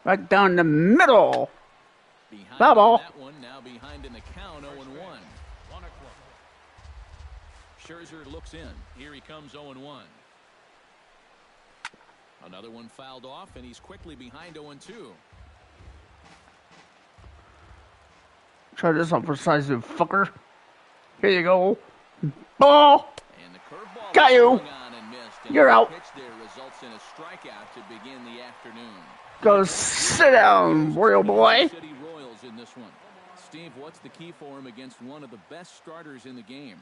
Right down the middle. Behind Foul ball. that one, now behind in the count, 0-1. Scherzer looks in. Here he comes, 0-1. Another one fouled off, and he's quickly behind 0-2. Try this on for size, you fucker. Here you go. Ball. And the curveball got you. On and missed, and You're out. Pitch there results in a strikeout to begin the afternoon. Go sit down, Royal boy. City Royals in this one. Steve, what's the key for him against one of the best starters in the game?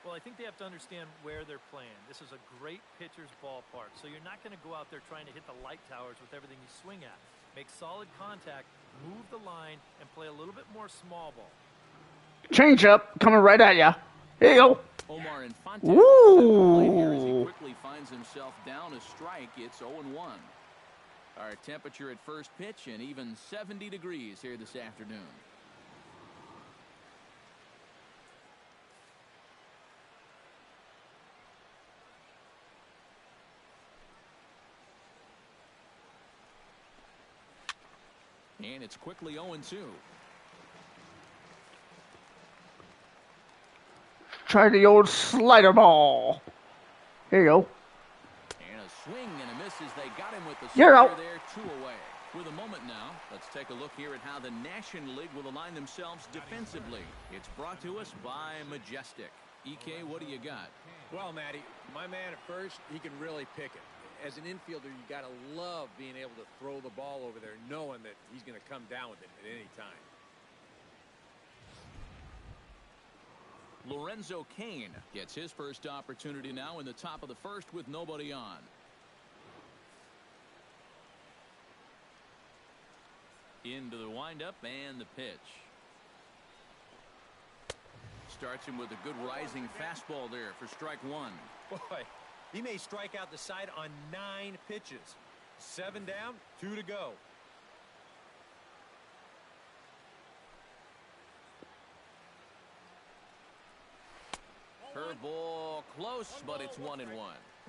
Well, I think they have to understand where they're playing. This is a great pitcher's ballpark, so you're not going to go out there trying to hit the light towers with everything you swing at. Make solid contact, move the line, and play a little bit more small ball. Change up, coming right at ya. Here you go. Omar Infante. Ooh. As he quickly finds himself down a strike, it's 0-1. Our temperature at first pitch and even 70 degrees here this afternoon. And it's quickly 0-2. Try the old slider ball. Here you go. And a swing and a miss as they got him with the You're slider out. there, 2 away. With a moment now, let's take a look here at how the National League will align themselves defensively. It's brought to us by Majestic. EK, what do you got? Well, Matty, my man at first, he can really pick it. As an infielder, you got to love being able to throw the ball over there, knowing that he's going to come down with it at any time. Lorenzo Cain gets his first opportunity now in the top of the first with nobody on. Into the windup and the pitch. Starts him with a good rising fastball there for strike one. Boy, he may strike out the side on 9 pitches. 7 down, 2 to go. Curveball close, but it's 1-1.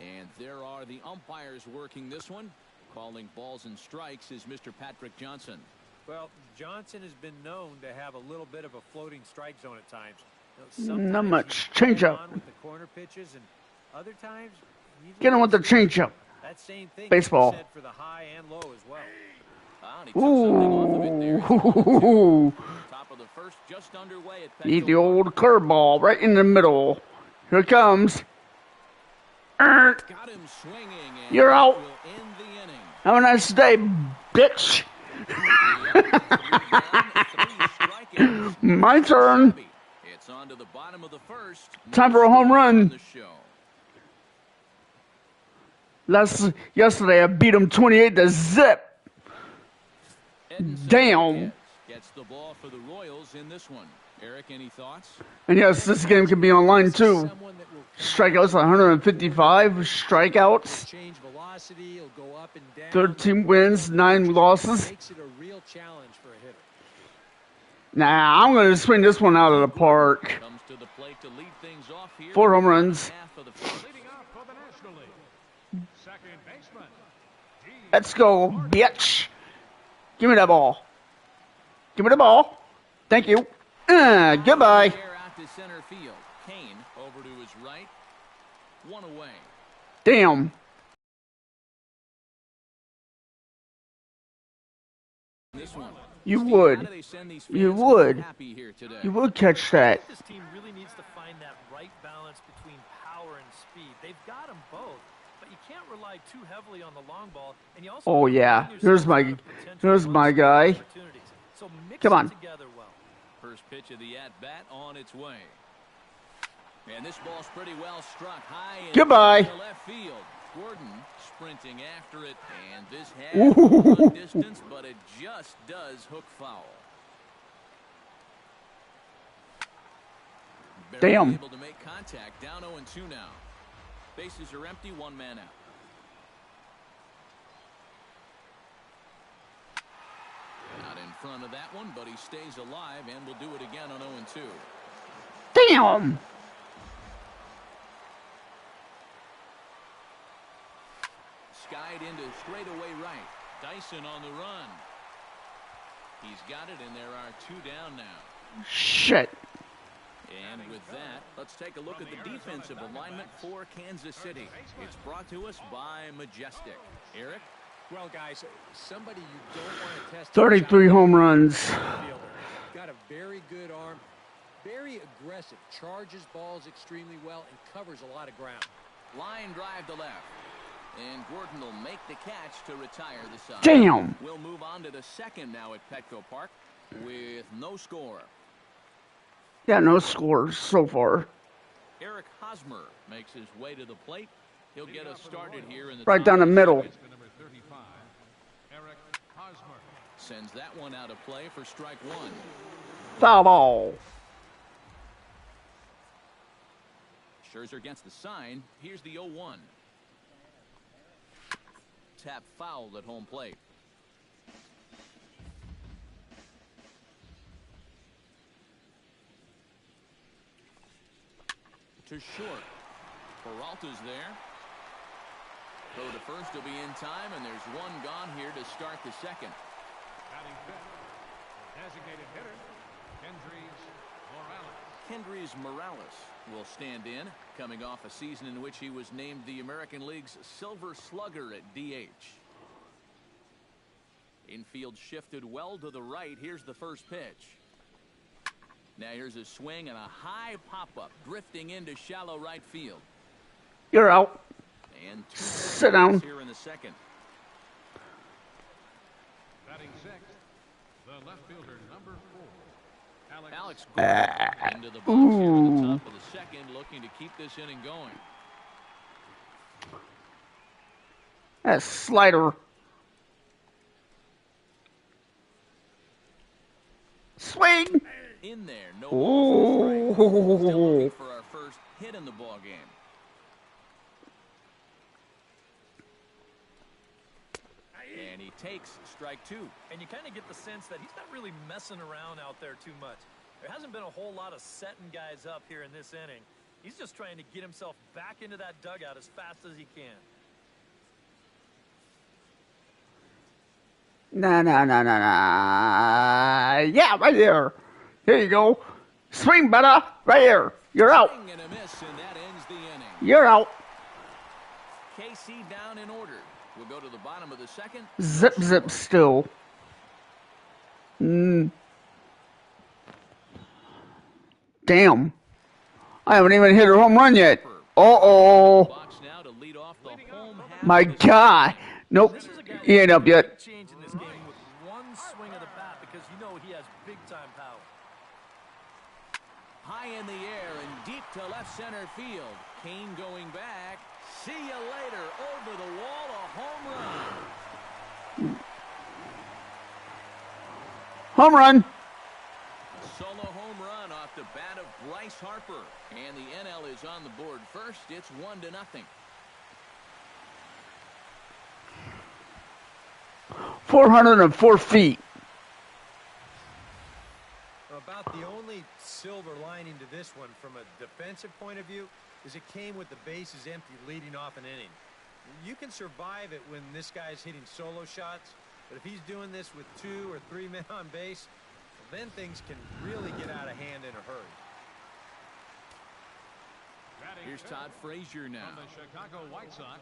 And there are the umpires working this one. Calling balls and strikes is Mr. Patrick Johnson. Well, Johnson has been known to have a little bit of a floating strike zone at times. Not much. Change up. With the corner pitches, and other times, Get him with the change up. that same thing Baseball. said for the high and low as well. And he took something off of it there. Ooh. Top of the first, just underway at Eat the old curveball right in the middle. Here it comes. Got him swinging, and You're out. will end the inning. Have a nice day, bitch. My turn. It's on to the bottom of the first. Time for a home run. The show. Yesterday I beat him 28-0. Edinson Damn. gets the ball for the Royals in this one. Eric, any thoughts? And yes, this game can be online too. Someone that will Strikeouts 155. Strikeouts. change velocity, he'll go up and down. 13 wins, 9 losses. Makes it a real challenge for a hitter. Nah, I'm going to swing this one out of the park. Comes to the plate to lead things off here. 4 home runs. Half of the first. Leading off for the National League, second baseman. Let's go, bitch. Give me that ball. Give me the ball. Thank you. Goodbye. Air out to center field. Kane over to his right. 1 away. Damn. This one. You Steve, would. how do they send these You fans would. happy here today? You would catch that. This team really needs to find that right balance between power and speed. They've got them both, but you can't rely too heavily on the long ball. And you also Oh, yeah. Here's my guy. So mix Come on. it together well. First pitch of the at-bat on its way. And this ball's pretty well struck high in Goodbye. the left field. Gordon sprinting after it, and this has run distance, but it just does hook foul. Barely Damn. able to make contact. Down 0-2 now. Bases are empty. 1 man out. Not in front of that one, but he stays alive and will do it again on 0-2. Damn. Skied into straightaway right. Dyson on the run. He's got it, and there are 2 down now. Shit. And with that, let's take a look at the defensive alignment for Kansas City. It's brought to us by Majestic. Eric? Well, guys, somebody you don't want to test. 33 home runs. Got a very good arm, very aggressive, charges balls extremely well, and covers a lot of ground. Line drive to left. And Gordon will make the catch to retire the side. Damn. We'll move on to the second now at Petco Park with no score. Yeah, no scores so far. Eric Hosmer makes his way to the plate. He'll get us started here in the Right down the middle. Number 35, Eric Hosmer. Sends that one out of play for strike 1. Foul ball. Scherzer against the sign. Here's the 0-1. Tap fouled at home plate. To short. Peralta's there. Throw to first will be in time, and there's 1 gone here to start the second. Batting fifth, designated hitter, Kendrys Morales. Kendrys Morales will stand in, coming off a season in which he was named the American League's Silver Slugger at DH. Infield shifted well to the right. Here's the first pitch. Now here's a swing and a high pop-up, drifting into shallow right field. You're out. And Sit down. Here in the second. Batting sixth, the left fielder, number 4, Alex Gordon into the box here at the top of the second, looking to keep this inning going. That slider. Swing. In there, no Oh. Still looking for our first hit in the ball game. And he takes strike 2. And you kind of get the sense that he's not really messing around out there too much. There hasn't been a whole lot of setting guys up here in this inning. He's just trying to get himself back into that dugout as fast as he can. Nah. Yeah, right there. Here you go. Swing, brother. Right here. You're out. Swing and a miss, and that ends the inning. You're out. KC down in order. We'll go to the bottom of the second. Zip still. Damn. I haven't even hit a home run yet. Uh-oh. Box now to lead off the home half. My God. Nope. He ain't up yet. Change in this game with one swing of the bat because you know he has big-time power. High in the air and deep to left center field. Kane going back. See you later. Over the wall, a home run. Home run. Solo home run off the bat of Bryce Harper. And the NL is on the board first. It's 1-0. 404 feet. About the only silver lining to this one from a defensive point of view is it came with the bases empty leading off an inning. You can survive it when this guy's hitting solo shots, but if he's doing this with 2 or 3 men on base, then things can really get out of hand in a hurry. Here's Todd Frazier now. From the Chicago White Sox.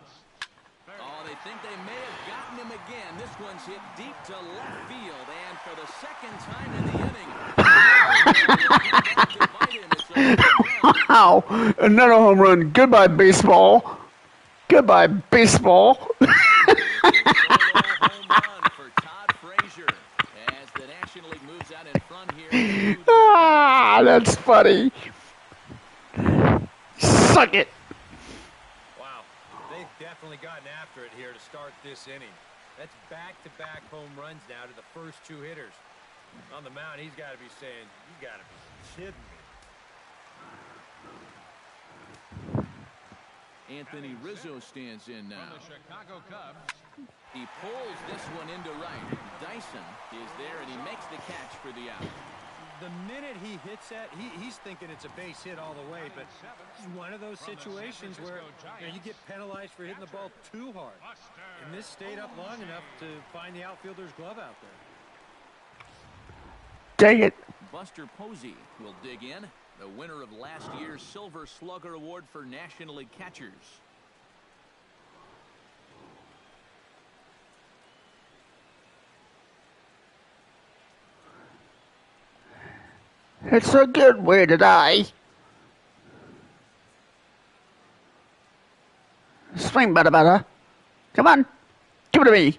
Oh, they think they may have gotten him again. This one's hit deep to left field, and for the second time in the inning, Wow. Another home run. Goodbye, baseball. Goodbye, baseball. home run for Todd Frazier as the National League moves out in front here. Ah, that's funny. Suck it. Wow, they've definitely gotten after it here to start this inning. That's back-to-back home runs now to the first 2 hitters. On the mound, he's got to be saying, you got to be kidding me. Anthony Rizzo stands in now. From the Chicago Cubs. He pulls this one into right. Dyson is there, and he makes the catch for the out. The minute he hits that, he's thinking it's a base hit all the way, but it's one of those situations where you get penalized for hitting the ball too hard. And this stayed up long enough to find the outfielder's glove out there. Dang it. Buster Posey will dig in, the winner of last year's Silver Slugger Award for National League catchers. It's a good way to die. Swing, butter. Come on. Give it to me.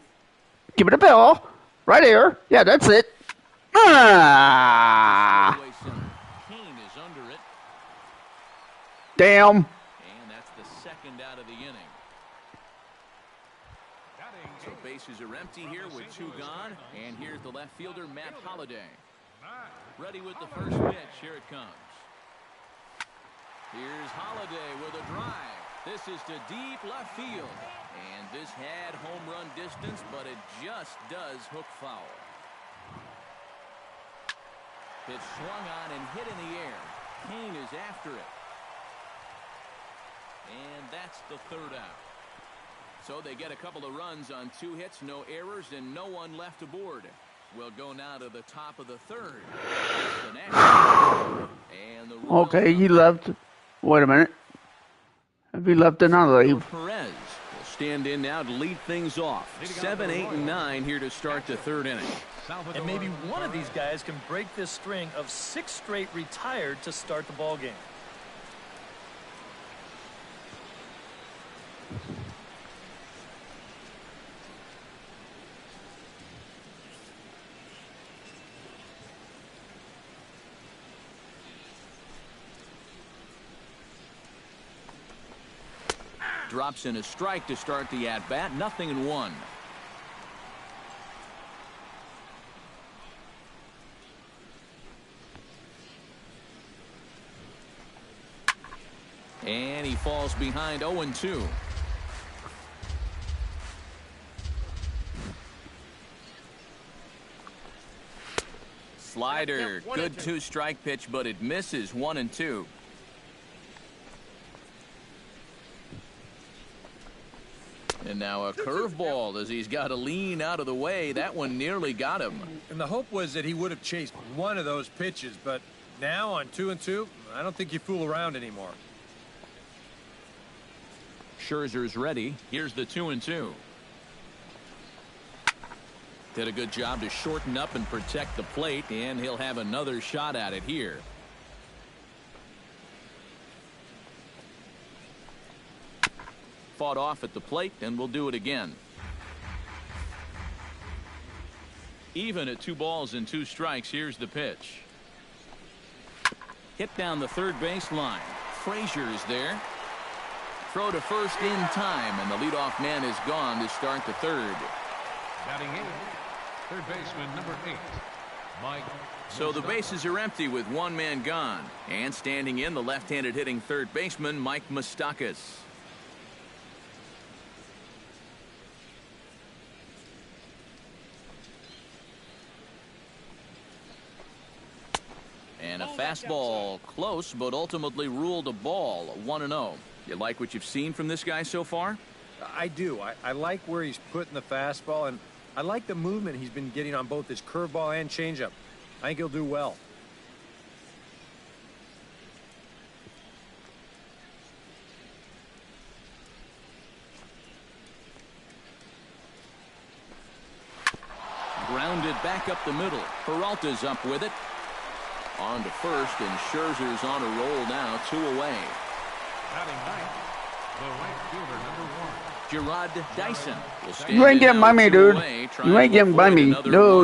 Give it a Bill. Right here. Yeah, that's it. Ah! Kane is under it. Damn. And that's the second out of the inning. So bases are empty here with two gone. And here's the left fielder, Matt Holliday. Ready with the first pitch. Here it comes. Here's Holliday with a drive. This is to deep left field. And this had home run distance, but it just does hook foul. It's swung on and hit in the air. Kane is after it. And that's the third out. So they get a couple of runs on 2 hits, no errors, and no one left aboard. We'll go now to the top of the third. And the okay, he left. Wait a minute. If he left another leave. Perez will stand in now to lead things off. 7, 8, and 9 here to start the third inning. And maybe one of these guys can break this string of 6 straight retired to start the ball game. Drops in a strike to start the at-bat. 0-1. And he falls behind 0-2. Slider. Good 2-strike pitch, but it misses. 1-2. And now a curveball as he's got to lean out of the way. That one nearly got him. And the hope was that he would have chased one of those pitches, but now on 2-2, I don't think you fool around anymore. Scherzer's ready. Here's the 2-2. Did a good job to shorten up and protect the plate, and he'll have another shot at it here. Fought off at the plate, and we'll do it again. Even at 2 balls and 2 strikes. Here's the pitch. Hit down the third base line. Frazier is there. Throw to first in time, and the leadoff man is gone to start the third. Batting in, third baseman number 8, Mike. So the bases are empty with 1 man gone. And standing in, the left-handed hitting third baseman, Mike Moustakas. And a fastball close, but ultimately ruled a ball. 1-0. You like what you've seen from this guy so far? I do. I like where he's putting the fastball, and I like the movement he's been getting on both his curveball and changeup. I think he'll do well. Grounded back up the middle. Peralta's up with it. On to first, and Scherzer's on a roll now. 2 away. Batting ninth, the right fielder number 1. Gerard Dyson will stand You ain't getting by me, dude. You ain't getting by me. No.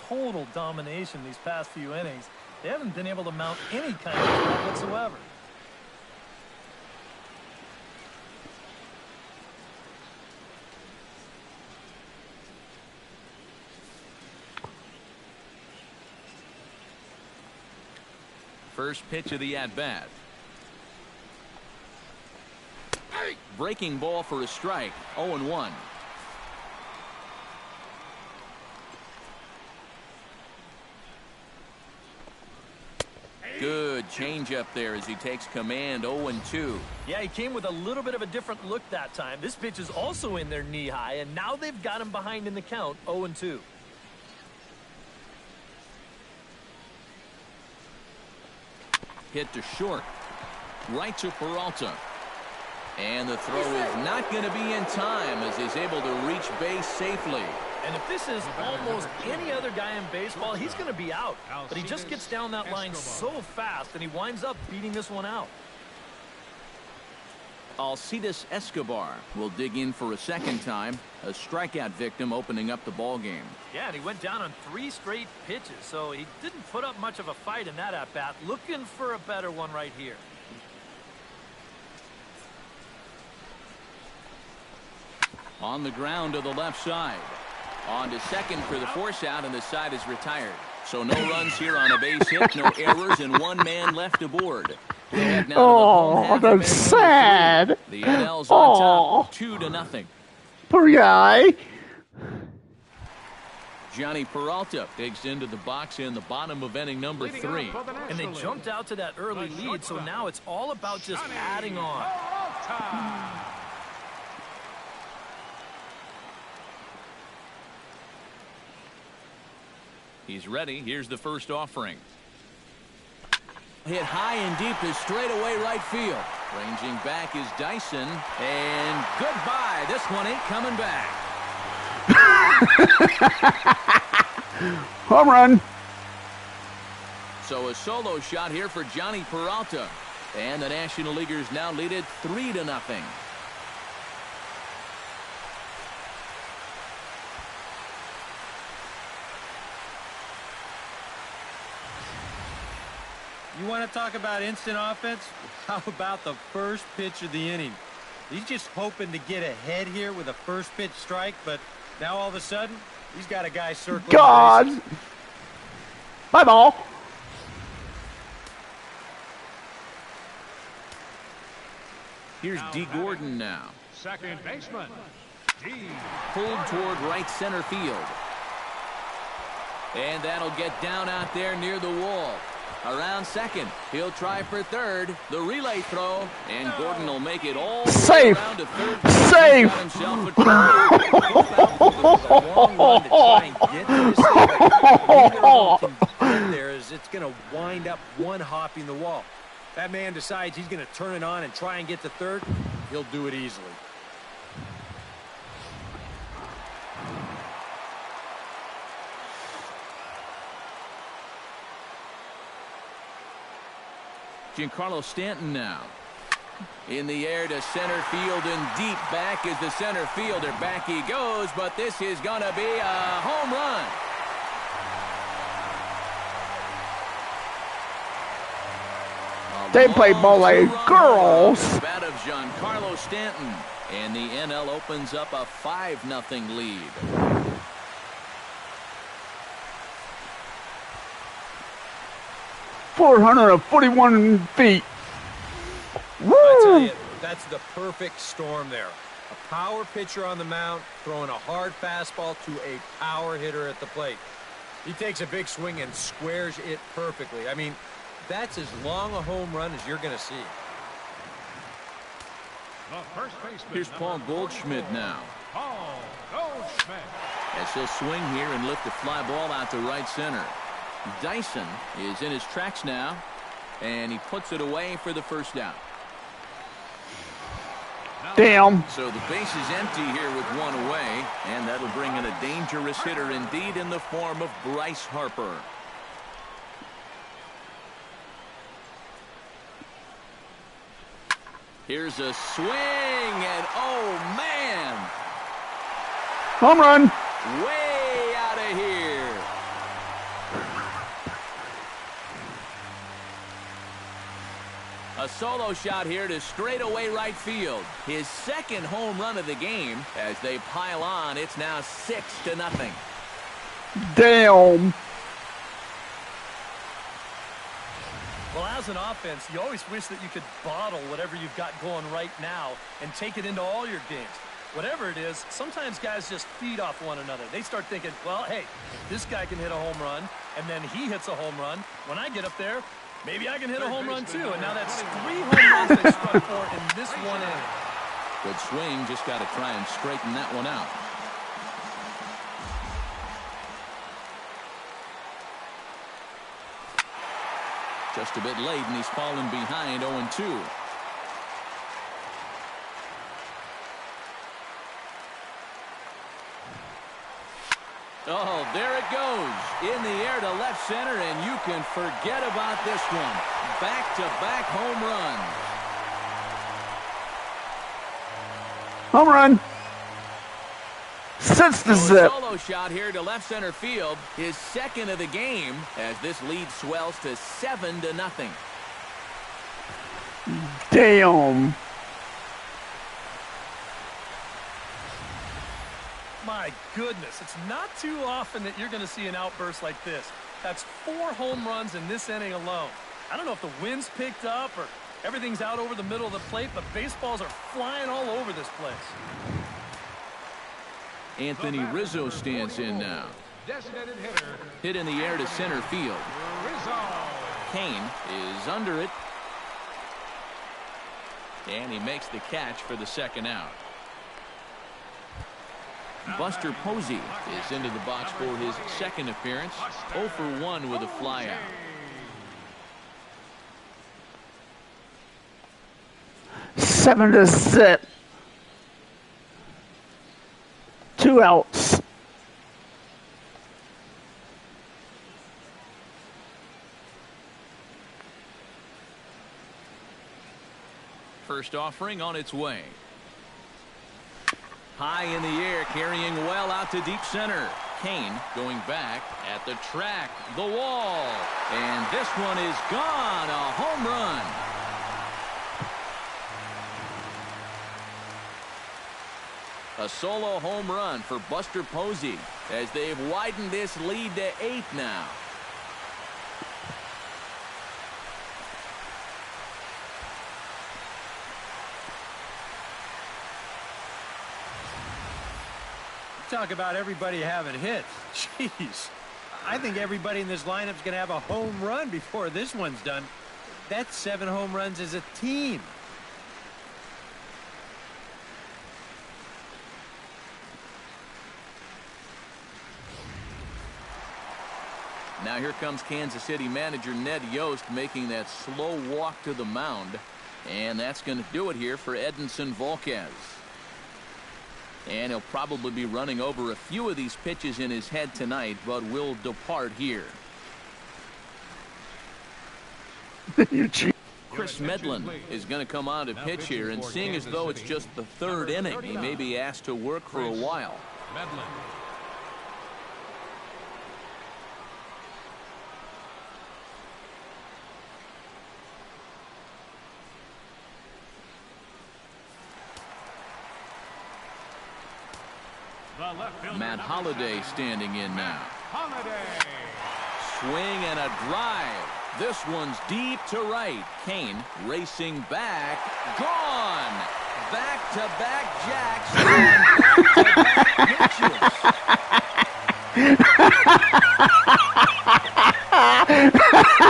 Total domination these past few innings. They haven't been able to mount any kind of threat whatsoever. First pitch of the at-bat. Breaking ball for a strike. 0-1. Good changeup there as he takes command. 0-2. Yeah, he came with a little bit of a different look that time. This pitch is also in their knee high, and now they've got him behind in the count. 0-2. Hit to short. Right to Peralta. And the throw is not going to be in time as he's able to reach base safely. And if this is almost any other guy in baseball, he's going to be out. But he just gets down that line so fast, and he winds up beating this one out. Alcides Escobar will dig in for a second time. A strikeout victim opening up the ball game. Yeah, and he went down on 3 straight pitches, so he didn't put up much of a fight in that at-bat. Looking for a better one right here. On the ground to the left side. On to second for the force out, and the side is retired. So no runs here on a base hit, no errors, and 1 man left aboard. Oh, that's sad. The NL's on top, 2-0. Poor guy. Johnny Peralta digs into the box in the bottom of inning number 3. And they jumped out to that early lead, so now it's all about just adding on. He's ready. Here's the first offering. Hit high and deep to straightaway right field. Ranging back is Dyson. And goodbye. This one ain't coming back. Home run. So a solo shot here for Johnny Peralta. And the National Leaguers now lead it 3-0. You want to talk about instant offense? How about the first pitch of the inning? He's just hoping to get ahead here with a first pitch strike, but now all of a sudden, he's got a guy circling. God! Bye, ball. Here's D. Gordon now. Second baseman, D. Pulled toward right center field. And that'll get down out there near the wall. Around second. He'll try for third. The relay throw. And Gordon will make it all the way around to third. Safe. There is it's going to wind up one hopping the wall. That man decides he's going to turn it on and try and get to third. He'll do it easily. Giancarlo Stanton now. In the air to center field and deep back is the center fielder. Back he goes, but this is going to be a home run. They play ball like girls. Bat of Giancarlo Stanton. And the NL opens up a 5-0 lead. .441 feet. Woo! I tell you, that's the perfect storm there. A power pitcher on the mound throwing a hard fastball to a power hitter at the plate. He takes a big swing and squares it perfectly. I mean, that's as long a home run as you're going to see. Here's Paul Goldschmidt now. Paul Goldschmidt. As he'll swing here and lift the fly ball out to right center. Dyson is in his tracks now, and he puts it away for the first out. Damn. So the base is empty here with 1 away, and that'll bring in a dangerous hitter indeed in the form of Bryce Harper. Here's a swing, and oh man! Home run. Way out of here. A solo shot here to straightaway right field. His second home run of the game. As they pile on, it's now 6-0. Damn. Well, as an offense, you always wish that you could bottle whatever you've got going right now and take it into all your games. Whatever it is, sometimes guys just feed off one another. They start thinking, well, hey, if this guy can hit a home run, and then he hits a home run, when I get up there, maybe I can hit a home run too. And now that's 3 home runs they struck for in this one inning. Good swing, just got to try and straighten that one out. Just a bit late, and he's fallen behind 0-2. Oh, there it goes. In the air to left center, and you can forget about this one. Back-to-back home runs. Home run. Sets the zip. Solo shot here to left center field. His second of the game as this lead swells to 7-0. Damn. My goodness, it's not too often that you're going to see an outburst like this. That's 4 home runs in this inning alone. I don't know if the wind's picked up or everything's out over the middle of the plate, but baseballs are flying all over this place. Anthony Rizzo stands in now. Designated hitter. Hit in the air to center field. Rizzo. Kane is under it. And he makes the catch for the second out. Buster Posey is into the box for his second appearance. 0 for 1 with a flyout. Seven to zip. 2 outs. First offering on its way. High in the air, carrying well out to deep center. Kane going back at the track, the wall. And this one is gone. A home run. A solo home run for Buster Posey as they've widened this lead to 8 now. Talk about everybody having hits. Jeez. I think everybody in this lineup's going to have a home run before this one's done. That's 7 home runs as a team. Now here comes Kansas City manager Ned Yost making that slow walk to the mound. And that's going to do it here for Edinson Volquez. And he'll probably be running over a few of these pitches in his head tonight, but will depart here. Chris Medlin is going to come on to pitch here, and seeing as though it's just the 3rd inning, he may be asked to work for a while. Medlin. Matt Holliday standing in now. Holiday. Swing and a drive. This one's deep to right. Kane racing back. Gone. Back-to-back jacks.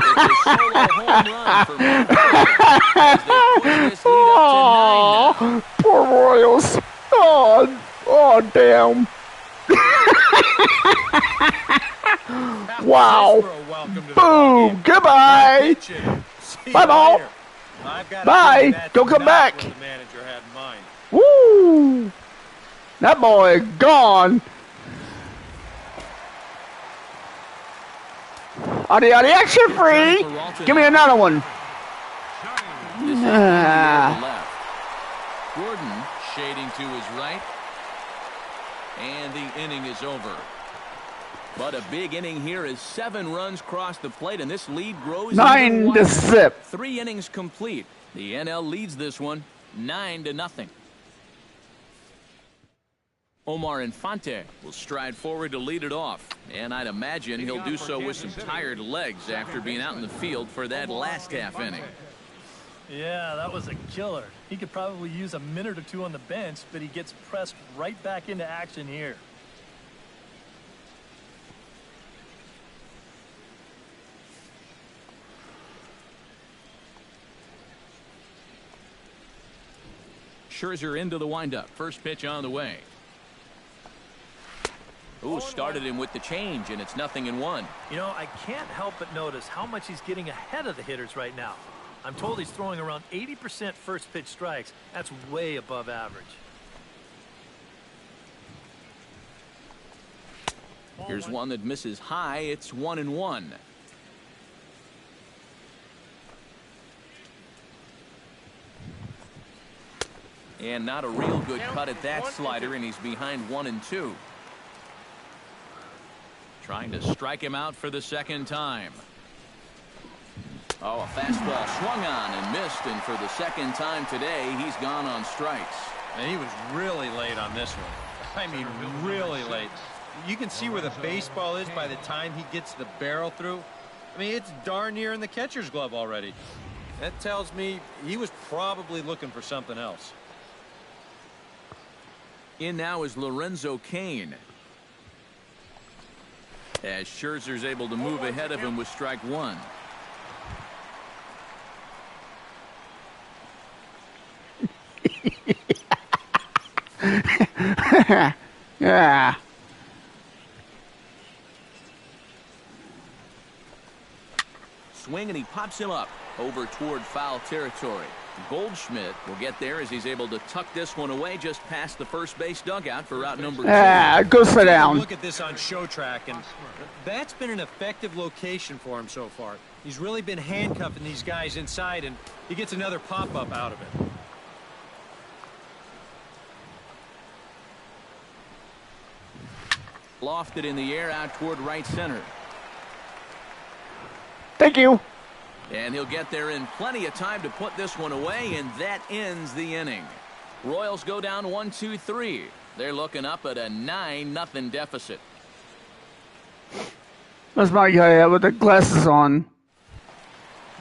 It's a solo home run for as they push this lead up to 9 now. Poor Royals. Oh, damn. Wow. Boom. Goodbye. Bye, ball. Bye. Don't come back. Woo. That boy gone. Adi, action free. Give me another one. This is to the left. Gordon shading to his right. And the inning is over. But a big inning here as 7 runs cross the plate, and this lead grows 9 to zip. 3 innings complete. The NL leads this one 9-0. Omar Infante will stride forward to lead it off, and I'd imagine he'll do so with some tired legs after being out in the field for that last half inning. Yeah, that was a killer. He could probably use a minute or 2 on the bench, but he gets pressed right back into action here. Scherzer into the windup. First pitch on the way. Ooh, started him with the change, and it's 0-1. You know, I can't help but notice how much he's getting ahead of the hitters right now. I'm told he's throwing around 80% first pitch strikes. That's way above average. Here's one that misses high. It's 1-1. And not a real good cut at that slider, and he's behind 1-2. Trying to strike him out for the second time. Oh, a fastball swung on and missed, and for the second time today, he's gone on strikes. And he was really late on this one. I mean, really late. You can see where the baseball is by the time he gets the barrel through. I mean, it's darn near in the catcher's glove already. That tells me he was probably looking for something else. In now is Lorenzo Cain. As Scherzer's able to move ahead of him with strike one. Yeah. Swing, and he pops him up over toward foul territory. Goldschmidt will get there as he's able to tuck this one away just past the first base dugout for route number 2. Yeah, go sit down. Look at this on show track, and that's been an effective location for him so far. He's really been handcuffing these guys inside, and he gets another pop-up out of it. Lofted in the air out toward right center. Thank you. And he'll get there in plenty of time to put this one away, and that ends the inning. Royals go down 1-2-3. They're looking up at a 9-0 deficit. That's my guy with the glasses on.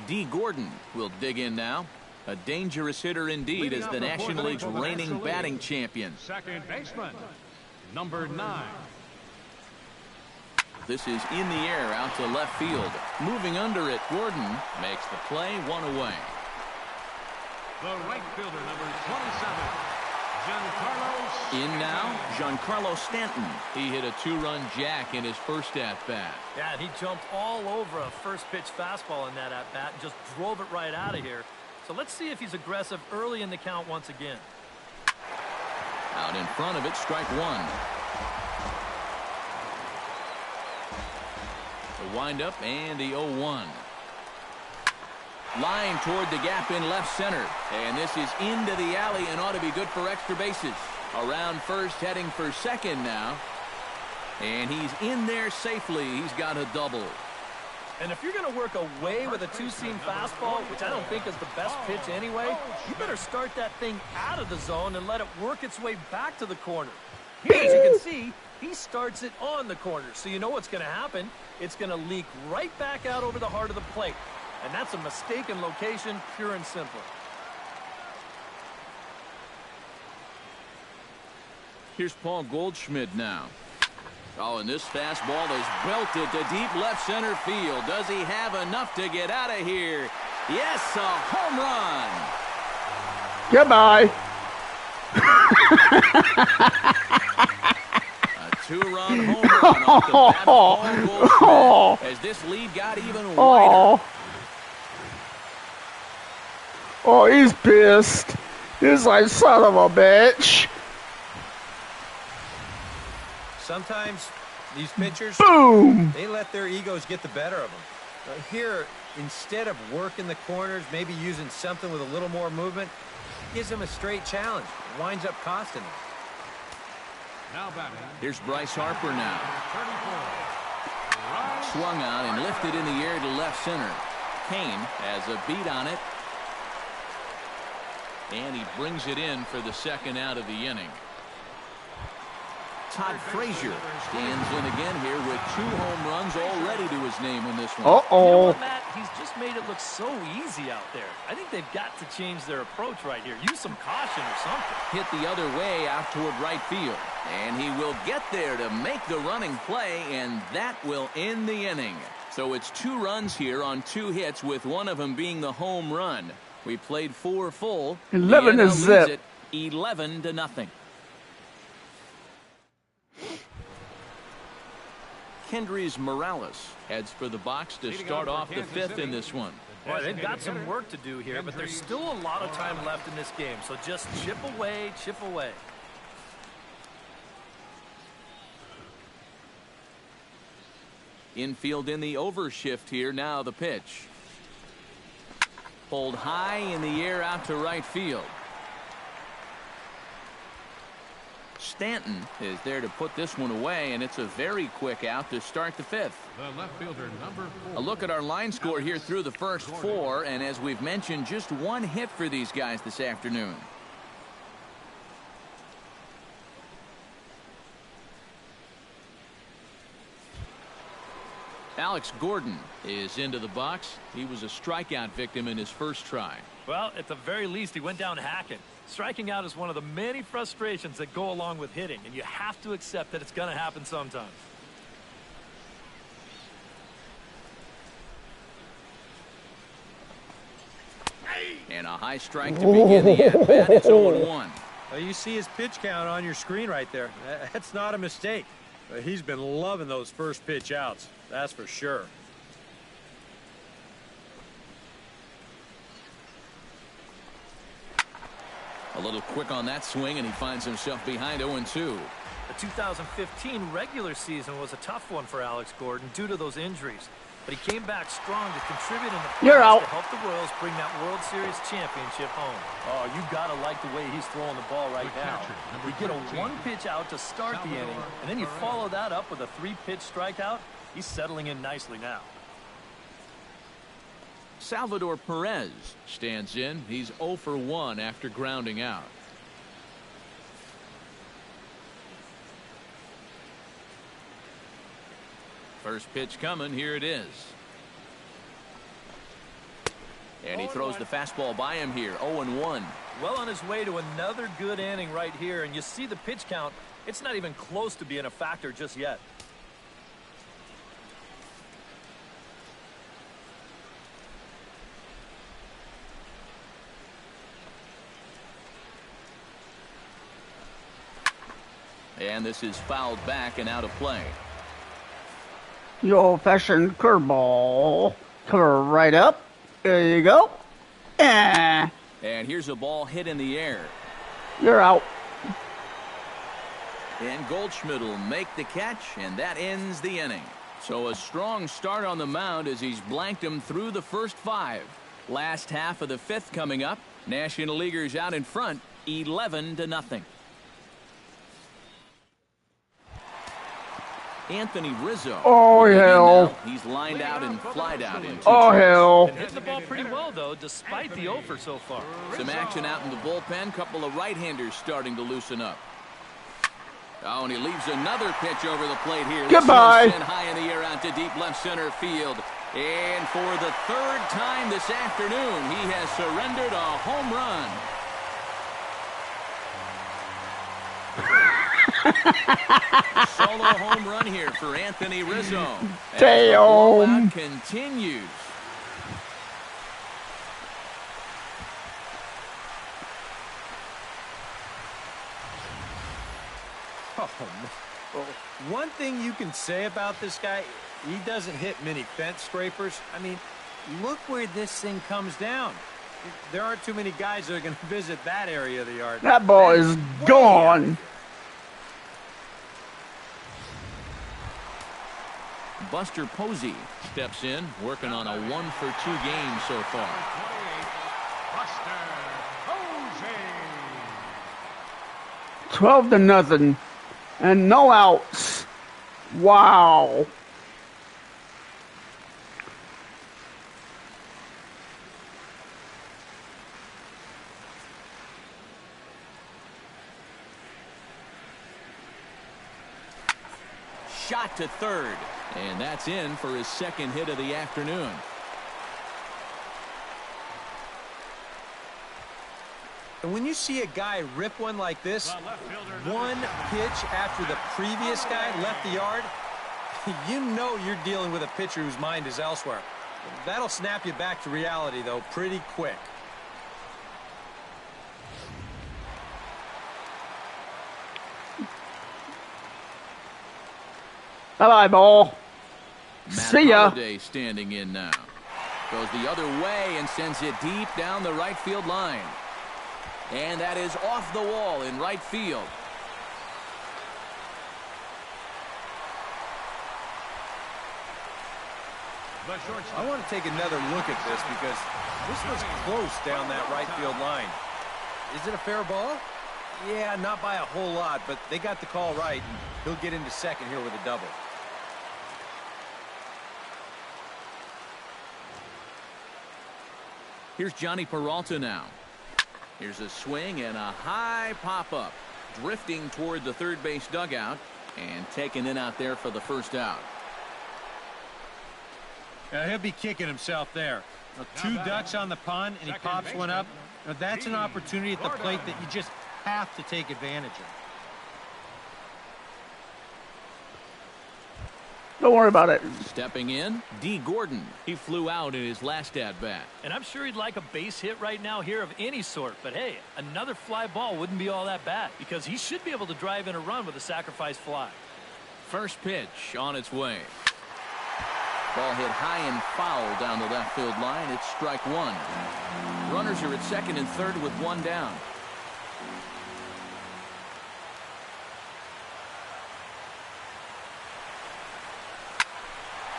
D. Gordon will dig in now. A dangerous hitter indeed as the National League's reigning batting champion. Second baseman, number 9. This is in the air out to left field. Moving under it, Gordon makes the play, one away. The right fielder, number 27, Giancarlo. In now, Giancarlo Stanton. He hit a 2-run jack in his first at-bat. Yeah, and he jumped all over a first-pitch fastball in that at-bat and just drove it right out of here. So let's see if he's aggressive early in the count once again. Out in front of it, strike one. The windup and the 0-1. Line toward the gap in left center. And this is into the alley and ought to be good for extra bases. Around first, heading for second now. And he's in there safely. He's got a double. And if you're going to work away with a two-seam fastball, which I don't think is the best pitch anyway, you better start that thing out of the zone and let it work its way back to the corner. Here, as you can see, he starts it on the corner, so you know what's going to happen. It's going to leak right back out over the heart of the plate. And that's a mistaken location, pure and simple. Here's Paul Goldschmidt now. Oh, and this fastball is belted to deep left center field. Does he have enough to get out of here? Yes, a home run. Goodbye. A 2-run home run off the bat of Paul Goldschmidt as this lead got even wider. Oh, he's pissed. He's like, son of a bitch. Sometimes these pitchers, Boom. they let their egos get the better of them. Here, instead of working the corners, maybe using something with a little more movement, gives them a straight challenge. It winds up costing them. Now batting, Here's Bryce Harper now. 34. Swung on and lifted in the air to left center. Kane has a beat on it. And he brings it in for the second out of the inning. Todd Frazier stands in again here with 2 home runs already to his name in this one. You know Uh-oh. what, Matt? He's just made it look so easy out there. I think they've got to change their approach right here. Use some caution or something. Hit the other way out toward right field. And he will get there to make the running play, and that will end the inning. So it's 2 runs here on 2 hits, with one of them being the home run. We played 4 full. 11 The to NL zip. leads it 11-0. Kendrys Morales heads for the box to start off the fifth in this one. Boy, they've got some work to do here, but there's still a lot of time left in this game. So just chip away, chip away. Infield in the overshift here. Now the pitch. Pulled high in the air out to right field. Stanton is there to put this one away, and it's a very quick out to start the fifth. The left fielder, number 4. A look at our line score here through the first 4, and as we've mentioned, just 1 hit for these guys this afternoon. Alex Gordon is into the box. He was a strikeout victim in his first try. Well, at the very least, he went down hacking. Striking out is one of the many frustrations that go along with hitting, and you have to accept that it's going to happen sometimes. And a high strike to begin the at-bat. It's 0-1. Well, you see his pitch count on your screen right there. That's not a mistake. He's been loving those first pitch outs. That's for sure. A little quick on that swing, and he finds himself behind 0-2. The 2015 regular season was a tough one for Alex Gordon due to those injuries. But he came back strong to contribute in the You're out. playoffs to help the Royals bring that World Series championship home. Oh, you got to like the way he's throwing the ball right now. You get a 1-pitch out to start the inning, and then you follow that up with a 3-pitch strikeout. He's settling in nicely now. Salvador Perez stands in. He's 0 for 1 after grounding out. First pitch coming. Here it is. And he throws the fastball by him here. 0-1. Well on his way to another good inning right here, and you see the pitch count. It's not even close to being a factor just yet. And this is fouled back and out of play. The old-fashioned curveball. Curve right up. There you go. And here's a ball hit in the air. You're out. And Goldschmidt will make the catch, and that ends the inning. So a strong start on the mound as he's blanked him through the first 5. Last half of the 5th coming up. National Leaguers out in front, 11-0. Anthony Rizzo. Oh, hell. He's lined out and flied out in 2 Oh, trips. hell. And hitting the ball pretty well, though, despite the offer so far. Some action out in the bullpen. Couple of right-handers starting to loosen up. Oh, and he leaves another pitch over the plate here. Goodbye. This one's sent high in the air out to deep left center field. And for the 3rd time this afternoon, he has surrendered a home run. Solo home run here for Anthony Rizzo. As the blowout continues. Oh, well, one thing you can say about this guy, he doesn't hit many fence scrapers. I mean, look where this thing comes down. There aren't too many guys that are going to visit that area of the yard. That ball is gone. Buster Posey steps in, working on a 1-for-2 game so far. 12-0. And no outs. Wow. Shot to third. And that's in for his 2nd hit of the afternoon. And when you see a guy rip one like this, 1 pitch after the previous guy left the yard, you know you're dealing with a pitcher whose mind is elsewhere. That'll snap you back to reality, though, pretty quick. Bye-bye, ball. Matt See ya. Holliday standing in now. Goes the other way and sends it deep down the right field line. And that is off the wall in right field. I want to take another look at this because this was close down that right field line. Is it a fair ball? Yeah, not by a whole lot, but they got the call right, and he'll get into second here with a double. Here's Johnny Peralta now. Here's a swing and a high pop-up. Drifting toward the third base dugout and taken in out there for the first out. He'll be kicking himself there. Two ducks on the pond, and he pops one up. Now, that's an opportunity at the plate that you just have to take advantage of. Don't worry about it. Stepping in, D. Gordon. He flew out in his last at-bat. And I'm sure he'd like a base hit right now here of any sort. But, hey, another fly ball wouldn't be all that bad because he should be able to drive in a run with a sacrifice fly. First pitch on its way. Ball hit high and foul down the left field line. It's strike one. Runners are at second and third with one down.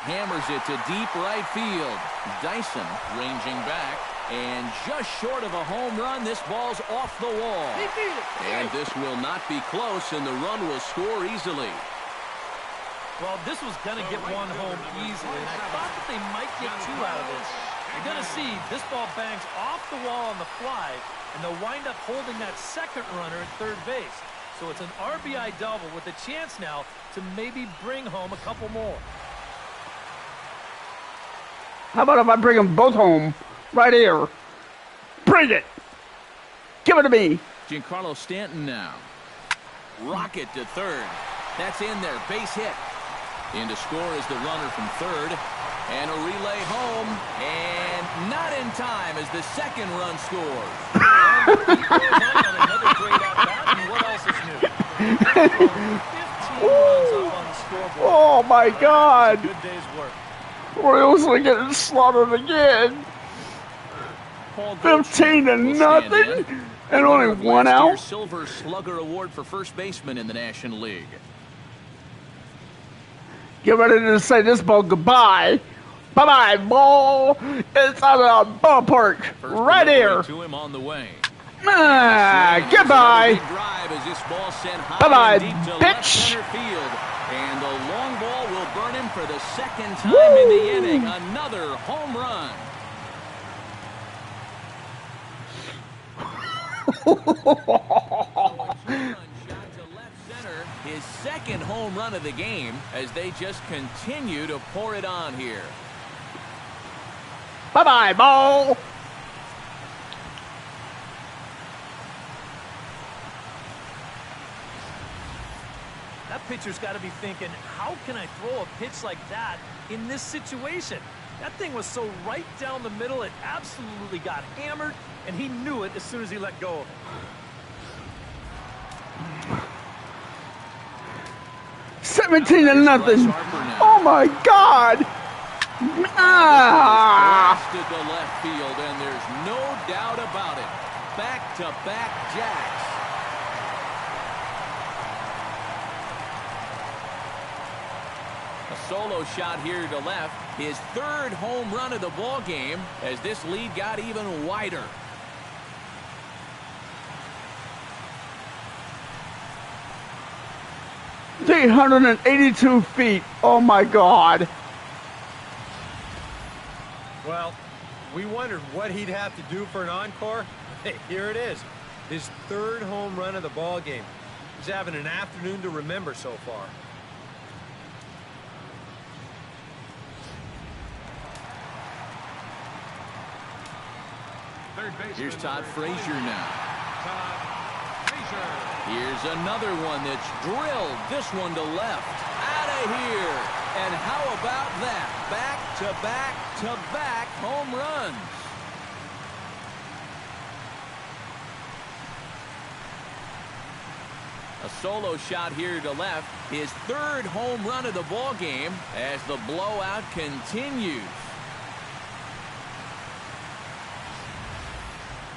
Hammers it to deep right field. Dyson ranging back. And just short of a home run, this ball's off the wall. And this will not be close, and the run will score easily. Well, this was going to get one home easily, and I thought that they might get two out of this. You're going to see this ball bangs off the wall on the fly, and they'll wind up holding that second runner at third base. So it's an RBI double with a chance now to maybe bring home a couple more. How about if I bring them both home right here? Bring it. Give it to me. Giancarlo Stanton now. Rocket to third. That's in there. Base hit. In to score is the runner from third. And a relay home. And not in time as the second run scores. Another great at-bat, and what else is new? 15 runs up on the scoreboard. Oh, my God. Good day's work. Royals are getting slaughtered again. 15 to nothing. And only one out. Silver Slugger Award for first baseman in the National League. Get ready to say this ball goodbye. Bye-bye, ball. It's out of the ballpark. Right here. To him on the way. Goodbye. Bye-bye, bitch. And the long ball will burn him for the second time in the inning. Another home run. His second home run of the game as they just continue to pour it on here. Bye-bye, ball. That pitcher's got to be thinking, how can I throw a pitch like that in this situation? That thing was so right down the middle, it absolutely got hammered, and he knew it as soon as he let go of it. 17 to nothing. Oh, my God. Blasted to left field, and there's no doubt about it. Back-to-back jacks. A solo shot here to left. His third home run of the ball game as this lead got even wider. $382 feet. Oh, my God. Well, we wondered what he'd have to do for an encore. Hey, here it is. His third home run of the ball game. He's having an afternoon to remember so far. Here's Todd Frazier now. Todd Frazier. Here's another one that's drilled. This one to left. Out of here. And how about that? Back-to-back-to-back home runs. A solo shot here to left. His third home run of the ball game as the blowout continues.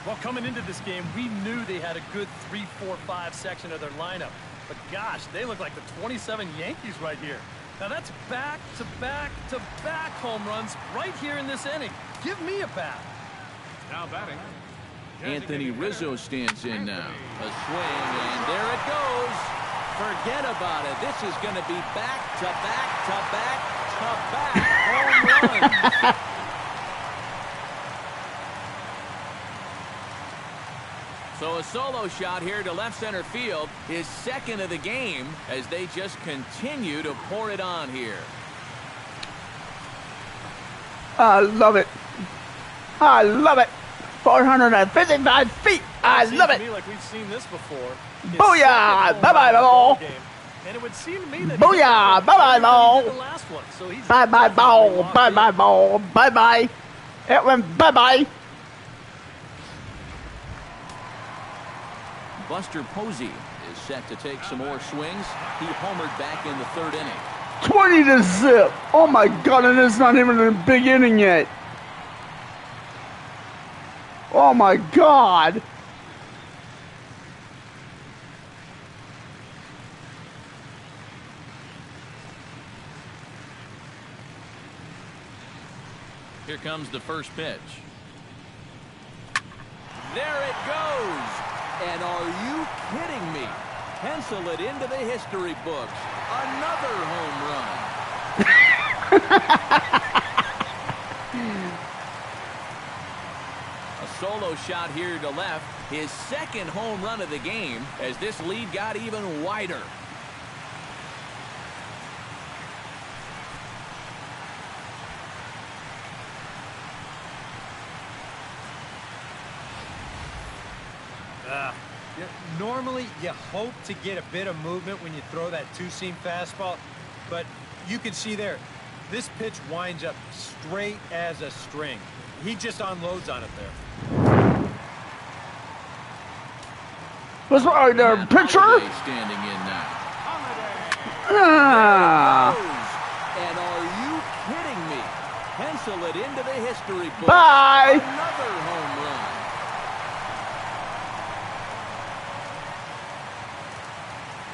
Well, coming into this game, we knew they had a good 3, 4, 5 section of their lineup. But gosh, they look like the 27 Yankees right here. Now that's back-to-back-to-back home runs right here in this inning. Give me a bat. Now batting. Anthony Rizzo stands in now. A swing, and there it goes. Forget about it. This is going to be back-to-back-to-back-to-back home runs. So a solo shot here to left center field, his second of the game, as they just continue to pour it on here. I love it. I love it. 455 feet. I love it. To me like we've seen this before. Booyah! Bye-bye, ball. And it would seem to me that Booyah! Bye-bye, ball. Bye-bye, ball. Bye-bye, ball. Bye-bye. It went bye-bye. Buster Posey is set to take some more swings. He homered back in the third inning. 20-0. Oh my God, and it's not even a big inning yet. Oh my God. Here comes the first pitch. There it goes. And are you kidding me? Pencil it into the history books. Another home run. A solo shot here to left. His second home run of the game as this lead got even wider. Normally, you hope to get a bit of movement when you throw that two-seam fastball, but you can see there, this pitch winds up straight as a string. He just unloads on it there. What's right there, pitcher? Holiday standing in now. Ah. And are you kidding me? Pencil it into the history book. Bye. Another home run.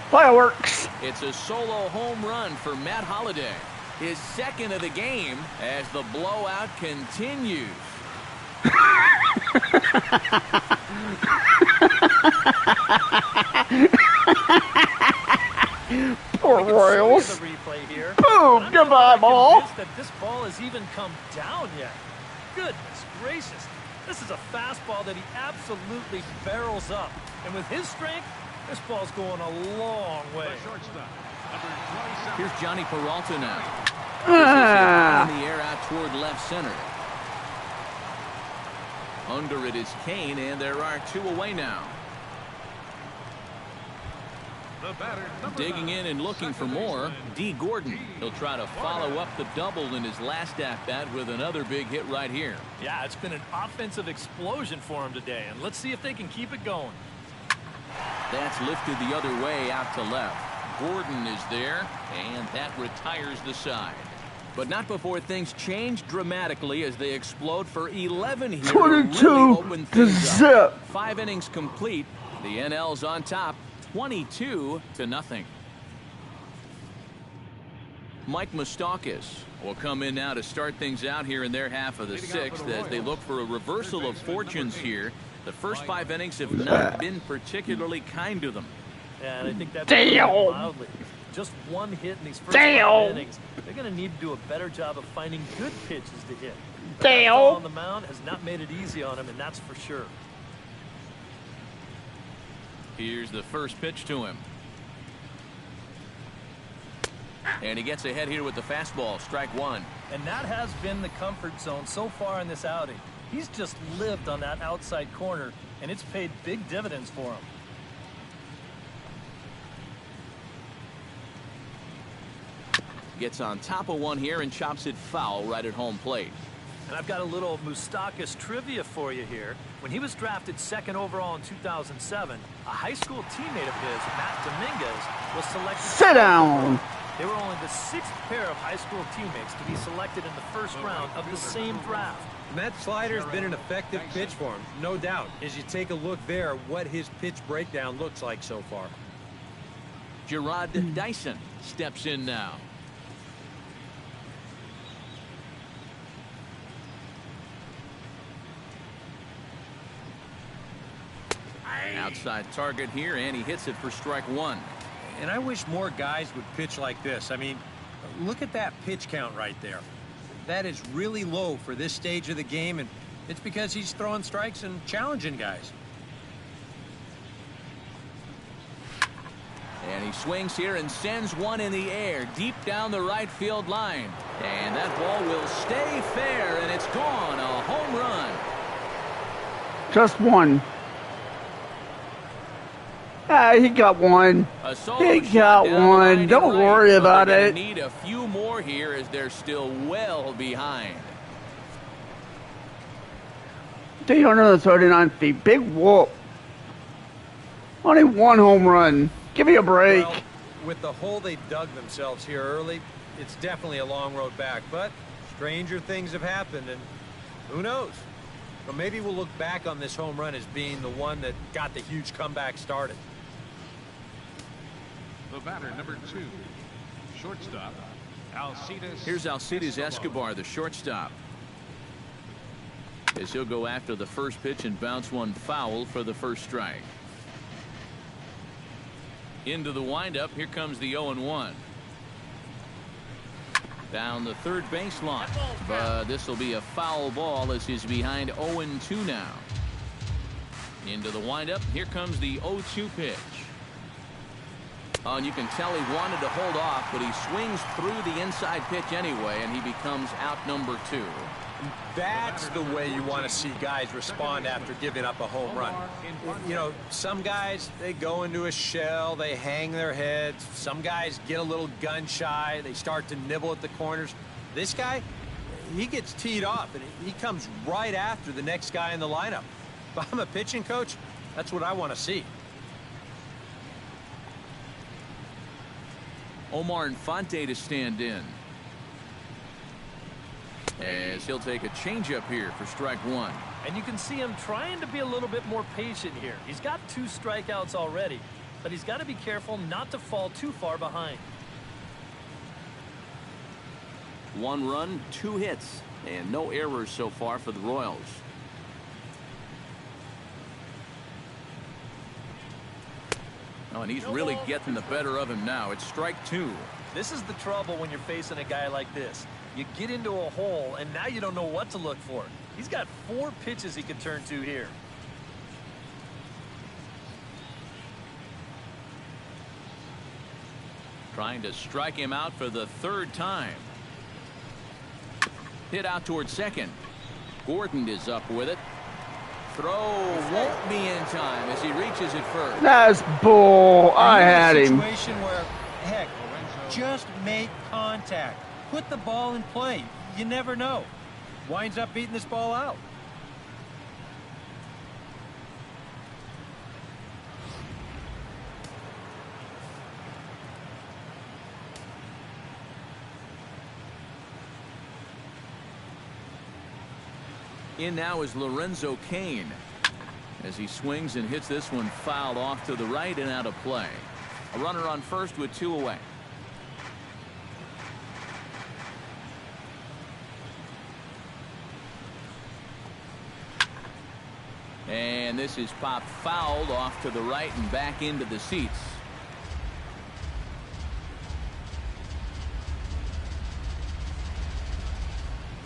Fireworks. It's a solo home run for Matt Holliday. His second of the game as the blowout continues. Poor Royals. The replay here. Boom. Goodbye, ball. That this ball has even come down yet. Goodness gracious. This is a fastball that he absolutely barrels up. And with his strength, this ball's going a long way. Here's Johnny Peralta now. This is in the air out toward left center. Under it is Kane, and there are two away now. Digging in and looking for more, D. Gordon. He'll try to follow up the double in his last at-bat with another big hit right here. Yeah, it's been an offensive explosion for him today, and let's see if they can keep it going. That's lifted the other way out to left. Gordon is there, and that retires the side. But not before things change dramatically as they explode for 11 here. 22-0. 5 innings complete. The NL's on top, 22-0. Mike Moustakas will come in now to start things out here in their half of the sixth as they look for a reversal of fortunes here. The first 5 innings have not been particularly kind to them. And I think that's Damn. loudly. Just one hit in these first 5 innings. They're going to need to do a better job of finding good pitches to hit. Damn. On the mound has not made it easy on him, and that's for sure. Here's the first pitch to him. And he gets ahead here with the fastball, strike one. And that has been the comfort zone so far in this outing. He's just lived on that outside corner, and it's paid big dividends for him. Gets on top of one here and chops it foul right at home plate. And I've got a little Moustakas trivia for you here. When he was drafted second overall in 2007, a high school teammate of his, Matt Dominguez, was selected. Sit down. They were only the sixth pair of high school teammates to be selected in the first round of the same draft. And that slider's been an effective pitch for him, no doubt. As you take a look there, what his pitch breakdown looks like so far. Gerard Dyson steps in now. Outside target here, and he hits it for strike one. And I wish more guys would pitch like this. I mean, look at that pitch count right there. That is really low for this stage of the game, and it's because he's throwing strikes and challenging guys. And he swings here and sends one in the air deep down the right field line. And that ball will stay fair, and it's gone. A home run. Just one. He got one. He got one. Don't worry about it. Need a few more here as they're still well behind. 339 feet. Big whoop. Only one home run. Give me a break. Well, with the hole they dug themselves here early, it's definitely a long road back. But stranger things have happened, and who knows? Well, maybe we'll look back on this home run as being the one that got the huge comeback started. The batter, number 2, shortstop, Alcides. Here's Alcides Escobar, the shortstop. As he'll go after the first pitch and bounce one foul for the first strike. Into the windup, here comes the 0-1. Down the third baseline, but this will be a foul ball as he's behind 0-2 now. Into the windup, here comes the 0-2 pitch. And you can tell he wanted to hold off, but he swings through the inside pitch anyway, and he becomes out number 2. That's the way you want to see guys respond after giving up a home run. You know, some guys, they go into a shell, they hang their heads. Some guys get a little gun shy, they start to nibble at the corners. This guy, he gets teed off, and he comes right after the next guy in the lineup. If I'm a pitching coach, that's what I want to see. Omar Infante to stand in. As he'll take a changeup here for strike one. And you can see him trying to be a little bit more patient here. He's got 2 strikeouts already, but he's got to be careful not to fall too far behind. 1 run, 2 hits, and no errors so far for the Royals. Oh, and he's really getting the better of him now. It's strike 2. This is the trouble when you're facing a guy like this. You get into a hole, and now you don't know what to look for. He's got 4 pitches he can turn to here. Trying to strike him out for the 3rd time. Hit out towards second. Gordon is up with it. Throw won't be in time as he reaches it first. That's bull. I had him. Situation where, heck, just make contact. Put the ball in play. You never know. Winds up beating this ball out. In now is Lorenzo Cain as he swings and hits this one fouled off to the right and out of play. A runner on first with 2 away. And this is popped fouled off to the right and back into the seats.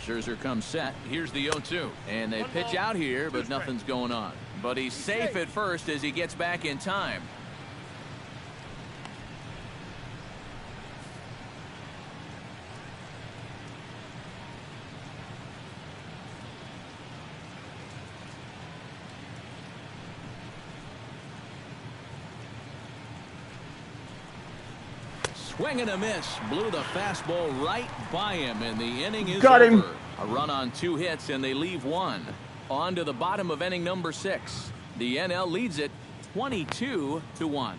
Scherzer comes set. Here's the 0-2. And they pitch out here, but nothing's going on. But he's safe at first as he gets back in time. Swing and a miss. Blew the fastball right by him, and the inning is Got him. over. A run on 2 hits, and they leave 1. On to the bottom of inning number 6. The NL leads it 22-1.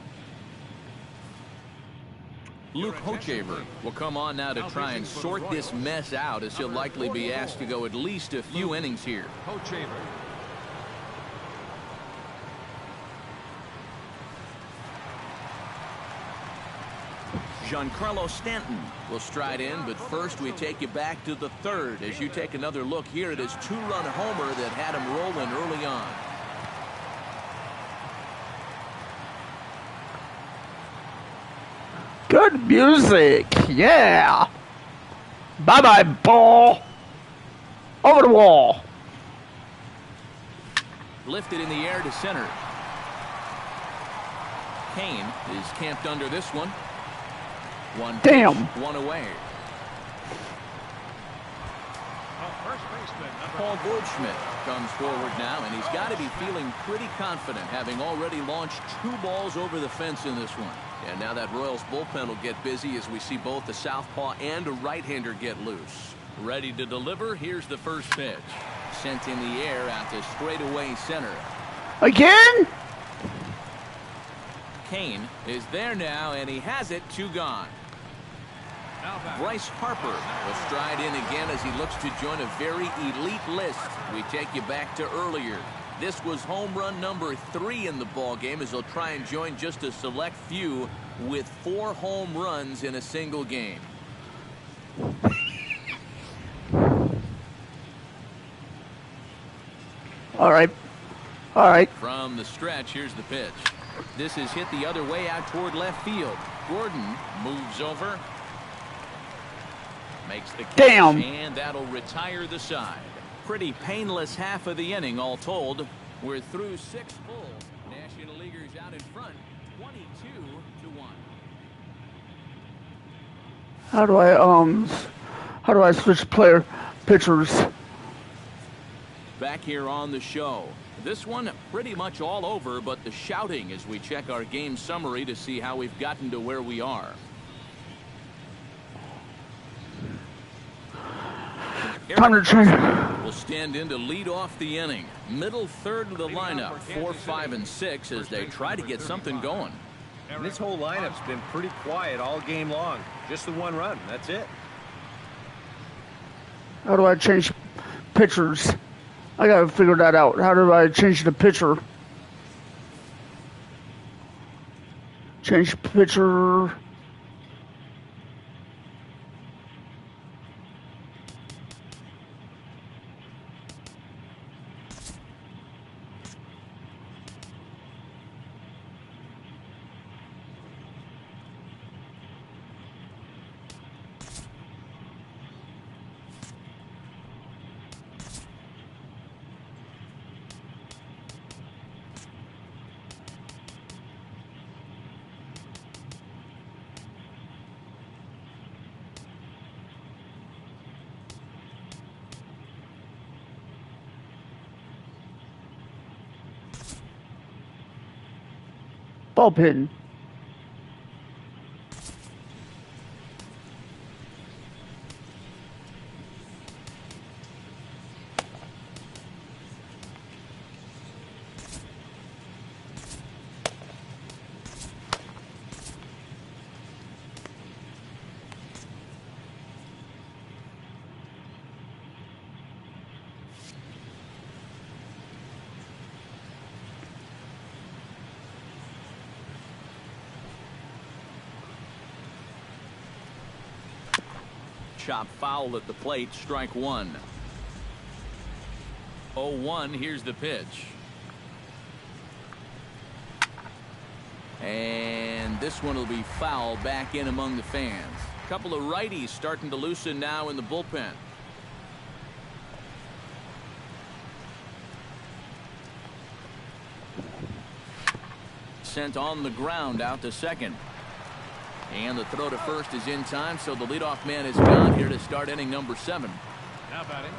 Luke Hochaver will come on now to try and sort this mess out, as he'll likely be asked to go at least a few innings here. Hochaver. Giancarlo Stanton will stride in, but first we take you back to the 3rd as you take another look here at his 2-run homer that had him rolling early on. Good music. Yeah. Bye-bye, ball. Over the wall. Lifted in the air to center. Kane is camped under this one. One pitch, Damn. 1 away. First baseman, number Paul Goldschmidt comes forward now, and he's got to be feeling pretty confident, having already launched 2 balls over the fence in this one. And now that Royals bullpen will get busy as we see both the southpaw and a right-hander get loose. Ready to deliver. Here's the first pitch. Sent in the air out to straightaway center. Again? Kane is there now, and he has it. 2 gone. Bryce Harper will stride in again as he looks to join a very elite list. We take you back to earlier. This was home run number 3 in the ball game, as he'll try and join just a select few with 4 home runs in a single game. All right. All right. From the stretch, here's the pitch. This is hit the other way out toward left field. Gordon moves over. Makes the catch. Damn. And that'll retire the side. Pretty painless half of the inning, all told. We're through 6 full. National Leaguers out in front, 22-1. How do I switch pitchers? Back here on the show. This one pretty much all over, but the shouting as we check our game summary to see how we've gotten to where we are. Time to change. Will stand in to lead off the inning. Middle 3rd of the lineup, 4, 5, and 6 as they try to get something going. And this whole lineup's been pretty quiet all game long. Just the 1 run. That's it. How do I change pitchers? I gotta figure that out. How do I change the pitcher? Change pitcher. Bullpen. Chop foul at the plate, strike 1. 0-1, here's the pitch. And this one will be foul back in among the fans. A couple of righties starting to loosen now in the bullpen. Sent on the ground out to second. And the throw to first is in time, so the leadoff man is gone here to start inning number 7. Now batting.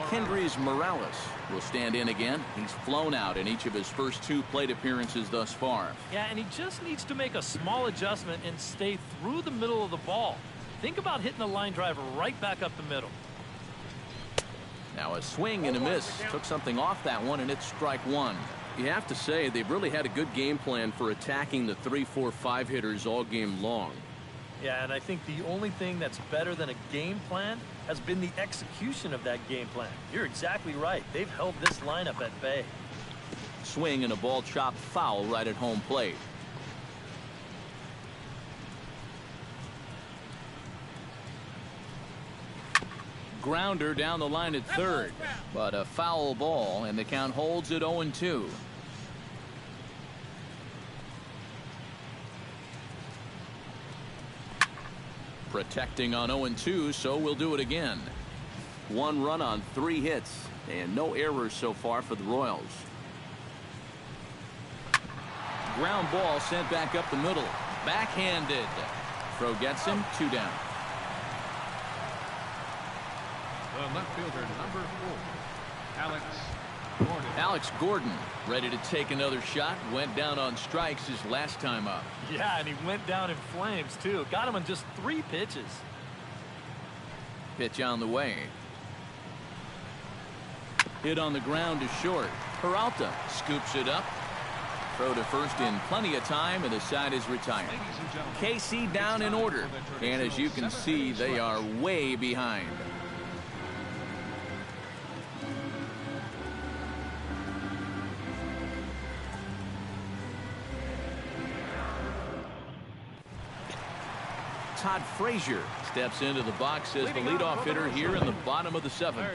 Kendrys Morales will stand in again. He's flown out in each of his first 2 plate appearances thus far. Yeah, and he just needs to make a small adjustment and stay through the middle of the ball. Think about hitting the line drive right back up the middle. Now a swing and a miss. Took something off that one, and it's strike one. You have to say they've really had a good game plan for attacking the 3, 4, 5 hitters all game long. Yeah, and I think the only thing that's better than a game plan has been the execution of that game plan. You're exactly right. They've held this lineup at bay. Swing and a ball chopped foul right at home plate. Grounder down the line at third, but a foul ball, and the count holds at 0-2. Protecting on 0-2, so we'll do it again. 1 run on 3 hits, and no errors so far for the Royals. Ground ball sent back up the middle. Backhanded. Throw gets him, 2 down. The left fielder, number 4, Alex Gordon ready to take another shot. Went down on strikes his last time up. Yeah, and he went down in flames, too. Got him on just 3 pitches. Pitch on the way. Hit on the ground is short. Peralta scoops it up. Throw to first in plenty of time, and the side is retired. KC down in order, and as you can see, they are way behind. Todd Frazier steps into the box as the leadoff hitter here in the bottom of the 7th.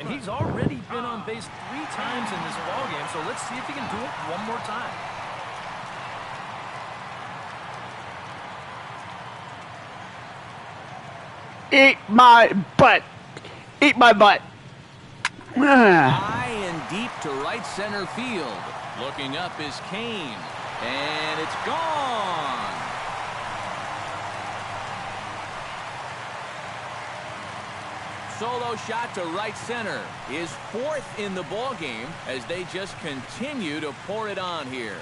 And he's already been on base 3 times in this ballgame, so let's see if he can do it one more time. Eat my butt. Eat my butt. High and deep to right center field. Looking up is Kane, and it's gone. Solo shot to right center. His 4th in the ball game as they just continue to pour it on here.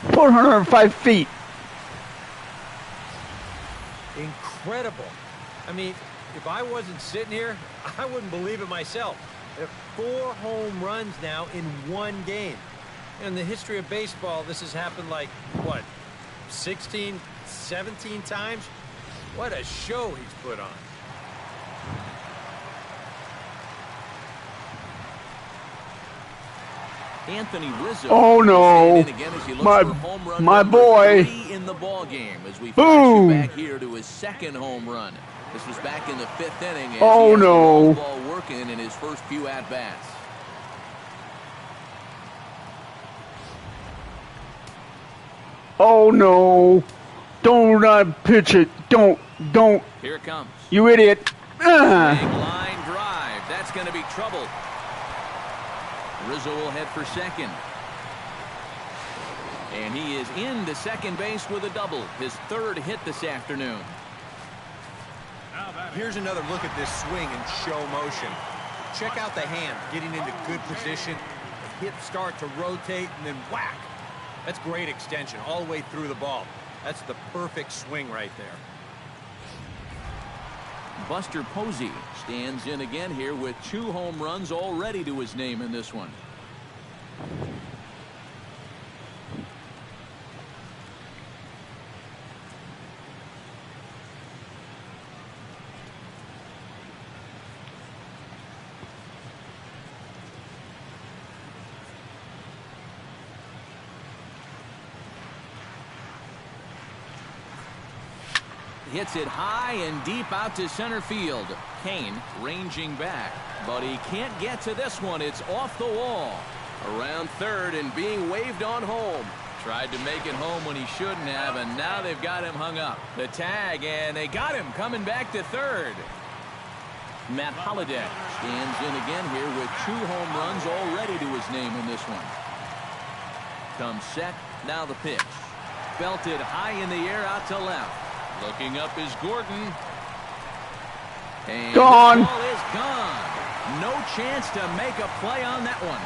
.405 feet. Incredible. I mean, if I wasn't sitting here, I wouldn't believe it myself. 4 home runs now in 1 game. In the history of baseball, this has happened like, what, 16, 17 times? What a show he's put on. Anthony Rizzo. Oh no, my boy. 3 in the ball game as we flash you back here to his 2nd home run. This was back in the 5th inning. As oh he has no, the ball working in his first few at bats. Oh no, don't pitch it. Don't. Here it comes. You idiot. Big line drive. That's going to be trouble. Rizzo will head for second. And he is into second base with a double. His 3rd hit this afternoon. Here's another look at this swing in show motion. Check out the hand getting into good position. The hips start to rotate and then whack. That's great extension all the way through the ball. That's the perfect swing right there. Buster Posey stands in again here with 2 home runs already to his name in this one. Hits it high and deep out to center field. Kane ranging back, but he can't get to this one. It's off the wall. Around third and being waved on home. Tried to make it home when he shouldn't have, and now they've got him hung up. The tag, and they got him coming back to third. Matt Holliday stands in again here with 2 home runs already to his name in this one. Comes set, now the pitch. Belted high in the air out to left. Looking up is Gordon. And gone. The ball is gone. No chance to make a play on that one.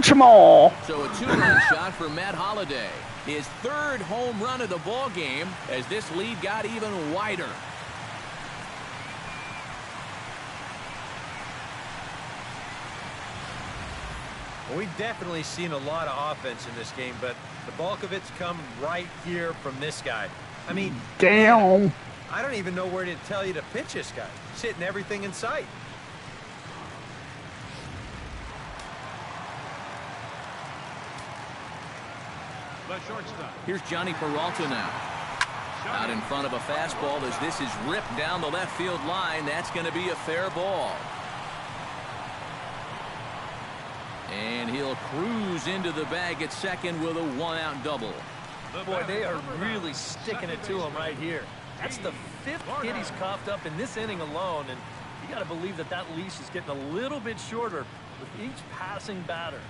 Catch 'em all. So a 2-run shot for Matt Holliday. His 3rd home run of the ball game as this lead got even wider. Well, we've definitely seen a lot of offense in this game, but the bulk of it's come right here from this guy. I mean, Damn. I don't even know where to tell you to pitch this guy. He's hitting everything in sight. The shortstop. Here's Johnny Peralta now. Out in front of a fastball as this is ripped down the left field line. That's going to be a fair ball. And he'll cruise into the bag at second with a 1-out double. Boy, they are really sticking it to him right here. That's the 5th hit he's coughed up in this inning alone, and you got to believe that that leash is getting a little bit shorter with each passing batter.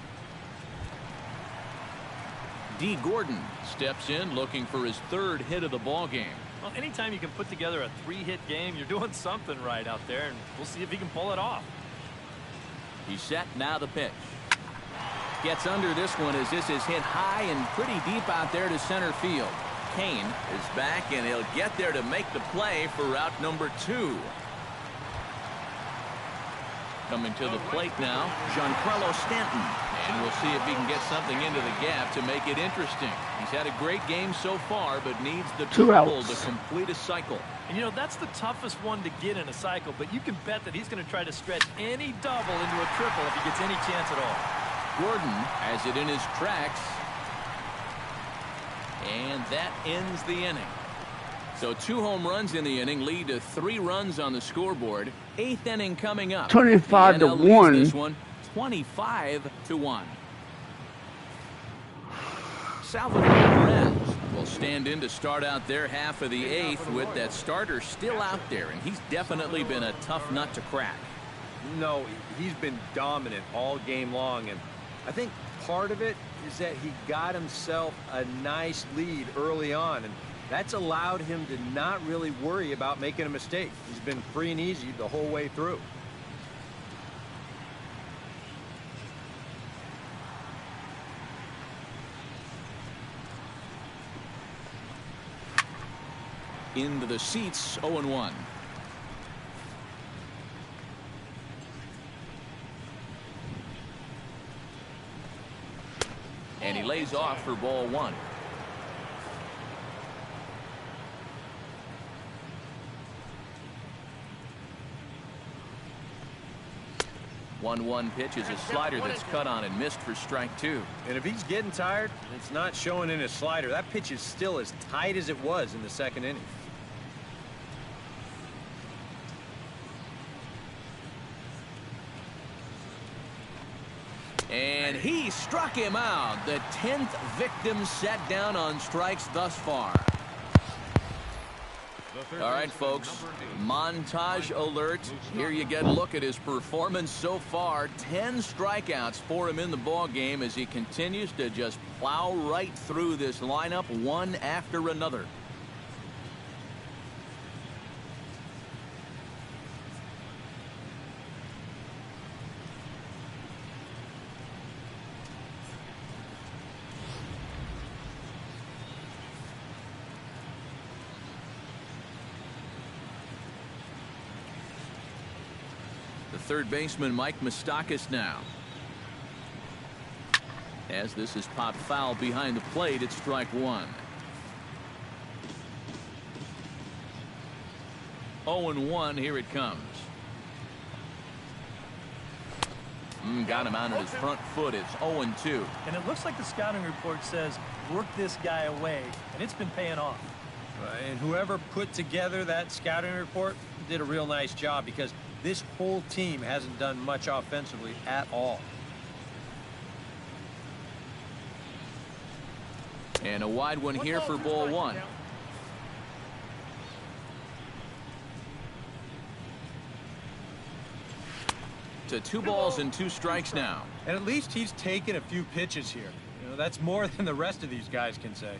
D. Gordon steps in looking for his 3rd hit of the ball game. Well, anytime you can put together a 3-hit game, you're doing something right out there, and we'll see if he can pull it off. He's set, now the pitch. Gets under this one as this is hit high and pretty deep out there to center field. Kane is back, and he'll get there to make the play for route number 2. Coming to the plate now, Giancarlo Stanton. And we'll see if he can get something into the gap to make it interesting. He's had a great game so far, but needs the triple to complete a cycle. And, you know, that's the toughest one to get in a cycle, but you can bet that he's going to try to stretch any double into a triple if he gets any chance at all. Gordon has it in his tracks. And that ends the inning. So 2 home runs in the inning lead to 3 runs on the scoreboard. 8th inning coming up. 25-1. This one 25-1. Salvador Perez will stand in to start out their half of the 8th with that starter still out there, and he's definitely been a tough nut to crack. No, he's been dominant all game long, and I think part of it is that he got himself a nice lead early on, and that's allowed him to not really worry about making a mistake. He's been free and easy the whole way through. Into the seats, 0-1. And he lays off for ball 1. One pitch is a slider that's cut on and missed for strike 2. And if he's getting tired, it's not showing in his slider. That pitch is still as tight as it was in the 2nd inning. And he struck him out. The 10th victim set down on strikes thus far. All right, folks, montage alert. Here you get a look at his performance so far. 10 strikeouts for him in the ball game as he continues to just plow right through this lineup one after another. Third baseman Mike Moustakas now. As this is popped foul behind the plate, it's strike 1. 0-1, here it comes. Got him out on his front foot. It's 0-2. And it looks like the scouting report says work this guy away, and it's been paying off. And whoever put together that scouting report did a real nice job, because this whole team hasn't done much offensively at all. And a wide one here for ball 1. To 2 balls and 2 strikes now. And at least he's taken a few pitches here. You know, that's more than the rest of these guys can say.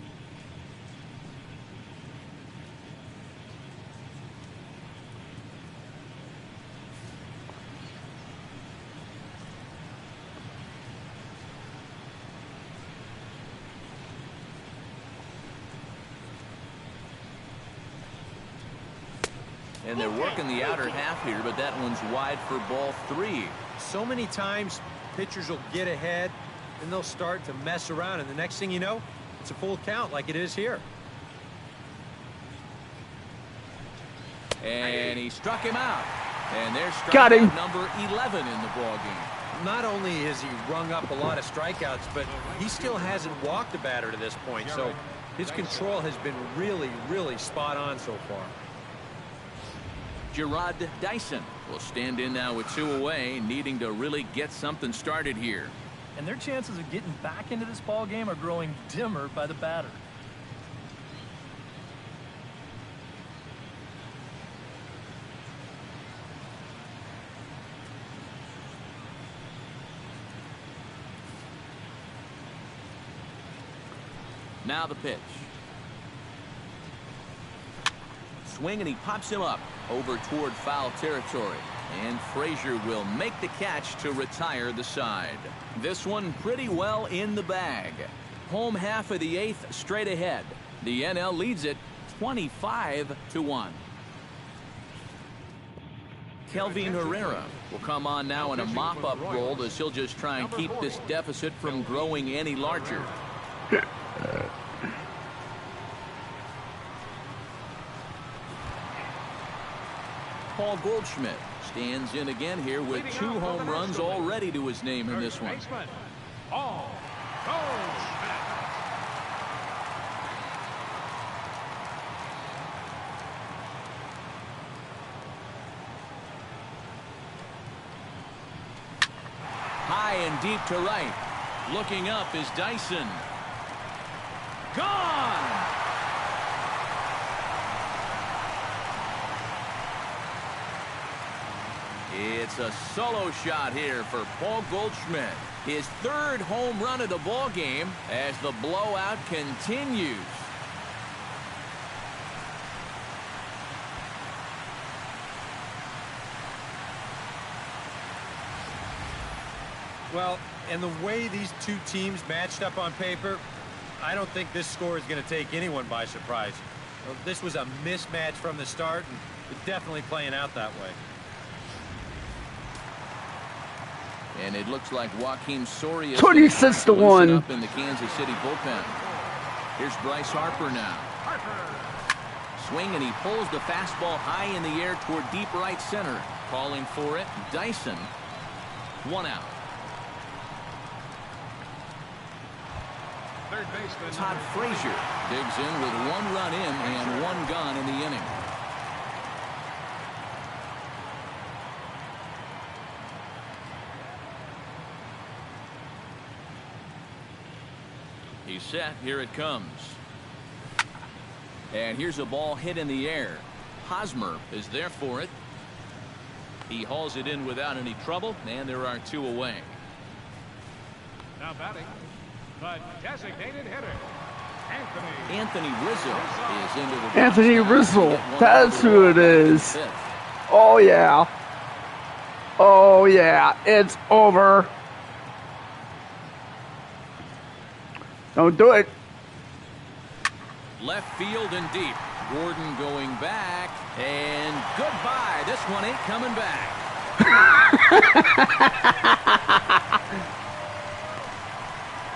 And they're working the outer half here, but that one's wide for ball 3. So many times pitchers will get ahead, and they'll start to mess around, and the next thing you know, it's a full count like it is here. And he struck him out. And there's Got number 11 in the ballgame. Not only has he rung up a lot of strikeouts, but he still hasn't walked a batter to this point, so his control has been really, really spot on so far. Gerard Dyson will stand in now with 2 away, needing to really get something started here. And their chances of getting back into this ball game are growing dimmer by the batter. Now the pitch. Swing, and he pops him up over toward foul territory. And Frazier will make the catch to retire the side. This one pretty well in the bag. Home half of the 8th straight ahead. The NL leads it 25-1. Kelvin Herrera will come on now in a mop-up role as he'll just try and keep this deficit from growing any larger. Paul Goldschmidt stands in again here with 2 home runs already to his name in this one. Paul Goldschmidt. High and deep to right. Looking up is Dyson. Gone! It's a solo shot here for Paul Goldschmidt. His 3rd home run of the ball game as the blowout continues. Well, and the way these 2 teams matched up on paper, I don't think this score is going to take anyone by surprise. This was a mismatch from the start, and it's definitely playing out that way. And it looks like Joakim Soria 26-1 up in the Kansas City bullpen. Here's Bryce Harper now. Swing, and he pulls the fastball high in the air toward deep right center. Calling for it, Dyson. 1 out. Third baseman Todd Frazier digs in with 1 run in and 1 gone in the inning. He's set. Here it comes. And here's a ball hit in the air. Hosmer is there for it. He hauls it in without any trouble, and there are 2 away. now batting, the designated hitter, Anthony Rizzo is into the Anthony box. Rizzo, that's who it is. Oh yeah. Oh yeah, it's over. Don't do it. Left field and deep. Gordon going back, and goodbye. This one ain't coming back.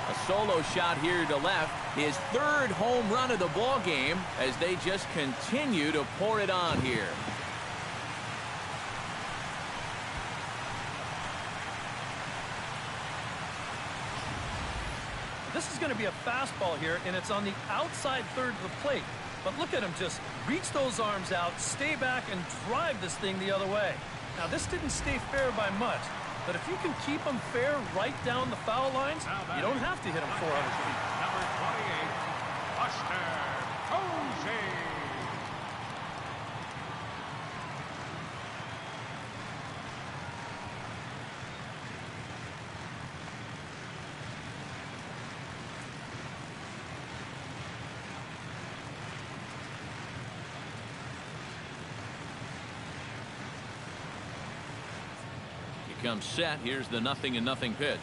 A solo shot here to left. His 3rd home run of the ball game as they just continue to pour it on here. This is going to be a fastball here, and it's on the outside third of the plate. But look at him just reach those arms out, stay back, and drive this thing the other way. Now, this didn't stay fair by much, but if you can keep them fair right down the foul lines, you don't have to hit them 400 feet. number 28, Buster Posey. Comes set. Here's the 0-0 pitch.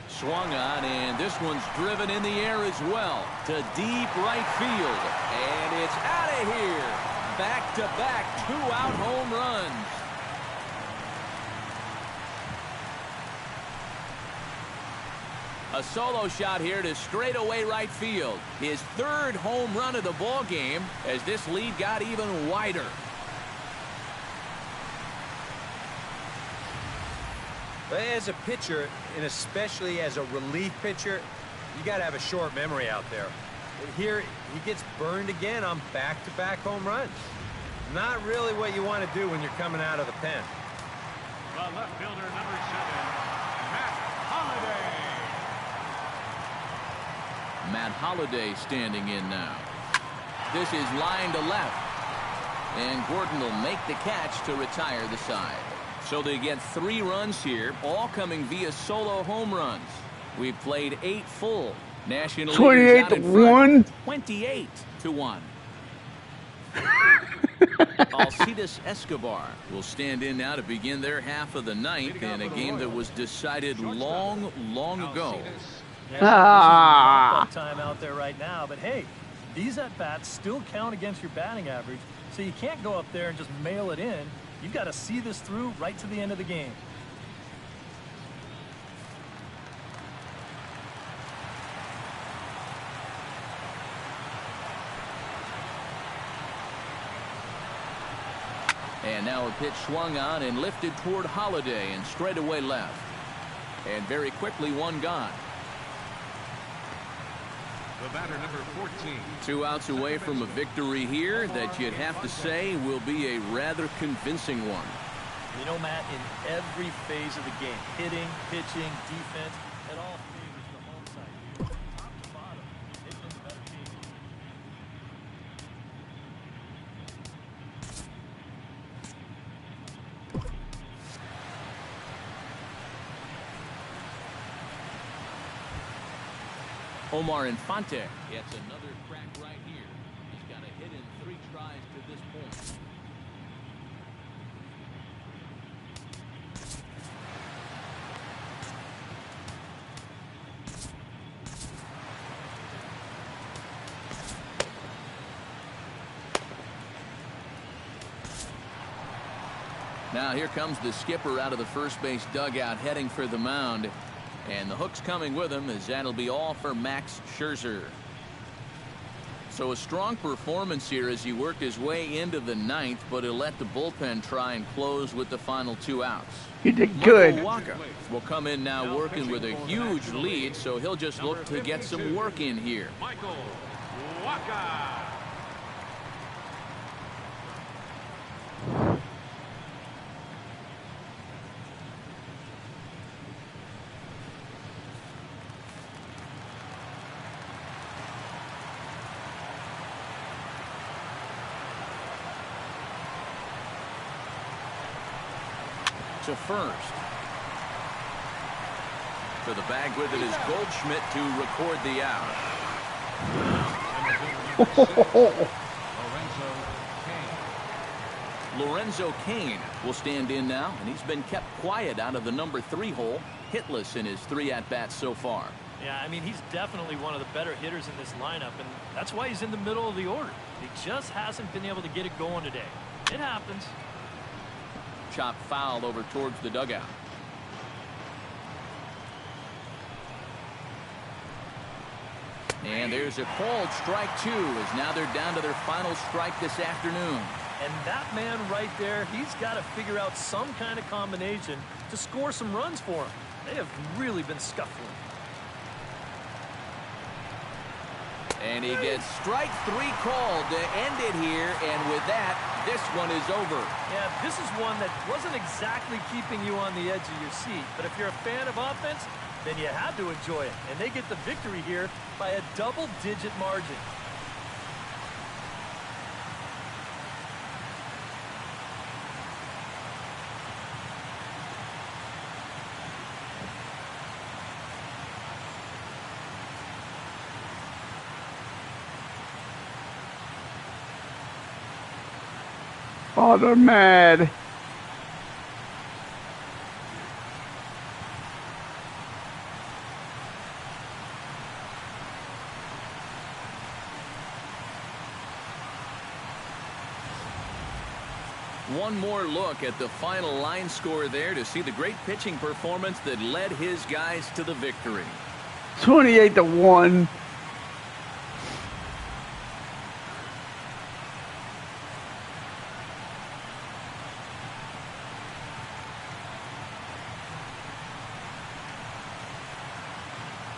Swung on, and this one's driven in the air as well to deep right field, and it's out of here. Back-to-back two-out home runs. A solo shot here to straightaway right field. His third home run of the ball game as this lead got even wider. As a pitcher, and especially as a relief pitcher, you got to have a short memory out there. Here, he gets burned again on back-to-back home runs. Not really what you want to do when you're coming out of the pen. The left fielder, number 7, Matt Holliday. Matt Holliday standing in now. This is line to left. And Gordon will make the catch to retire the side. So they get 3 runs here, all coming via solo home runs. We've played 8 full. National 28-1. 28-1. Alcides Escobar will stand in now to begin their half of the ninth in a game that was decided long ago. Yeah, time out there right now, but hey, these at-bats still count against your batting average, so you can't go up there and just mail it in. You've got to see this through right to the end of the game. And now a pitch swung on and lifted toward Holliday and straightaway left. And very quickly one gone. The batter, number 14. 2 outs away from a victory here that you'd have to say will be a rather convincing one. You know, Matt, in every phase of the game, hitting, pitching, defense, it all favors the home side. Top to bottom, they've been the better team. Omar Infante gets another crack right here. He's got a hit in 3 tries to this point. Now here comes the skipper out of the first base dugout heading for the mound. And the hook's coming with him as that'll be all for Max Scherzer. So a strong performance here as he worked his way into the 9th, but he'll let the bullpen try and close with the final 2 outs. You did good. Michael Wacha will come in now working with a huge lead, so he'll just look to get some work in here. Michael Wacha. To first. To the bag with it is Goldschmidt to record the out. Lorenzo Cain will stand in now, and he's been kept quiet out of the number 3 hole, hitless in his 3 at-bats so far. Yeah, I mean, he's definitely one of the better hitters in this lineup, and that's why he's in the middle of the order. He just hasn't been able to get it going today. It happens. Chop foul over towards the dugout. And there's a called strike 2 as now they're down to their final strike this afternoon. And that man right there, he's got to figure out some kind of combination to score some runs for him. They have really been scuffling. And he gets strike 3 called to end it here, and with that, this one is over. Yeah, this is one that wasn't exactly keeping you on the edge of your seat, but if you're a fan of offense, then you had to enjoy it. And they get the victory here by a double-digit margin. Oh, they're mad. One more look at the final line score there to see the great pitching performance that led his guys to the victory. 28-1.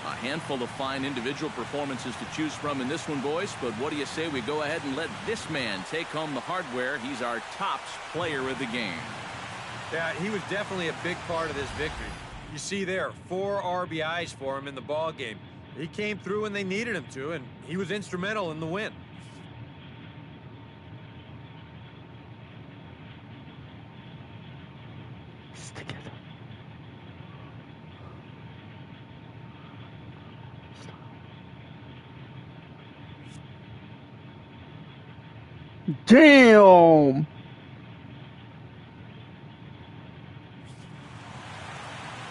A handful of fine individual performances to choose from in this one, boys, but what do you say we go ahead and let this man take home the hardware? He's our tops player of the game. Yeah, he was definitely a big part of this victory. You see there, 4 RBIs for him in the ball game. He came through when they needed him to, and he was instrumental in the win. Damn.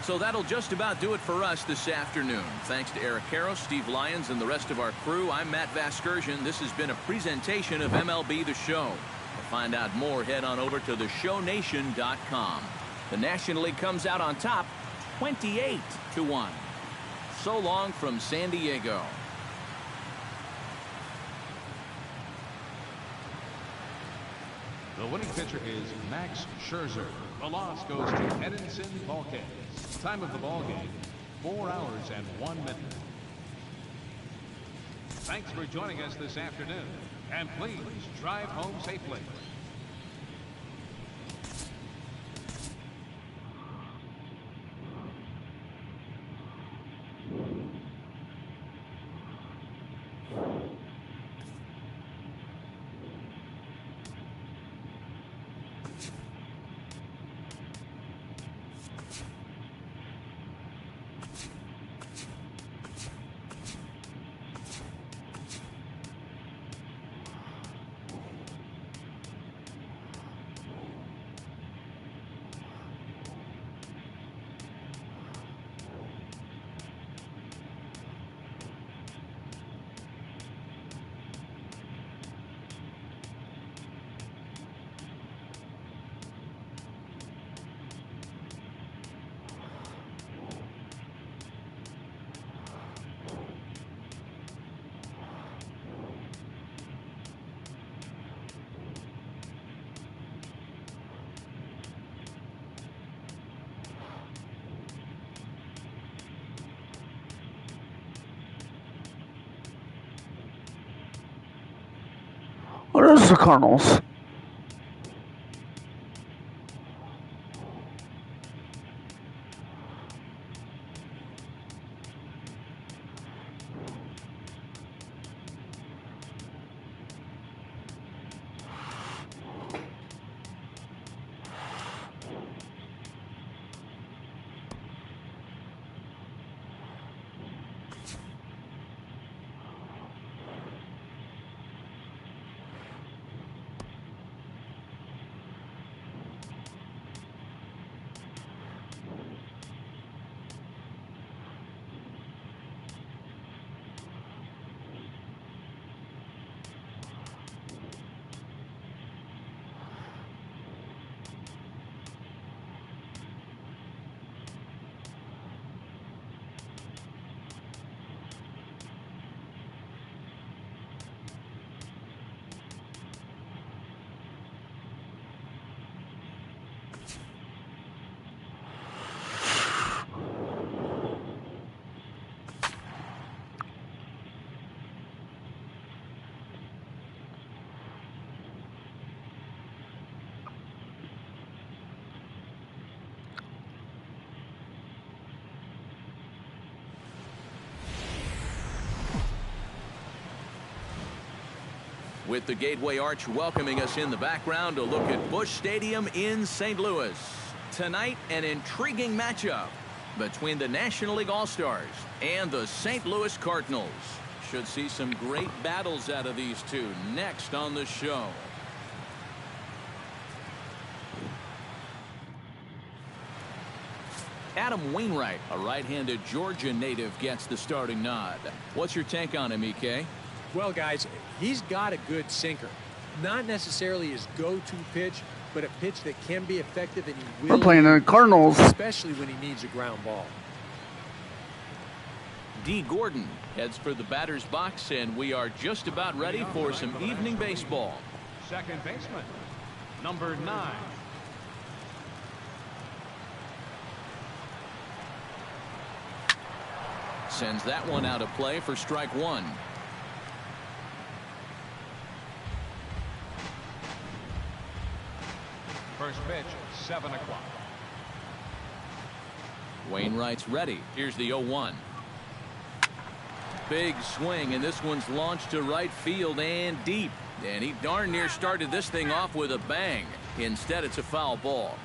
So that'll just about do it for us this afternoon. Thanks to Eric Karros, Steve Lyons, and the rest of our crew. I'm Matt Vasgersian. This has been a presentation of MLB The Show. To find out more, head on over to theshownation.com. The National League comes out on top, 28-1. So long from San Diego. The winning pitcher is Max Scherzer. The loss goes to Edinson Volquez. Time of the ball game, 4 hours and 1 minute. Thanks for joining us this afternoon, and please drive home safely. What is the Cardinals? With the Gateway Arch welcoming us in the background, a look at Busch Stadium in St. Louis. Tonight, an intriguing matchup between the National League All-Stars and the St. Louis Cardinals. Should see some great battles out of these two next on the show. Adam Wainwright, a right-handed Georgia native, gets the starting nod. What's your take on him, EK? Well, guys, he's got a good sinker. Not necessarily his go-to pitch, but a pitch that can be effective, and he We're will, playing the Cardinals. especially when he needs a ground ball. D. Gordon heads for the batter's box, and we are just about ready for some evening baseball. Second baseman, number 9. Sends that one out of play for strike 1. First pitch, 7 o'clock. Wainwright's ready. Here's the 0-1. Big swing, and this one's launched to right field and deep. And he darn near started this thing off with a bang. Instead, it's a foul ball.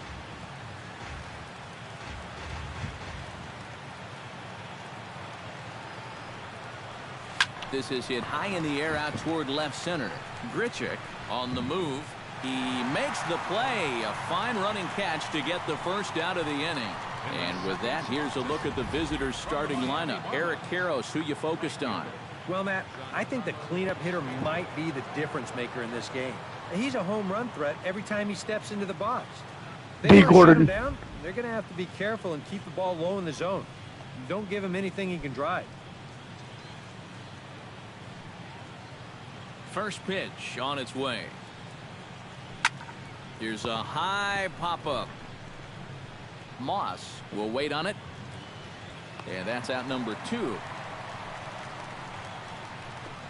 This is hit high in the air out toward left center. Grichuk on the move. He makes the play. A fine running catch to get the first out of the inning. And with that, here's a look at the visitors' starting lineup. Eric Karros, who you focused on. Well, Matt, I think the cleanup hitter might be the difference maker in this game. He's a home run threat every time he steps into the box. D. Gordon. Down, they're going to have to be careful and keep the ball low in the zone. Don't give him anything he can drive. First pitch on its way. Here's a high pop-up. Moss will wait on it. And that's out number 2.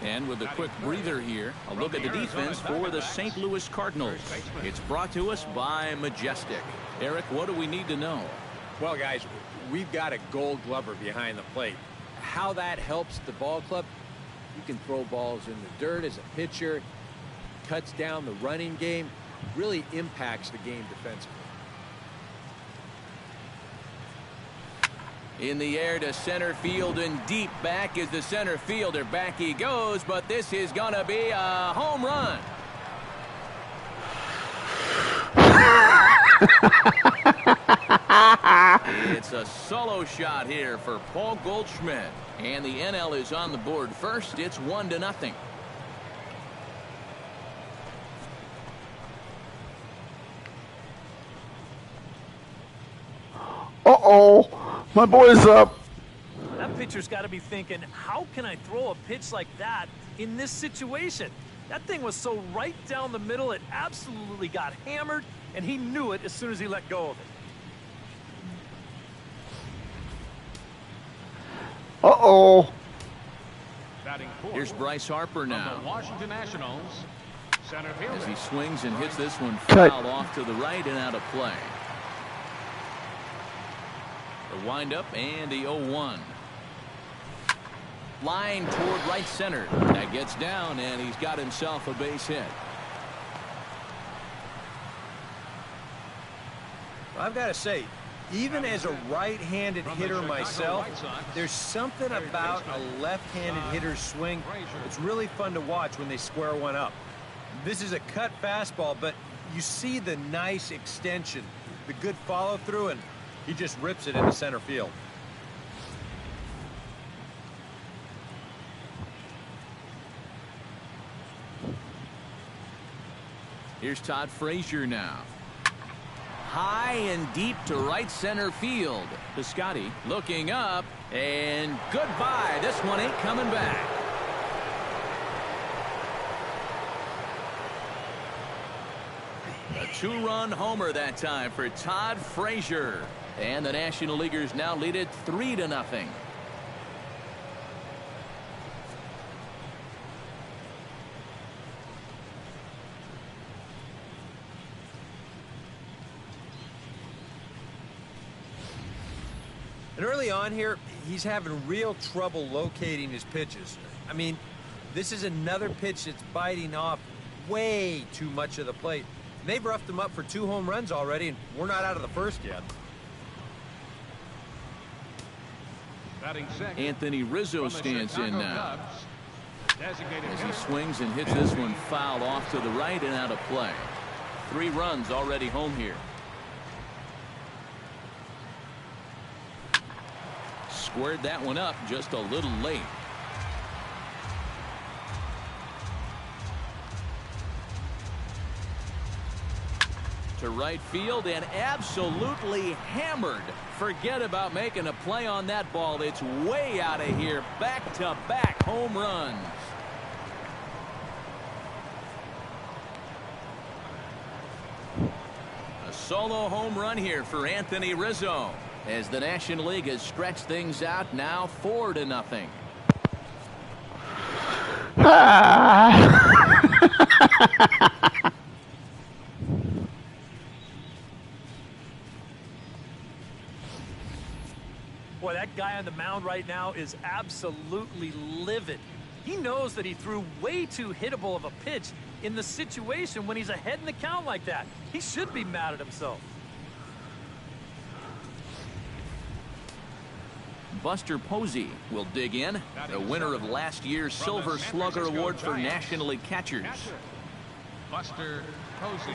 And with a quick breather here, a look at the defense for the St. Louis Cardinals. It's brought to us by Majestic. Eric, what do we need to know? Well, guys, we've got a gold glover behind the plate. How that helps the ball club, you can throw balls in the dirt as a pitcher, cuts down the running game, really impacts the game defensively. In the air to center field and deep back is the center fielder. Back he goes, but this is going to be a home run. It's a solo shot here for Paul Goldschmidt. And the NL is on the board first. It's 1-0. Uh-oh. My boy's up. That pitcher's got to be thinking, how can I throw a pitch like that in this situation? That thing was so right down the middle, it absolutely got hammered, and he knew it as soon as he let go of it. Uh-oh. Here's Bryce Harper now. The Washington Nationals, center fielder. As he swings and hits this one Cut. foul off to the right and out of play. The windup and the 0-1. Line toward right center. That gets down, and he's got himself a base hit. I've got to say, even as a right-handed hitter myself, there's something about a left-handed hitter's swing that's really fun to watch when they square one up. This is a cut fastball, but you see the nice extension, the good follow-through, and he just rips it into center field. Here's Todd Frazier now. High and deep to right center field. Piscotty looking up, and goodbye. This one ain't coming back. A 2-run homer that time for Todd Frazier. And the National Leaguers now lead it 3-0. And early on here, he's having real trouble locating his pitches. I mean, this is another pitch that's biting off way too much of the plate. They've roughed him up for 2 home runs already, and we're not out of the first yet. Anthony Rizzo stands in now. As he swings and hits this one foul off to the right and out of play. 3 runs already home here. Squared that one up just a little late. right field and absolutely hammered. Forget about making a play on that ball. It's way out of here. Back-to-back home runs. A solo home run here for Anthony Rizzo, as the National League has stretched things out now 4-0. Boy, that guy on the mound right now is absolutely livid. He knows that he threw way too hittable of a pitch in the situation when he's ahead in the count like that. He should be mad at himself. Buster Posey will dig in, the winner of last year's Silver Slugger Award for National League catchers. Buster Posey.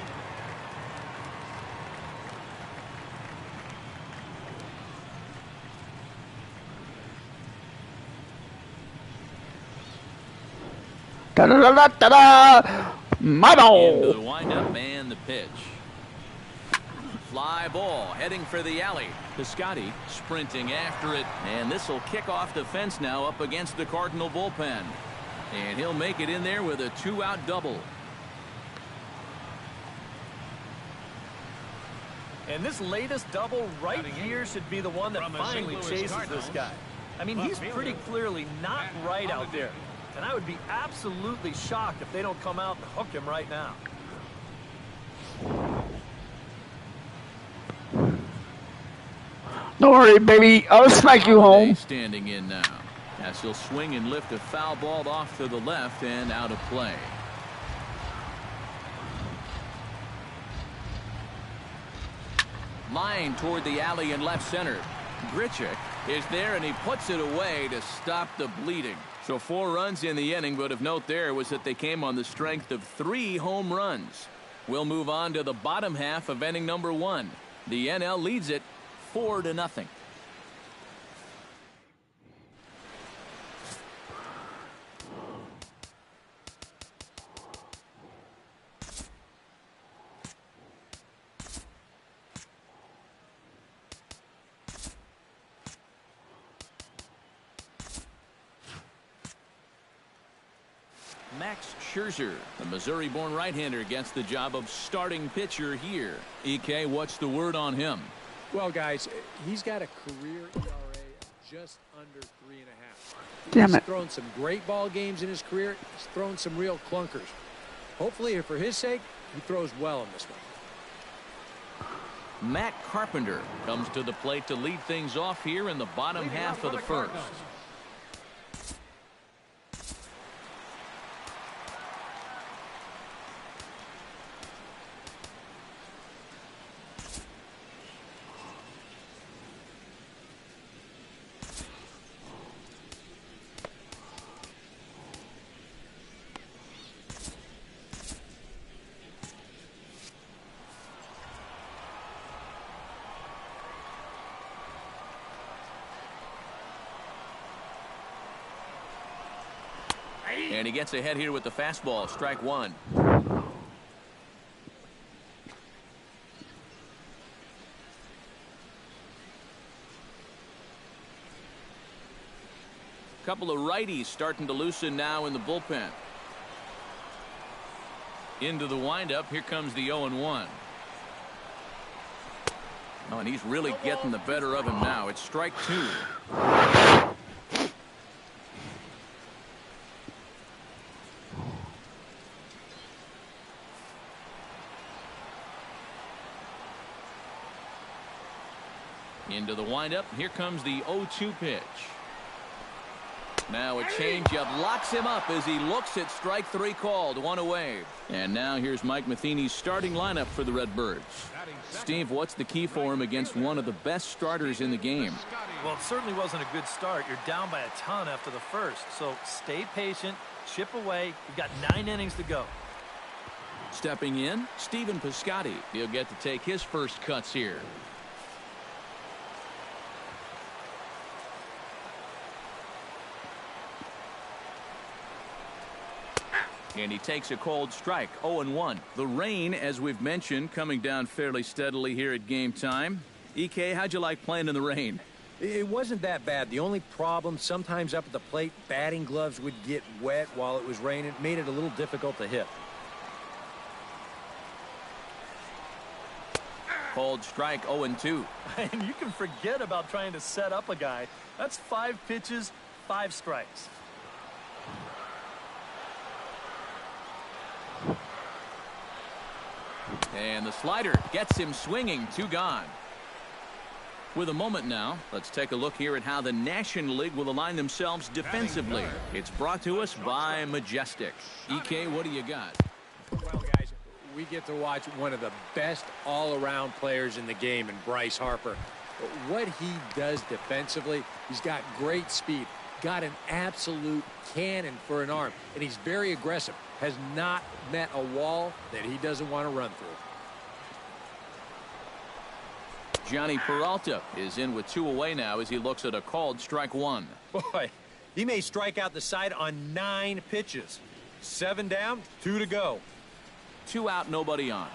Da-da-da-da-da-da! My Into ball. the windup and the pitch. Fly ball heading for the alley. Piscotty sprinting after it, and this will kick off the fence now up against the Cardinal bullpen. And he'll make it in there with a 2-out double. And this latest double right here should be the one that finally chases this guy. I mean, he's pretty clearly not right out there. And I would be absolutely shocked if they don't come out and hook him right now. Don't worry, baby. I'll smack you home. Standing in now, as he'll swing and lift a foul ball off to the left and out of play. Line toward the alley in left center. Grichuk is there, and he puts it away to stop the bleeding. So 4 runs in the inning, but of note there was that they came on the strength of 3 home runs. We'll move on to the bottom half of inning number 1. The NL leads it 4-0. Max Scherzer, the Missouri-born right-hander, gets the job of starting pitcher here. EK, what's the word on him? Well, guys, he's got a career ERA of just under 3.5. Damn He's it. thrown some great ball games in his career. He's thrown some real clunkers. Hopefully, for his sake, he throws well in this one. Matt Carpenter comes to the plate to lead things off here in the bottom half of the first. And he gets ahead here with the fastball. Strike 1. Couple of righties starting to loosen now in the bullpen. Into the windup. Here comes the 0-1. Oh, and he's really getting the better of him now. It's strike 2. Into the windup. Here comes the 0-2 pitch. Now a changeup locks him up as he looks at strike 3 called. 1 away. And now here's Mike Matheny's starting lineup for the Redbirds. Steve, what's the key for him against one of the best starters in the game? Well, it certainly wasn't a good start. You're down by a ton after the first. So stay patient, chip away. You've got 9 innings to go. Stepping in, Stephen Piscotty. He'll get to take his first cuts here. And he takes a cold strike, 0-1. The rain, as we've mentioned, coming down fairly steadily here at game time. EK, how'd you like playing in the rain? It wasn't that bad. The only problem, sometimes up at the plate, batting gloves would get wet while it was raining. It made it a little difficult to hit. Cold strike, 0-2. And you can forget about trying to set up a guy. That's 5 pitches, 5 strikes. And the slider gets him swinging, 2 gone. With a moment now, let's take a look here at how the National League will align themselves defensively. It's brought to us by Majestic. EK, what do you got? Well, guys, we get to watch one of the best all-around players in the game in Bryce Harper. What he does defensively, he's got great speed, got an absolute cannon for an arm, and he's very aggressive. Has not met a wall that he doesn't want to run through. Johnny Peralta is in with 2 away now as he looks at a called strike 1. Boy, he may strike out the side on 9 pitches. 7 down, 2 to go. 2 out, nobody on.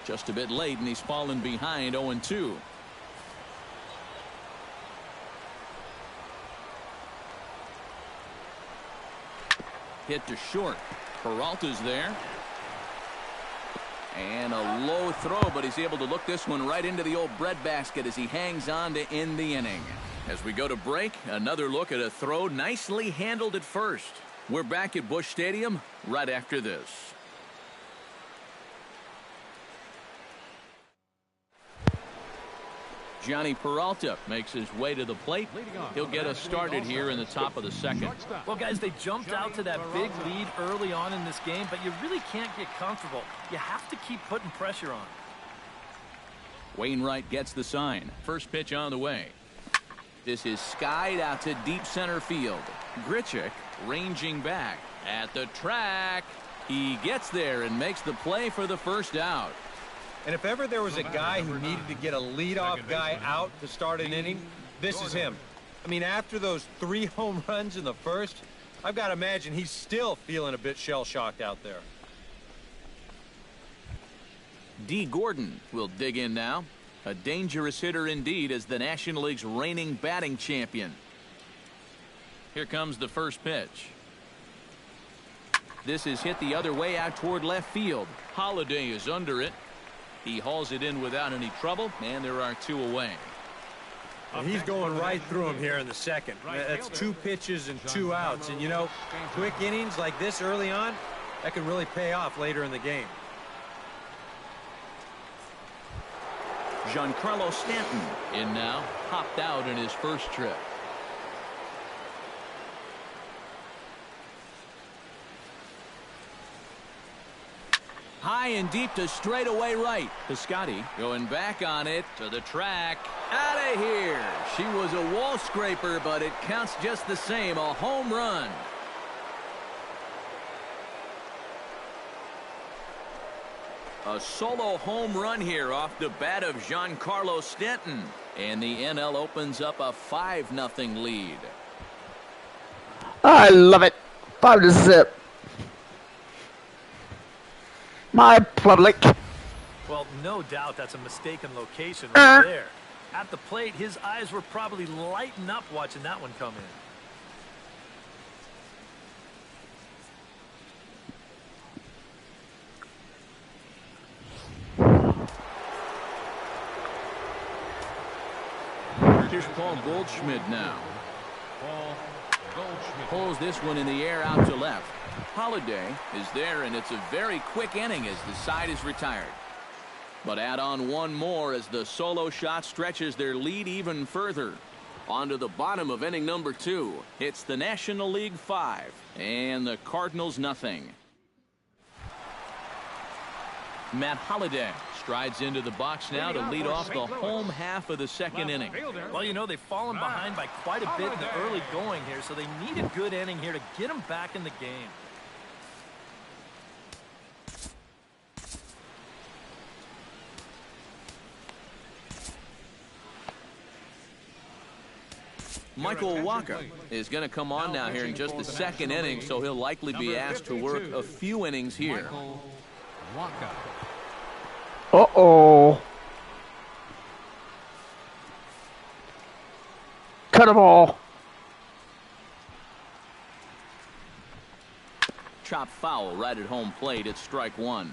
Just a bit late, and he's fallen behind 0-2. Hit to short. Peralta's there. And a low throw, but he's able to look this one right into the old breadbasket as he hangs on to end the inning. As we go to break, another look at a throw nicely handled at first. We're back at Busch Stadium right after this. Johnny Peralta makes his way to the plate. He'll get us started here in the top of the second. Well, guys, they jumped out to that big lead early on in this game, but you really can't get comfortable. You have to keep putting pressure on. Wainwright gets the sign. First pitch on the way. This is skied out to deep center field. Grichuk ranging back at the track. He gets there and makes the play for the first out. And if ever there was a guy who needed to get a leadoff guy out to start an inning, this is him. I mean, after those 3 home runs in the first, I've got to imagine he's still feeling a bit shell-shocked out there. D. Gordon will dig in now. A dangerous hitter indeed as the National League's reigning batting champion. Here comes the first pitch. This is hit the other way out toward left field. Holiday is under it. He hauls it in without any trouble, and there are 2 away. And he's going right through him here in the second. That's 2 pitches and 2 outs. And, you know, quick innings like this early on, that can really pay off later in the game. Giancarlo Stanton in now, popped out in his first trip. High and deep to straightaway right. Piscotty going back on it to the track. Out of here. She was a wall scraper, but it counts just the same. A home run. A solo home run here off the bat of Giancarlo Stanton. And the NL opens up a 5-0 lead. I love it. 5-0. My public. Well, no doubt that's a mistaken location right there. At the plate, his eyes were probably lighting up watching that one come in. Here's Paul Goldschmidt now. Paul Goldschmidt Pulls this one in the air out to left. Holiday is there, and it's a very quick inning as the side is retired. But add on one more as the solo shot stretches their lead even further. On to the bottom of inning number 2. It's the National League 5 and the Cardinals nothing. Matt Holliday strides into the box now to lead off the home half of the second inning. Well, you know, they've fallen behind by quite a bit in the early going here, so they need a good inning here to get them back in the game. Michael Waka is going to come on now here in just the second inning, so he'll likely be asked to work a few innings here. Michael Waka. Uh-oh. Cut a ball. Chop foul right at home plate. It's strike one.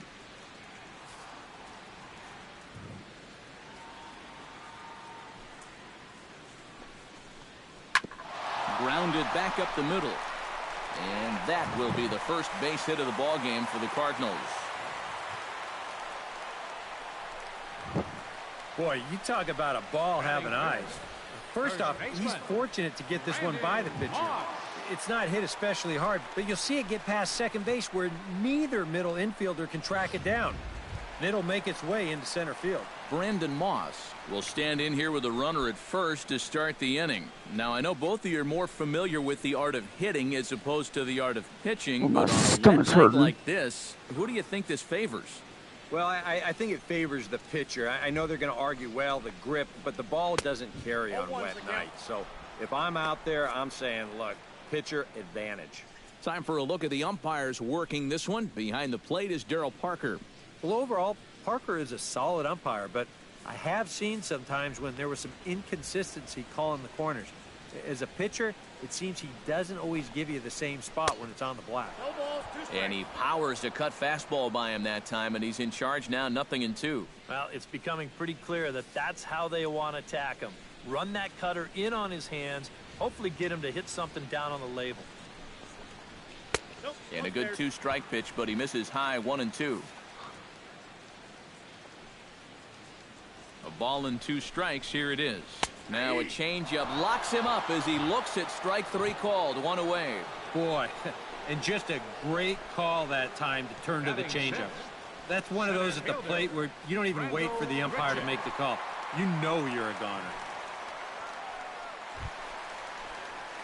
Grounded back up the middle. And that will be the first base hit of the ball game for the Cardinals. Boy, you talk about a ball having eyes. First off, he's fortunate to get this one by the pitcher. It's not hit especially hard, but you'll see it get past second base where neither middle infielder can track it down. And it'll make its way into center field. Brandon Moss will stand in here with a runner at first to start the inning. Now, I know both of you are more familiar with the art of hitting as opposed to the art of pitching, but on a wet night like this, who do you think this favors? Well, I think it favors the pitcher. I know they're going to argue, well, the grip, but the ball doesn't carry on wet nights. So if I'm out there, I'm saying, look, pitcher advantage. Time for a look at the umpires working this one. Behind the plate is Darryl Parker. Well, overall, Parker is a solid umpire, but I have seen sometimes when there was some inconsistency calling the corners. As a pitcher, it seems he doesn't always give you the same spot when it's on the black. And he powers a cut fastball by him that time, and he's in charge now, 0-2. Well, it's becoming pretty clear that that's how they want to attack him. Run that cutter in on his hands, hopefully get him to hit something down on the label. And a good two-strike pitch, but he misses high, 1-2. A ball and 2 strikes. Here it is. Now a changeup locks him up as he looks at strike 3 called. 1 away. Boy, and just a great call that time to turn to the changeup. That's one of those at the plate where you don't even wait for the umpire to make the call. You know you're a goner.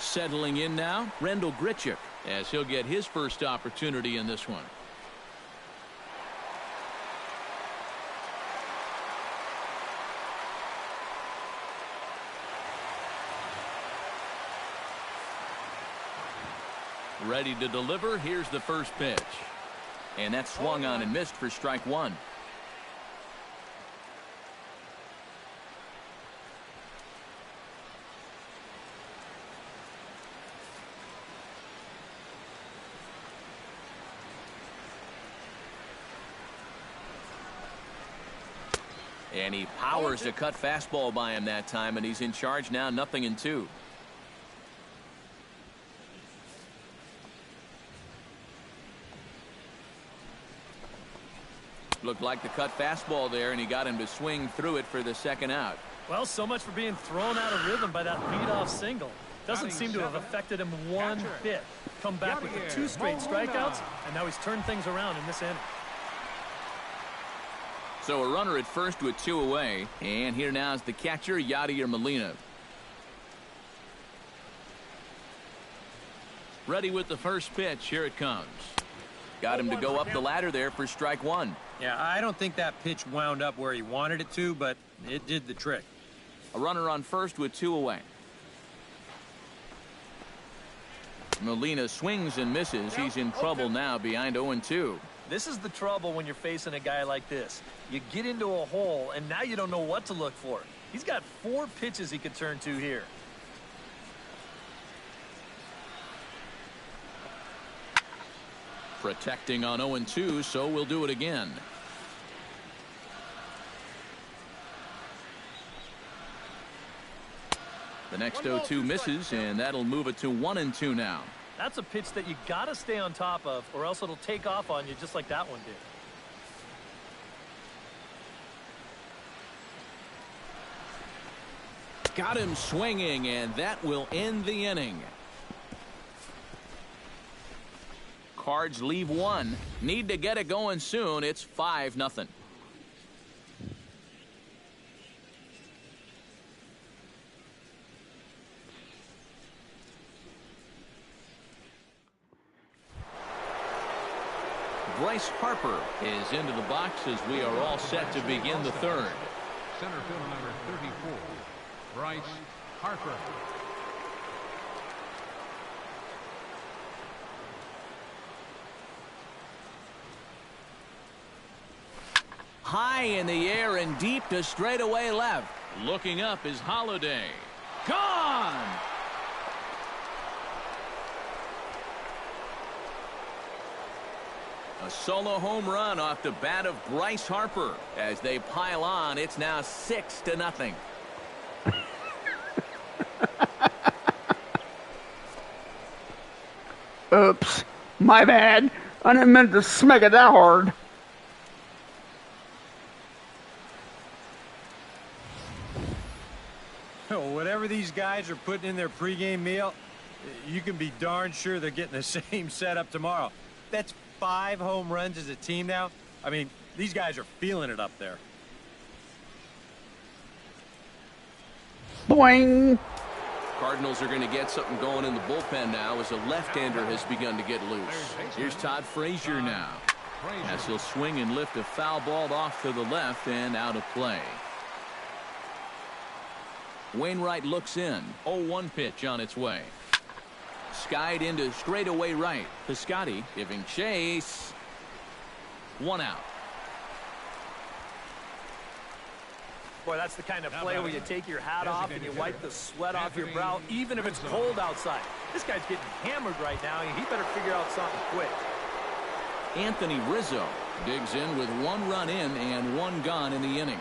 Settling in now, Rendell Grichuk, as he'll get his first opportunity in this one. Ready to deliver. Here's the first pitch. And that swung on and missed for strike 1. And he powers a cut fastball by him that time, and he's in charge now, 0-2. Looked like the cut fastball there, and he got him to swing through it for the second out. Well, so much for being thrown out of rhythm by that leadoff single. Doesn't seem to have affected him one bit. Come back with the 2 straight strikeouts, and now he's turned things around in this inning. So a runner at first with 2 away, and here now is the catcher, Yadier Molina. Ready with the first pitch. Here it comes. Got him to go up the ladder there for strike 1. Yeah, I don't think that pitch wound up where he wanted it to, but it did the trick. A runner on first with 2 away. Molina swings and misses. He's in trouble now, behind 0-2. This is the trouble when you're facing a guy like this. You get into a hole, and now you don't know what to look for. He's got 4 pitches he could turn to here. Protecting on 0-2, so we'll do it again. The next 0-2 misses, and that'll move it to 1-2 now. That's a pitch that you got to stay on top of, or else it'll take off on you just like that one did. Got him swinging, and that will end the inning. Cards leave 1. Need to get it going soon. It's 5-0. Bryce Harper is into the box as we are all set to begin the third. Center fielder number 34, Bryce Harper. high in the air and deep to straightaway left. Looking up is Holiday. Gone! A solo home run off the bat of Bryce Harper. As they pile on, it's now 6-0. Oops. My bad. I didn't mean to smack it that hard. Whatever these guys are putting in their pregame meal, you can be darn sure they're getting the same setup tomorrow. That's 5 home runs as a team now. I mean, these guys are feeling it up there. Boing. Cardinals are going to get something going in the bullpen now as a left-hander has begun to get loose. Here's Todd Frazier now, as he'll swing and lift a foul ball off to the left and out of play. Wainwright looks in. 0-1 pitch on its way. Skied into straightaway right. Piscotty giving chase. 1 out. Boy, that's the kind of play where you take your hat off and you wipe the sweat off your brow, even if it's cold outside. This guy's getting hammered right now, and he better figure out something quick. Anthony Rizzo digs in with 1 run in and 1 gone in the inning.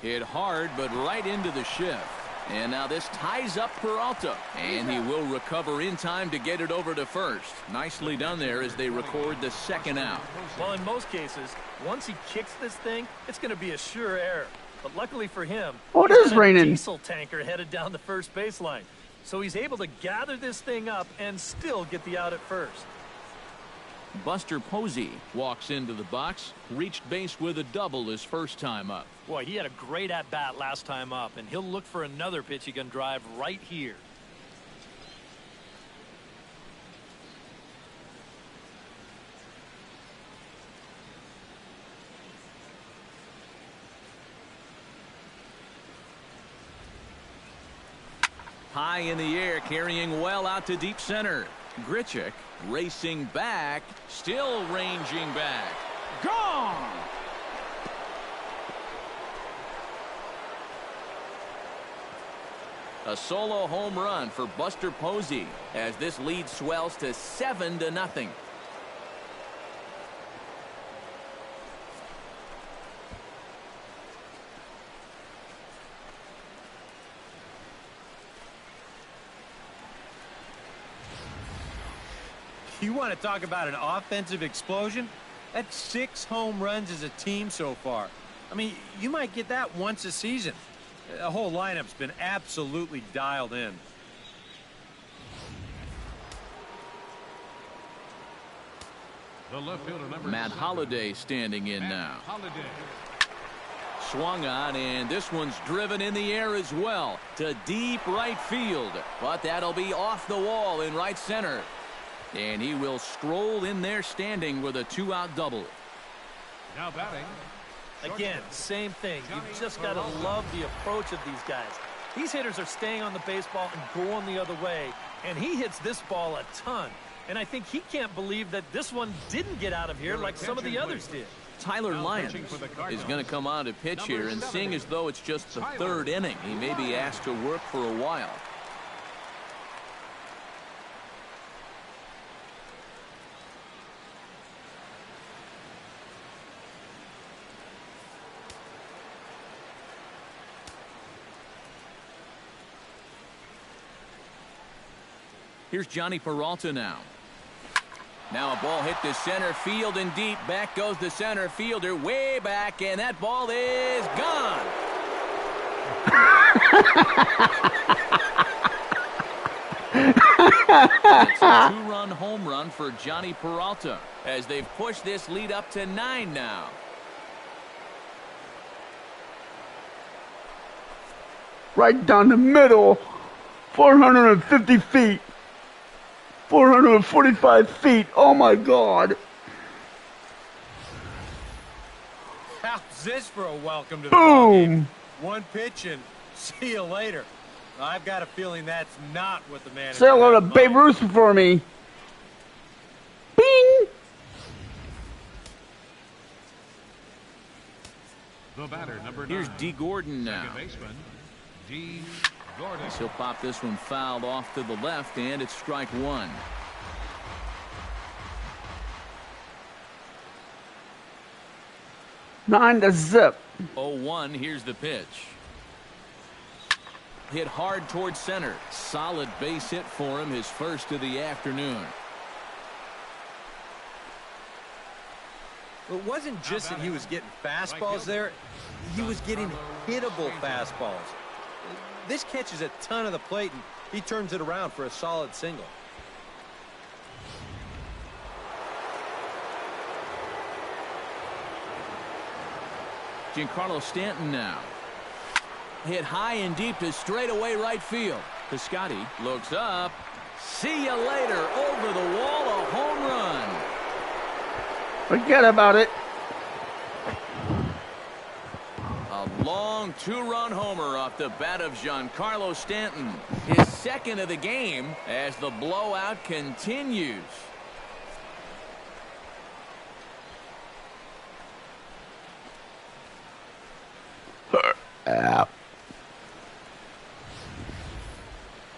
Hit hard, but right into the shift. And now this ties up Peralta. And he will recover in time to get it over to first. Nicely done there as they record the 2nd out. Well, in most cases, once he kicks this thing, it's going to be a sure error. But luckily for him, Oh, it he's is got a raining. diesel tanker headed down the first baseline. So he's able to gather this thing up and still get the out at first. Buster Posey walks into the box. Reached base with a double his first time up. Boy, he had a great at-bat last time up, and he'll look for another pitch he can drive right here. High in the air, carrying well out to deep center. Grichuk racing back, still ranging back. Gone! A solo home run for Buster Posey as this lead swells to 7-0. You want to talk about an offensive explosion? That's 6 home runs as a team so far. I mean, you might get that once a season. The whole lineup's been absolutely dialed in. The left fielder, number Matt 7. Holliday standing in now. Holiday. Swung on, and this one's driven in the air as well to deep right field. But that'll be off the wall in right center. And he will stroll in there standing with a 2-out double. Now batting. Again, same thing. You've just got to love the approach of these guys. These hitters are staying on the baseball and going the other way, and he hits this ball a ton. And I think he can't believe that this one didn't get out of here like some of the others did. Tyler Lyons is going to come on to pitch here, and seeing as though it's just the 3rd inning, he may be asked to work for a while. Here's Johnny Peralta now. Now a ball hit to center field and deep. Back goes the center fielder way back, and that ball is gone. It's a 2-run home run for Johnny Peralta as they've pushed this lead up to 9 now. Right down the middle. 450 feet. 445 feet. Oh my God. How's this for a welcome to the Boom. ballgame? 1 pitch and see you later. I've got a feeling that's not what the manager Say hello to had in Babe mind. Ruth for me. Bing. The batter, number 9. Here's D. Gordon now. Second baseman, D. Gordon. He'll pop this one fouled off to the left, and it's strike one. Nine to zip. 0-1. Here's the pitch. Hit hard towards center. Solid base hit for him, his first of the afternoon. Well, it wasn't just that he was getting fastballs there. He was getting hittable fastballs. This catches a ton of the plate, and he turns it around for a solid single. Giancarlo Stanton now. Hit high and deep to straightaway right field. Piscotty looks up. See you later. Over the wall, a home run. Forget about it. A long two-run homer off the bat of Giancarlo Stanton. His second of the game as the blowout continues.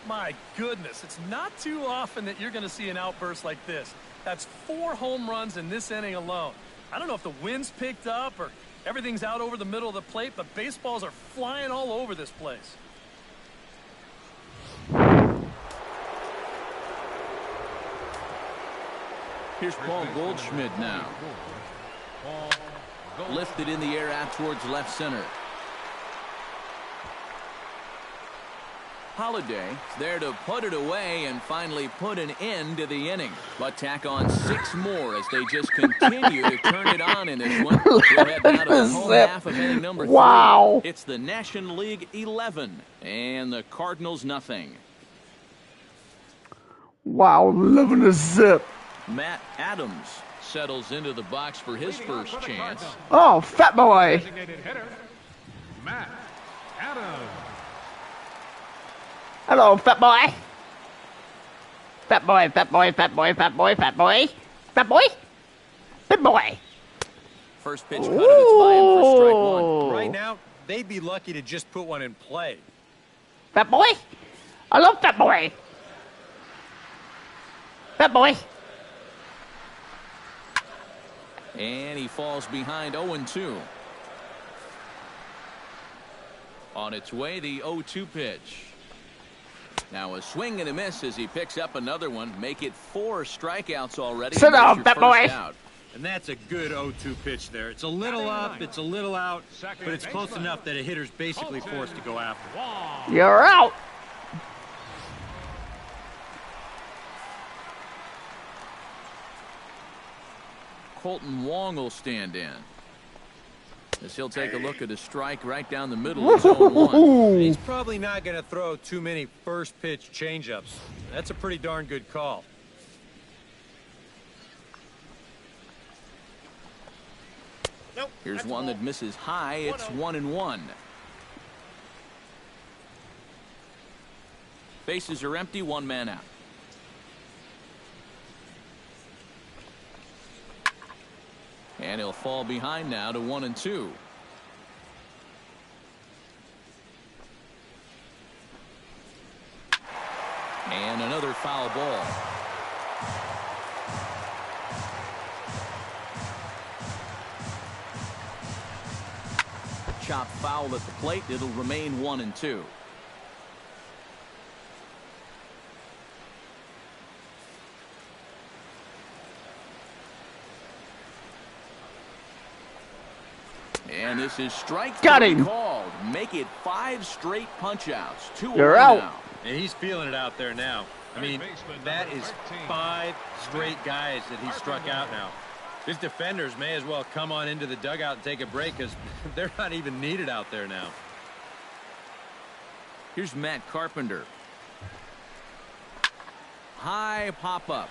My goodness, it's not too often that you're going to see an outburst like this. That's 4 home runs in this inning alone. I don't know if the wind's picked up or everything's out over the middle of the plate, but baseballs are flying all over this place. Here's Paul Goldschmidt now. Lifted in the air out towards left center. Holiday there to put it away and finally put an end to the inning. But tack on 6 more as they just continue to turn it on in this one. We'll head down to the home half of inning number 3. Wow. It's the National League 11 and the Cardinals nothing. Wow, 11 to zip. Matt Adams settles into the box for his first chance. Oh, fat boy. Designated hitter, Matt Adams. Hello, fat boy. Fat boy, fat boy, fat boy, fat boy, fat boy. Fat boy. Big boy. First pitch cut and it's by him for strike one. Ooh. Right now, they'd be lucky to just put one in play. Fat boy. I love fat boy. Fat boy. And he falls behind 0-2. On its way, the 0-2 pitch. Now a swing and a miss as he picks up another one. Make it 4 strikeouts already. Sit down, Your fat first boy. out. And that's a good 0-2 pitch there. It's a little up, it's a little out, but it's close enough that a hitter's basically forced to go after it. You're out. Colton Wong will stand in. As he'll take a look at a strike right down the middle of zone 1. He's probably not going to throw too many first pitch changeups. That's a pretty darn good call. Here's one that misses high. It's 1-1. Bases are empty. 1 man out. And he'll fall behind now to 1-2. And another foul ball. Chop foul at the plate. It'll remain 1-2. And this is strike Got 3 him. called. Make it 5 straight punch-outs. 2 You're away out. now. And he's feeling it out there now. I mean, that is 5 straight guys that he struck out now. His defenders may as well come on into the dugout and take a break because they're not even needed out there now. Here's Matt Carpenter. High pop-up.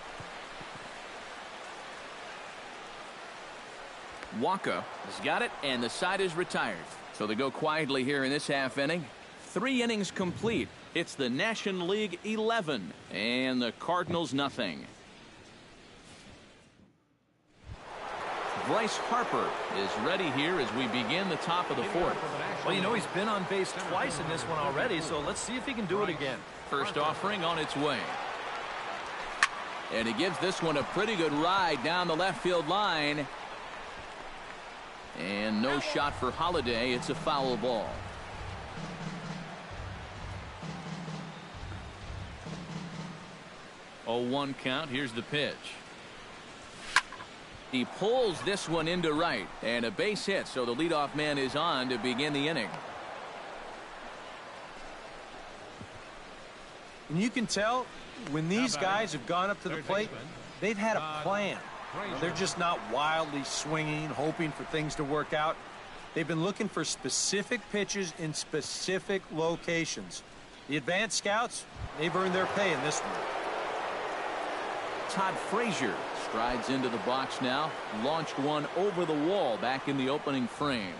Waka has got it, and the side is retired. So they go quietly here in this half inning. 3 innings complete. It's the National League 11 and the Cardinals nothing. Bryce Harper is ready here as we begin the top of the fourth. Well, you know, he's been on base twice in this one already, so let's see if he can do it again. First offering on its way. And he gives this one a pretty good ride down the left field line. And no shot for Holiday. It's a foul ball. A 1 count. Here's the pitch. He pulls this one into right, and a base hit, so the leadoff man is on to begin the inning. And you can tell when these guys have gone up to the plate, they've had a plan. They're just not wildly swinging, hoping for things to work out. They've been looking for specific pitches in specific locations. The advanced scouts, they've earned their pay in this one. Todd Frazier strides into the box now. Launched one over the wall back in the opening frame.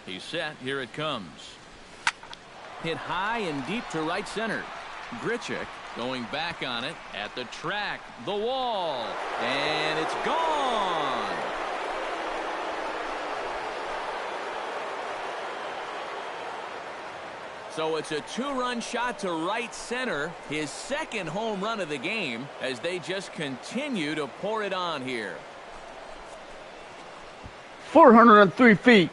He's set. Here it comes. Hit high and deep to right center. Grichuk going back on it at the track. The wall. And it's gone. So it's a 2-run shot to right center, his second home run of the game, as they just continue to pour it on here. 403 feet.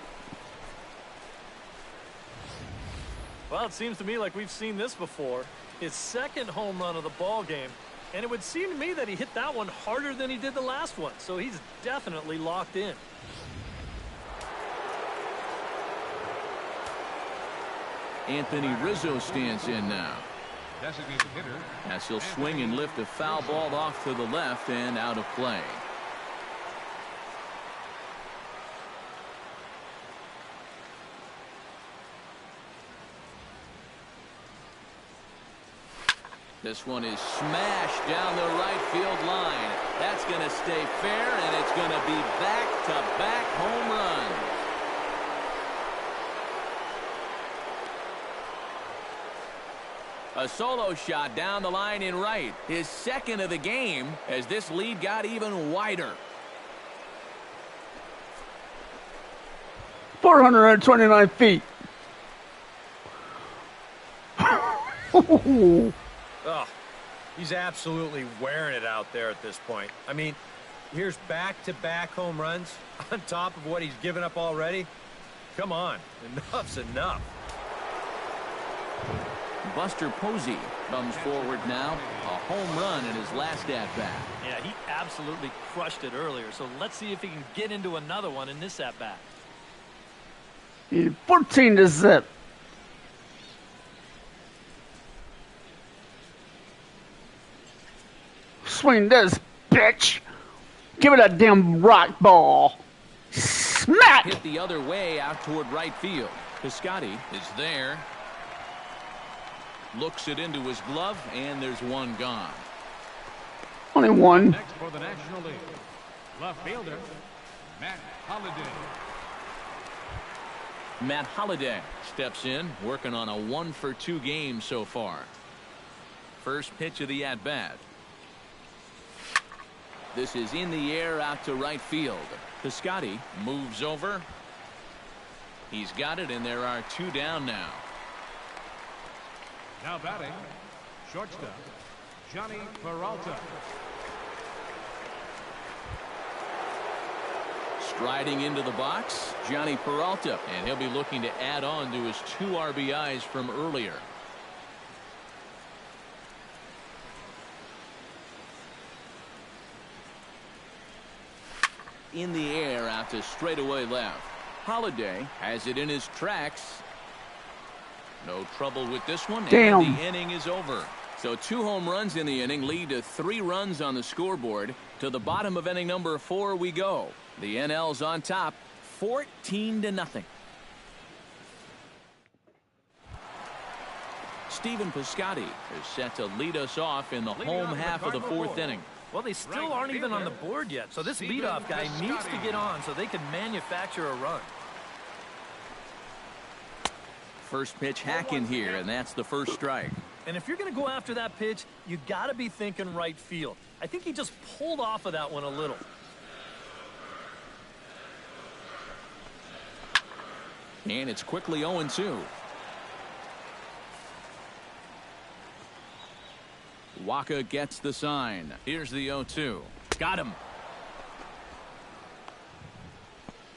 Well, it seems to me like we've seen this before. His second home run of the ball game, and it would seem to me that he hit that one harder than he did the last one, so he's definitely locked in. Anthony Rizzo stands in now. Designated hitter. As he'll swing and lift a foul ball off to the left and out of play. This one is smashed down the right field line. That's going to stay fair, and it's going to be back-to-back home runs. A solo shot down the line in right. His second of the game as this lead got even wider. 429 feet. Oh, he's absolutely wearing it out there at this point. I mean, here's back-to-back home runs on top of what he's given up already. Come on, enough's enough. Buster Posey comes forward now. A home run in his last at-bat. Yeah, he absolutely crushed it earlier, so let's see if he can get into another one in this at-bat. 14-0. Swing this, bitch. Give it a damn rock ball. Smack! Hit the other way out toward right field. Piscotty is there. Looks it into his glove, and there's one gone. Only one. Next for the National League, left fielder, Matt Holliday. Matt Holliday steps in, working on a 1-for-2 game so far. First pitch of the at-bat. This is in the air out to right field. Piscotty moves over. He's got it, and there are 2 down now. Now batting, shortstop, Johnny Peralta. Striding into the box, Johnny Peralta, and he'll be looking to add on to his 2 RBIs from earlier. In the air out to straightaway left. Holliday has it in his tracks. No trouble with this one. Damn. And the inning is over. So 2 home runs in the inning lead to 3 runs on the scoreboard. To the bottom of inning number 4 we go. The NL's on top, 14-0. Steven Piscotty is set to lead us off in the home half of the 4th inning. Well, they still aren't even on the board yet, so this leadoff guy needs to get on so they can manufacture a run. First pitch hack in here, and that's the first strike. And if you're going to go after that pitch, you got to be thinking right field. I think he just pulled off of that one a little. And it's quickly 0-2. Waka gets the sign. Here's the 0-2. Got him.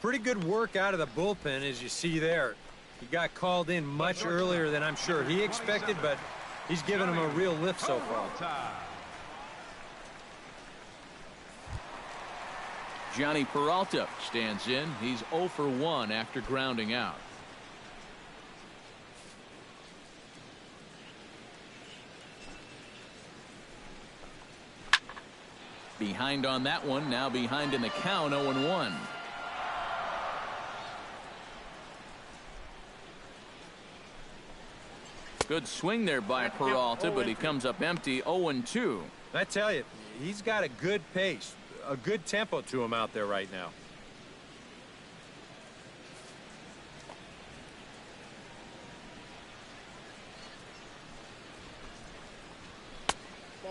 Pretty good work out of the bullpen, as you see there. He got called in much earlier than I'm sure he expected, but he's given him a real lift so far. Johnny Peralta stands in. He's 0 for 1 after grounding out. Behind on that one, now behind in the count, 0-1. Good swing there by Peralta, but he comes up empty, 0-2. I tell you, he's got a good pace, a good tempo to him out there right now.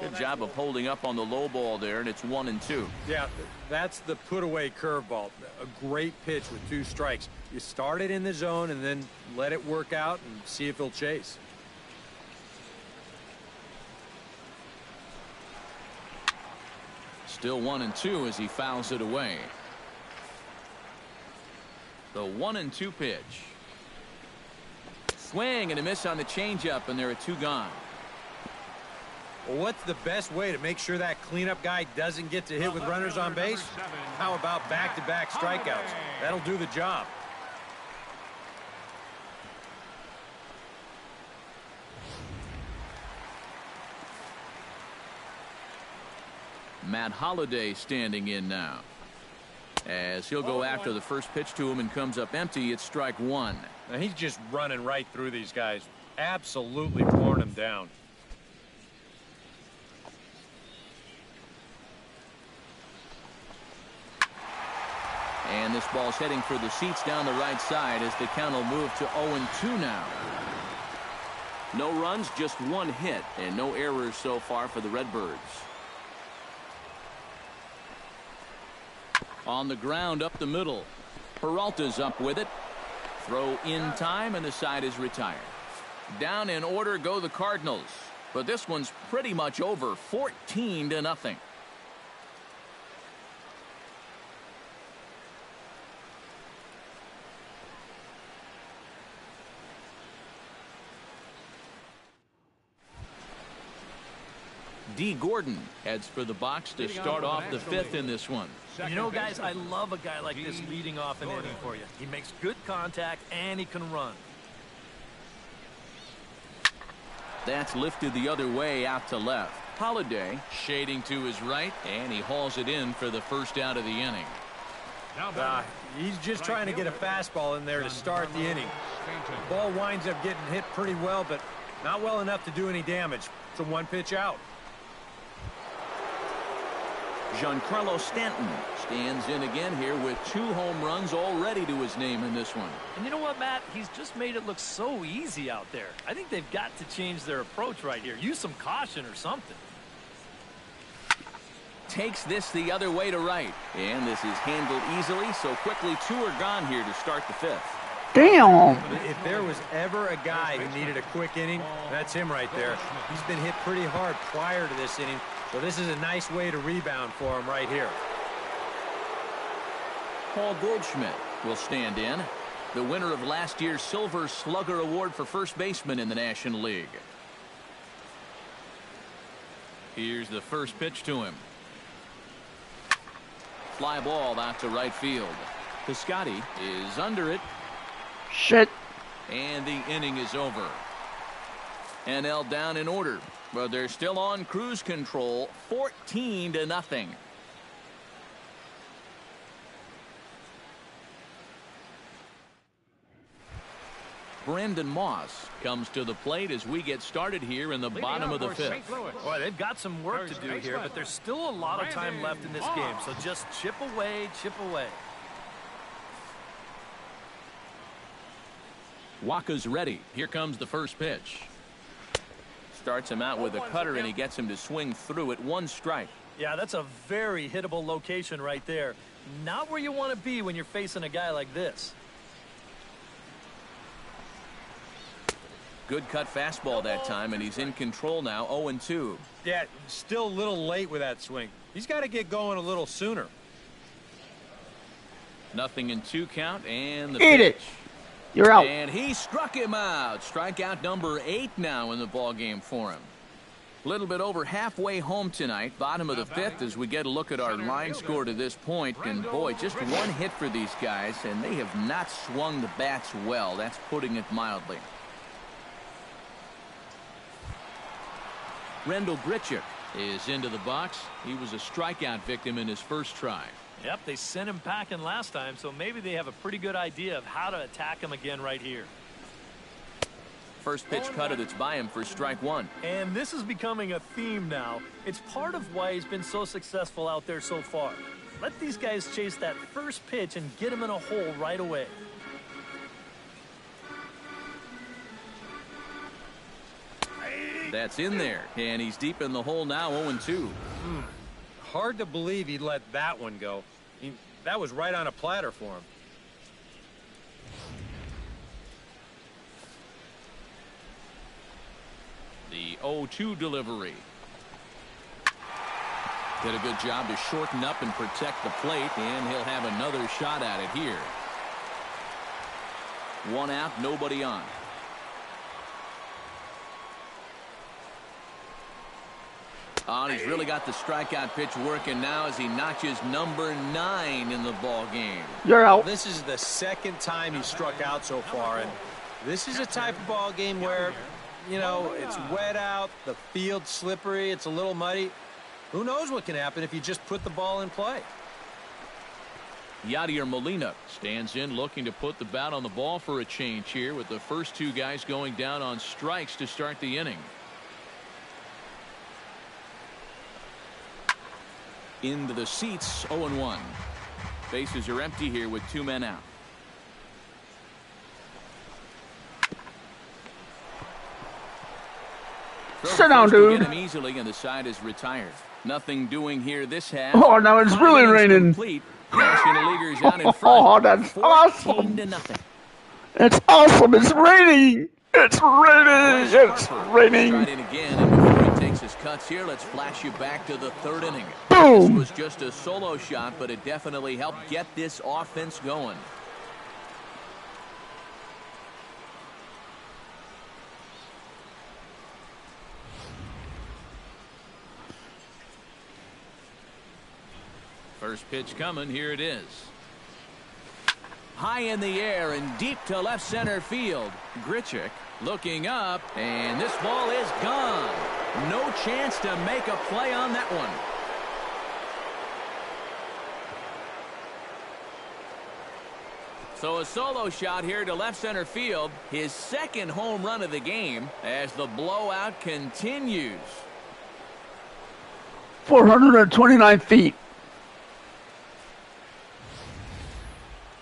Good job of holding up on the low ball there, and it's 1-2. Yeah, that's the put-away curveball. A great pitch with 2 strikes. You start it in the zone and then let it work out and see if he'll chase. Still 1-2 as he fouls it away. The 1-2 pitch. Swing and a miss on the changeup, and there are 2 gone. Well, what's the best way to make sure that cleanup guy doesn't get to hit with runners on base? How about back-to-back strikeouts? That'll do the job. Matt Holliday standing in now. As he'll go after the first pitch to him and comes up empty, it's strike 1. Now he's just running right through these guys. Absolutely worn them down. And this ball's heading for the seats down the right side as the count will move to 0-2 now. No runs, just 1 hit, and no errors so far for the Redbirds. On the ground up the middle. Peralta's up with it. Throw in time, and the side is retired. Down in order go the Cardinals. But this one's pretty much over, 14-0. D. Gordon heads for the box to start off the 5th in this one. You know, guys, I love a guy like this leading off an inning for you. He makes good contact, and he can run. That's lifted the other way out to left. Holliday shading to his right, and he hauls it in for the first out of the inning. He's just trying to get a fastball in there to start the inning. The ball winds up getting hit pretty well, but not well enough to do any damage. It's a 1-pitch out. Giancarlo Stanton stands in again here with 2 home runs already to his name in this one. And you know what, Matt? He's just made it look so easy out there. I think they've got to change their approach right here. Use some caution or something. Takes this the other way to right. And this is handled easily, so quickly 2 are gone here to start the 5th. Damn. If there was ever a guy who needed a quick inning, that's him right there. He's been hit pretty hard prior to this inning, so this is a nice way to rebound for him right here. Paul Goldschmidt will stand in, the winner of last year's Silver Slugger Award for first baseman in the National League. Here's the first pitch to him. Fly ball out to right field. Piscotty is under it. Shit. And the inning is over. NL down in order, but they're still on cruise control, 14-0. Brandon Moss comes to the plate as we get started here in the bottom of the 5th. Boy, they've got some work to do here, but there's still a lot of time left in this game, so just chip away, chip away. Waka's ready. Here comes the first pitch. Starts him out with a cutter, and he gets him to swing through it. 1 strike. Yeah, that's a very hittable location right there. Not where you want to be when you're facing a guy like this. Good cut fastball that time, and he's in control now. 0-2. Yeah, still a little late with that swing. He's got to get going a little sooner. 0-2 count, and the Eat pitch. it. You're out. And he struck him out. Strikeout number 8 now in the ball game for him. A little bit over halfway home tonight, bottom of the 5th, as we get a look at our line score to this point. And boy, just 1 hit for these guys, and they have not swung the bats well. That's putting it mildly. Rendell Grichuk is into the box. He was a strikeout victim in his first try. Yep, they sent him packing last time, so maybe they have a pretty good idea of how to attack him again right here. First pitch cutter that's by him for strike 1. And this is becoming a theme now. It's part of why he's been so successful out there so far. Let these guys chase that first pitch and get him in a hole right away. That's in there, and he's deep in the hole now. 0-2. Hard to believe he let that one go. That was right on a platter for him. The 0-2 delivery. Did a good job to shorten up and protect the plate, and he'll have another shot at it here. 1 out, nobody on. Oh, and he's really got the strikeout pitch working now as he notches number 9 in the ball game. You're out. This is the 2nd time he struck out so far, and this is a type of ball game where, you know, it's wet out, the field's slippery, it's a little muddy. Who knows what can happen if you just put the ball in play? Yadier Molina stands in, looking to put the bat on the ball for a change here, with the first 2 guys going down on strikes to start the inning. Into the seats, 0-1. Bases are empty here with 2 men out. Sit down, dude. Get him easily, and the side is retired. Nothing doing here this half. Oh, now it's really raining. Complete. National Leaguers out in front. Oh, that's 14-0. awesome. It's awesome. It's raining. It's raining. It's raining. Right in again, and before he takes his cuts here, let's flash you back to the 3rd inning. Boom. This was just a solo shot, but it definitely helped get this offense going. First pitch coming. Here it is. High in the air and deep to left center field. Grichuk looking up, and this ball is gone. No chance to make a play on that one. So a solo shot here to left center field. His 2nd home run of the game as the blowout continues. 429 feet.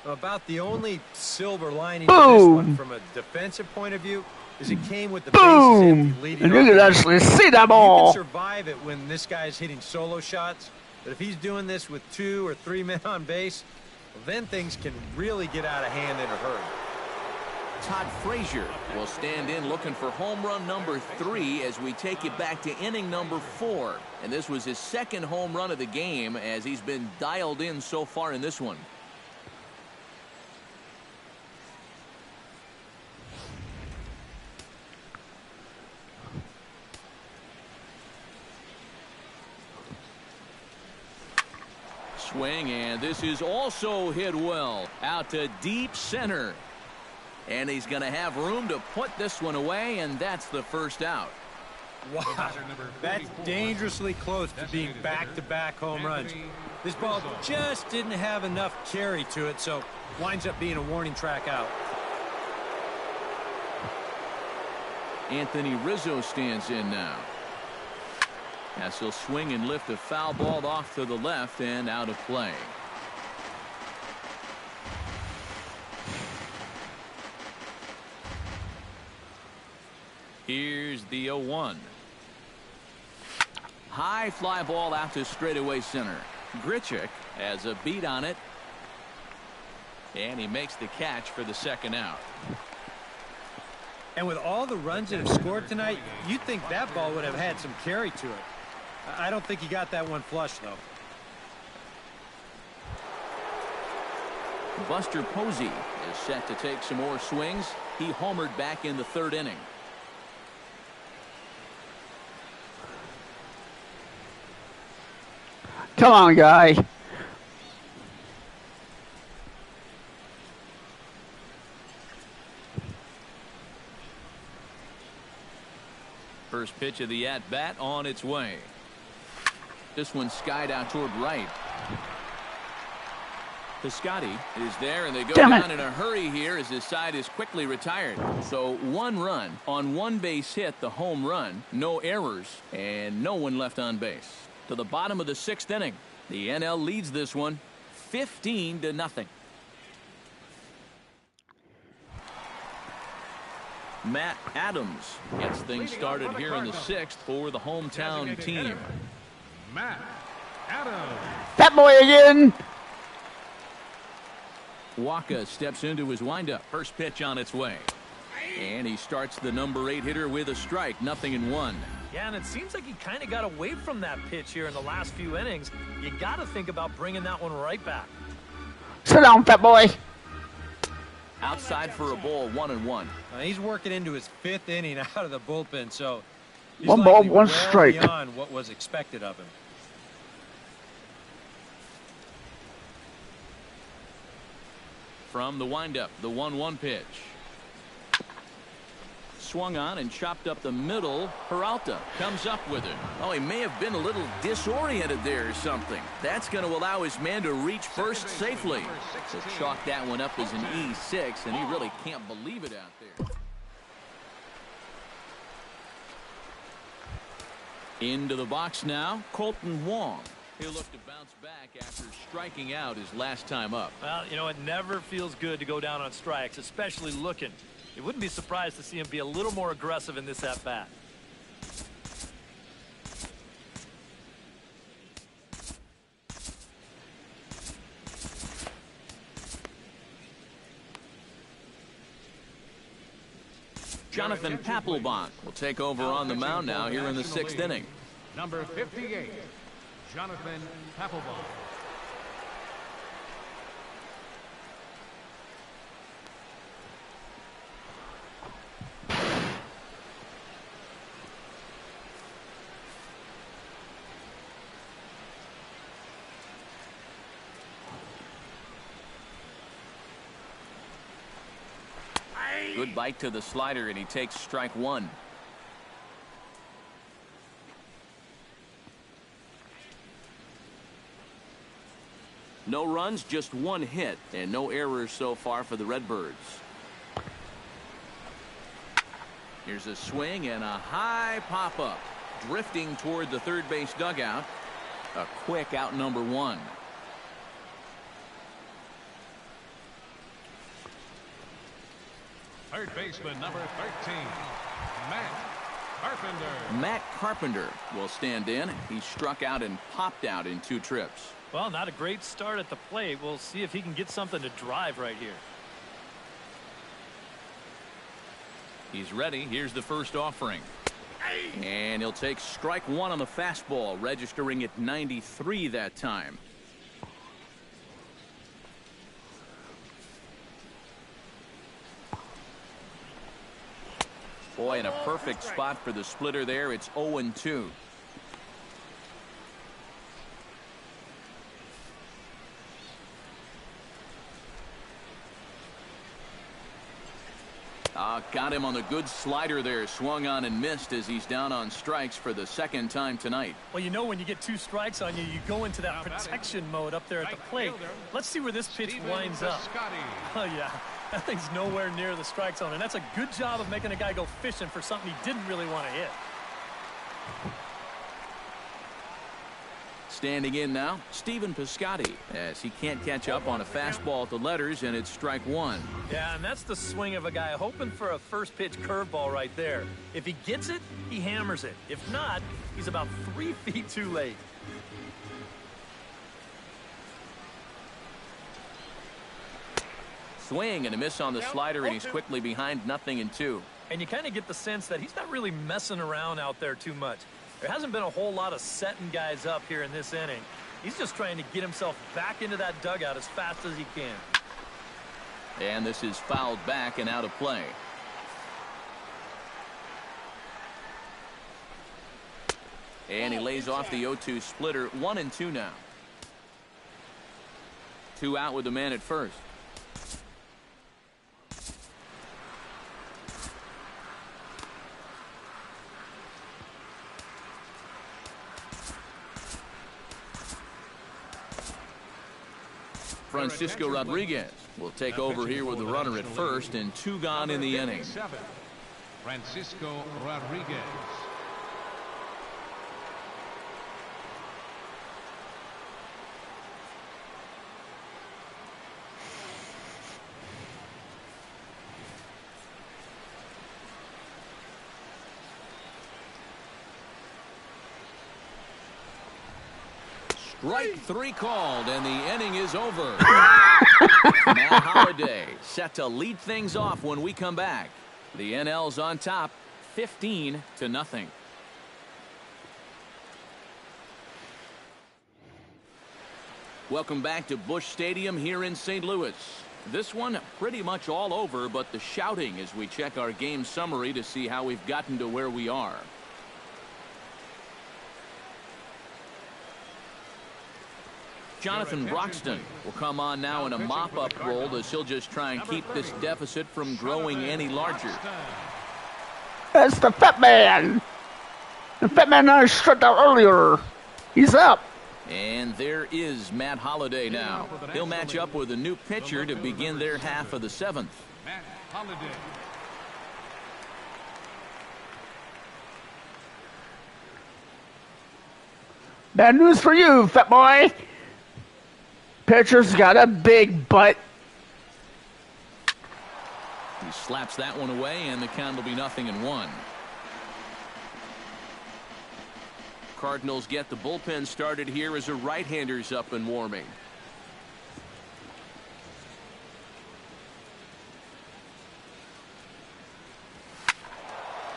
About the only silver lining to this one from a defensive point of view is it came with the bases empty leading And you off. can actually see that You ball. can survive it when this guy's hitting solo shots, but if he's doing this with 2 or 3 men on base, well, then things can really get out of hand in a hurry. Todd Frazier will stand in looking for home run number 3 as we take it back to inning number 4. And this was his 2nd home run of the game as he's been dialed in so far in this one. Swing, and this is also hit well out to deep center, and he's going to have room to put this one away, and that's the 1st out. Wow, that's dangerously close to being back-to-back home runs. This ball just didn't have enough carry to it, so winds up being a warning track out. Anthony Rizzo stands in now. As he'll swing and lift a foul ball off to the left and out of play. Here's the 0-1. High fly ball out to straightaway center. Grichuk has a beat on it. And he makes the catch for the second out. And with all the runs that have scored tonight, you'd think that ball would have had some carry to it. I don't think he got that one flush, though. Buster Posey is set to take some more swings. He homered back in the third inning. Come on, guy. First pitch of the at-bat on its way. This one skied out toward right. Piscotty is there, and they go down in a hurry here as his side is quickly retired. So 1 run on 1 base hit, the home run, no errors, and no one left on base. To the bottom of the 6th inning. The NL leads this one 15-0. Matt Adams gets things started here in the 6th for the hometown team. Matt Adams. Fat boy again. Waka steps into his windup. First pitch on its way. And he starts the number 8 hitter with a strike. 0-1. Yeah, and it seems like he kind of got away from that pitch here in the last few innings. You got to think about bringing that one right back. Sit down, fat boy. Outside for a ball, 1-1. He's working into his 5th inning out of the bullpen, so he's 1 ball, likely 1 well strike. beyond what was expected of him. From the windup, the 1-1 pitch. Swung on and chopped up the middle. Peralta comes up with it. Oh, he may have been a little disoriented there or something. That's going to allow his man to reach first safely. So chalk that one up as an E6, and he really can't believe it out there. Into the box now, Colton Wong. He'll look to bounce back after striking out his last time up. Well, you know, it never feels good to go down on strikes, especially looking. You wouldn't be surprised to see him be a little more aggressive in this at-bat. Jonathan Papelbon will take over on the mound now here in the 6th inning. Number 58, Jonathan Papelbon. Good bite to the slider, and he takes strike 1. No runs, just 1 hit, and no errors so far for the Redbirds. Here's a swing and a high pop-up. Drifting toward the third base dugout. A quick out, number 1. Third baseman, number 13, Matt Carpenter. Matt Carpenter will stand in. He struck out and popped out in 2 trips. Well, not a great start at the plate. We'll see if he can get something to drive right here. He's ready. Here's the first offering. And he'll take strike 1 on the fastball, registering at 93 that time. Boy, in a perfect spot for the splitter there. It's 0-2. Got him on the good slider there. Swung on and missed as he's down on strikes for the 2nd time tonight. Well, you know, when you get 2 strikes on you, you go into that protection mode up there at the plate. Let's see where this pitch winds up. Oh, yeah. That thing's nowhere near the strike zone, and that's a good job of making a guy go fishing for something he didn't really want to hit. Standing in now, Stephen Piscotty, as he can't catch up on a fastball at the letters, and it's strike one. Yeah, and that's the swing of a guy hoping for a first pitch curveball right there. If he gets it, he hammers it. If not, he's about 3 feet too late. Swing and a miss on the slider, and he's quickly behind 0-2. And you kind of get the sense that he's not really messing around out there too much. There hasn't been a whole lot of setting guys up here in this inning. He's just trying to get himself back into that dugout as fast as he can. And this is fouled back and out of play. And he lays off the 0-2 splitter. 1-2 now. 2 out with the man at first. Francisco Rodriguez will take over here with the runner at first and 2 gone in the inning. Francisco Rodriguez. Strike 3 called, and the inning is over. Matt Holliday set to lead things off when we come back. The NL's on top, 15-0. Welcome back to Busch Stadium here in St. Louis. This one pretty much all over, but the shouting as we check our game summary to see how we've gotten to where we are. Jonathan Broxton will come on now in a mop-up role as he'll just try and keep this deficit from growing any larger. That's the Fat Man. The Fat Man I struck out earlier. He's up. And there is Matt Holliday now. He'll match up with a new pitcher to begin their half of the 7th. Matt Holliday. Bad news for you, Fat Boy. Pitcher's got a big butt. He slaps that one away, and the count will be 0-1. Cardinals get the bullpen started here as a right-hander's up and warming.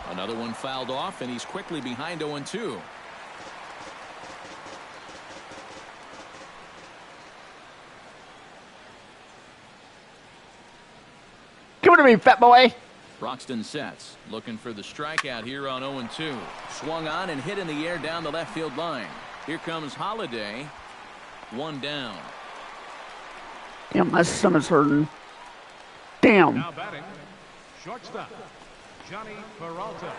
Another one fouled off, and he's quickly behind 0-2. Give it to me, Fat Boy. Broxton sets, looking for the strikeout here on 0-2. Swung on and hit in the air down the left field line. Here comes Holliday. 1 down. Damn, my stomach's hurting. Damn. Now batting, shortstop, Johnny Peralta.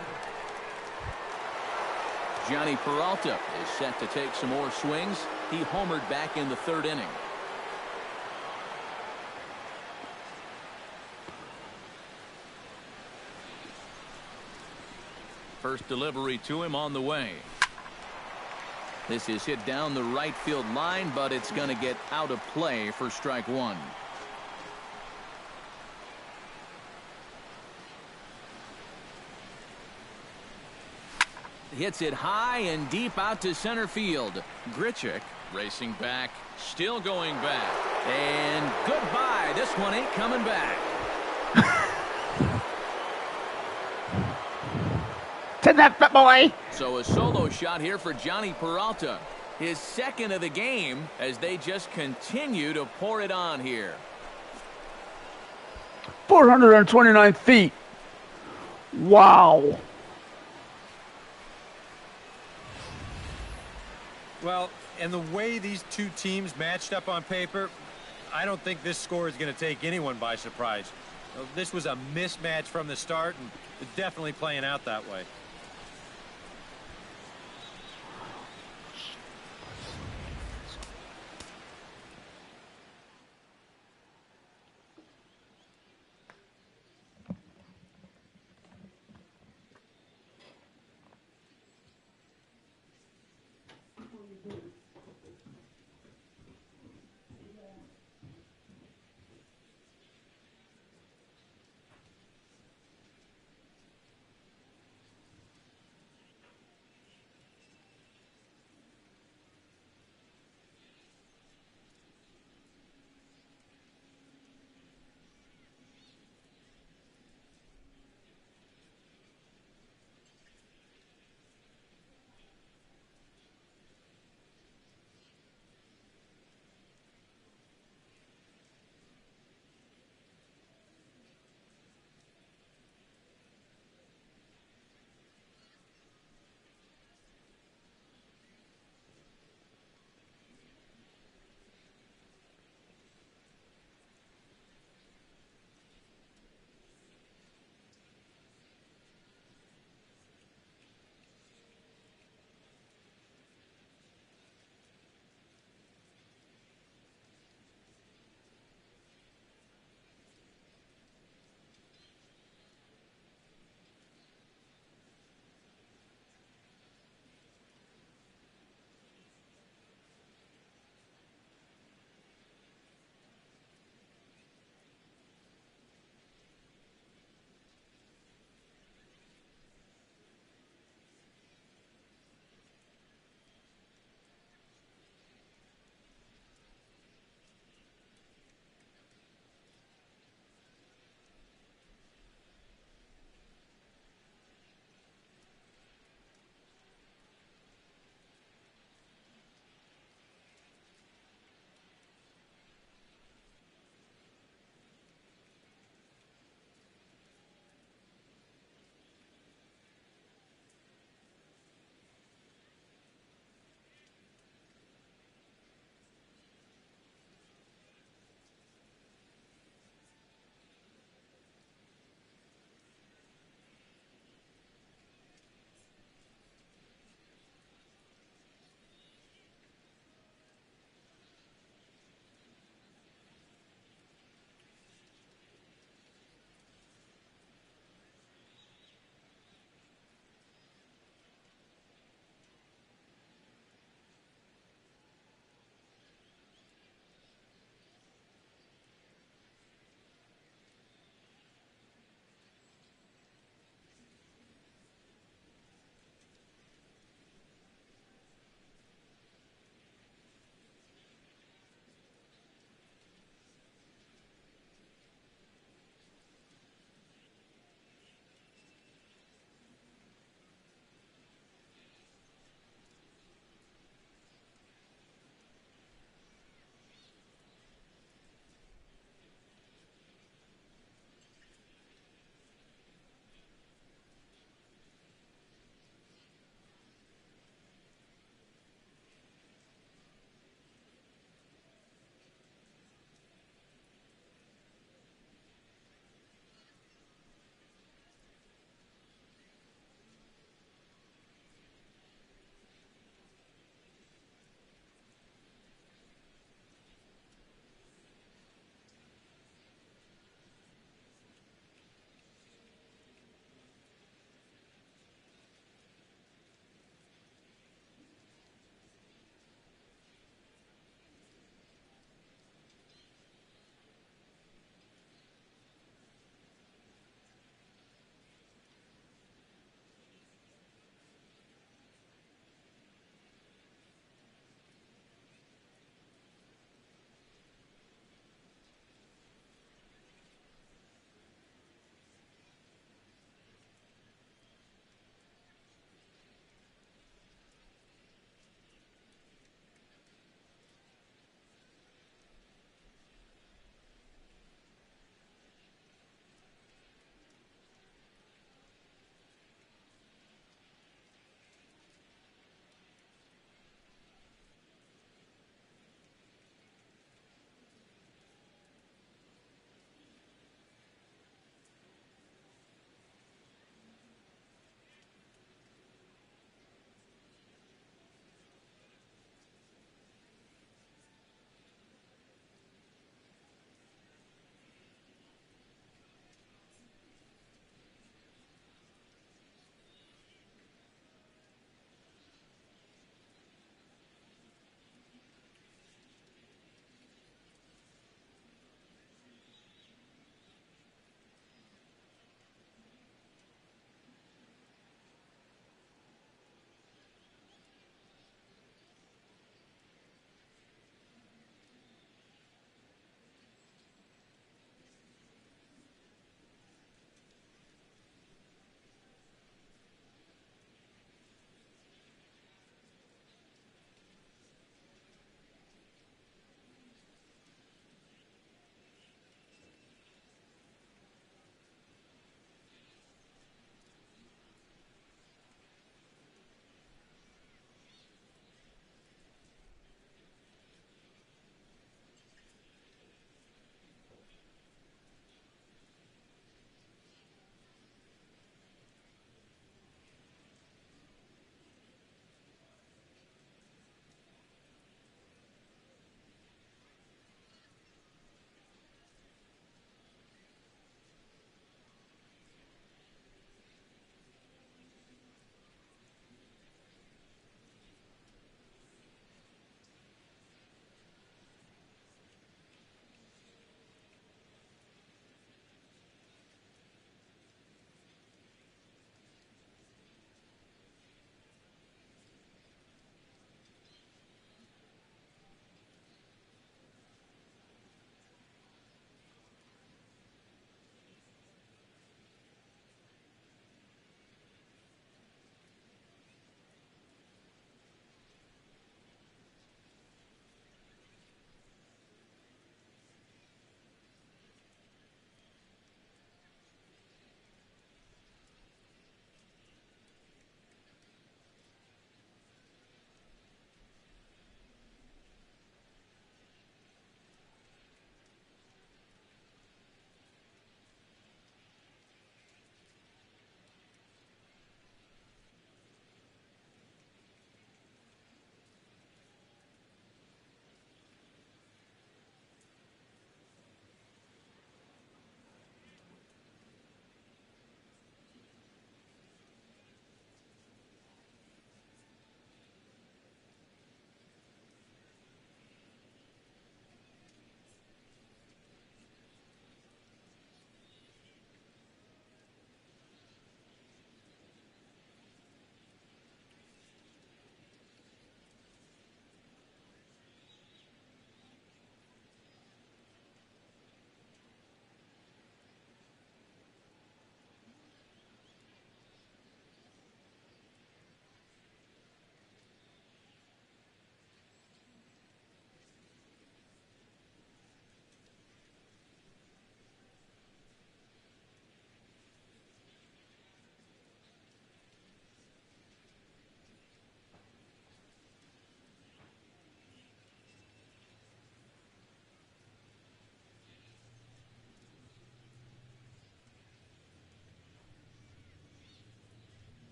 Johnny Peralta is set to take some more swings. He homered back in the 3rd inning. First delivery to him on the way. This is hit down the right field line, but it's going to get out of play for strike 1. Hits it high and deep out to center field. Grichuk racing back, still going back. And goodbye. This one ain't coming back. Take that, Fat Boy. So a solo shot here for Johnny Peralta. His 2nd of the game as they just continue to pour it on here. 429 feet. Wow. Well, and the way these two teams matched up on paper, I don't think this score is going to take anyone by surprise. This was a mismatch from the start, and it's definitely playing out that way.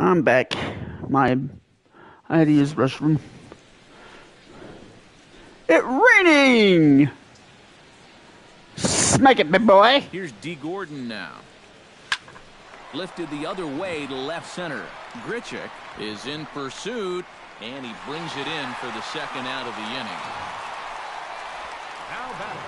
I'm back. I had to use the restroom. It's raining! Smack it, big boy. Here's D. Gordon now. Lifted the other way to left center. Grichuk is in pursuit, and he brings it in for the second out of the inning. How about it?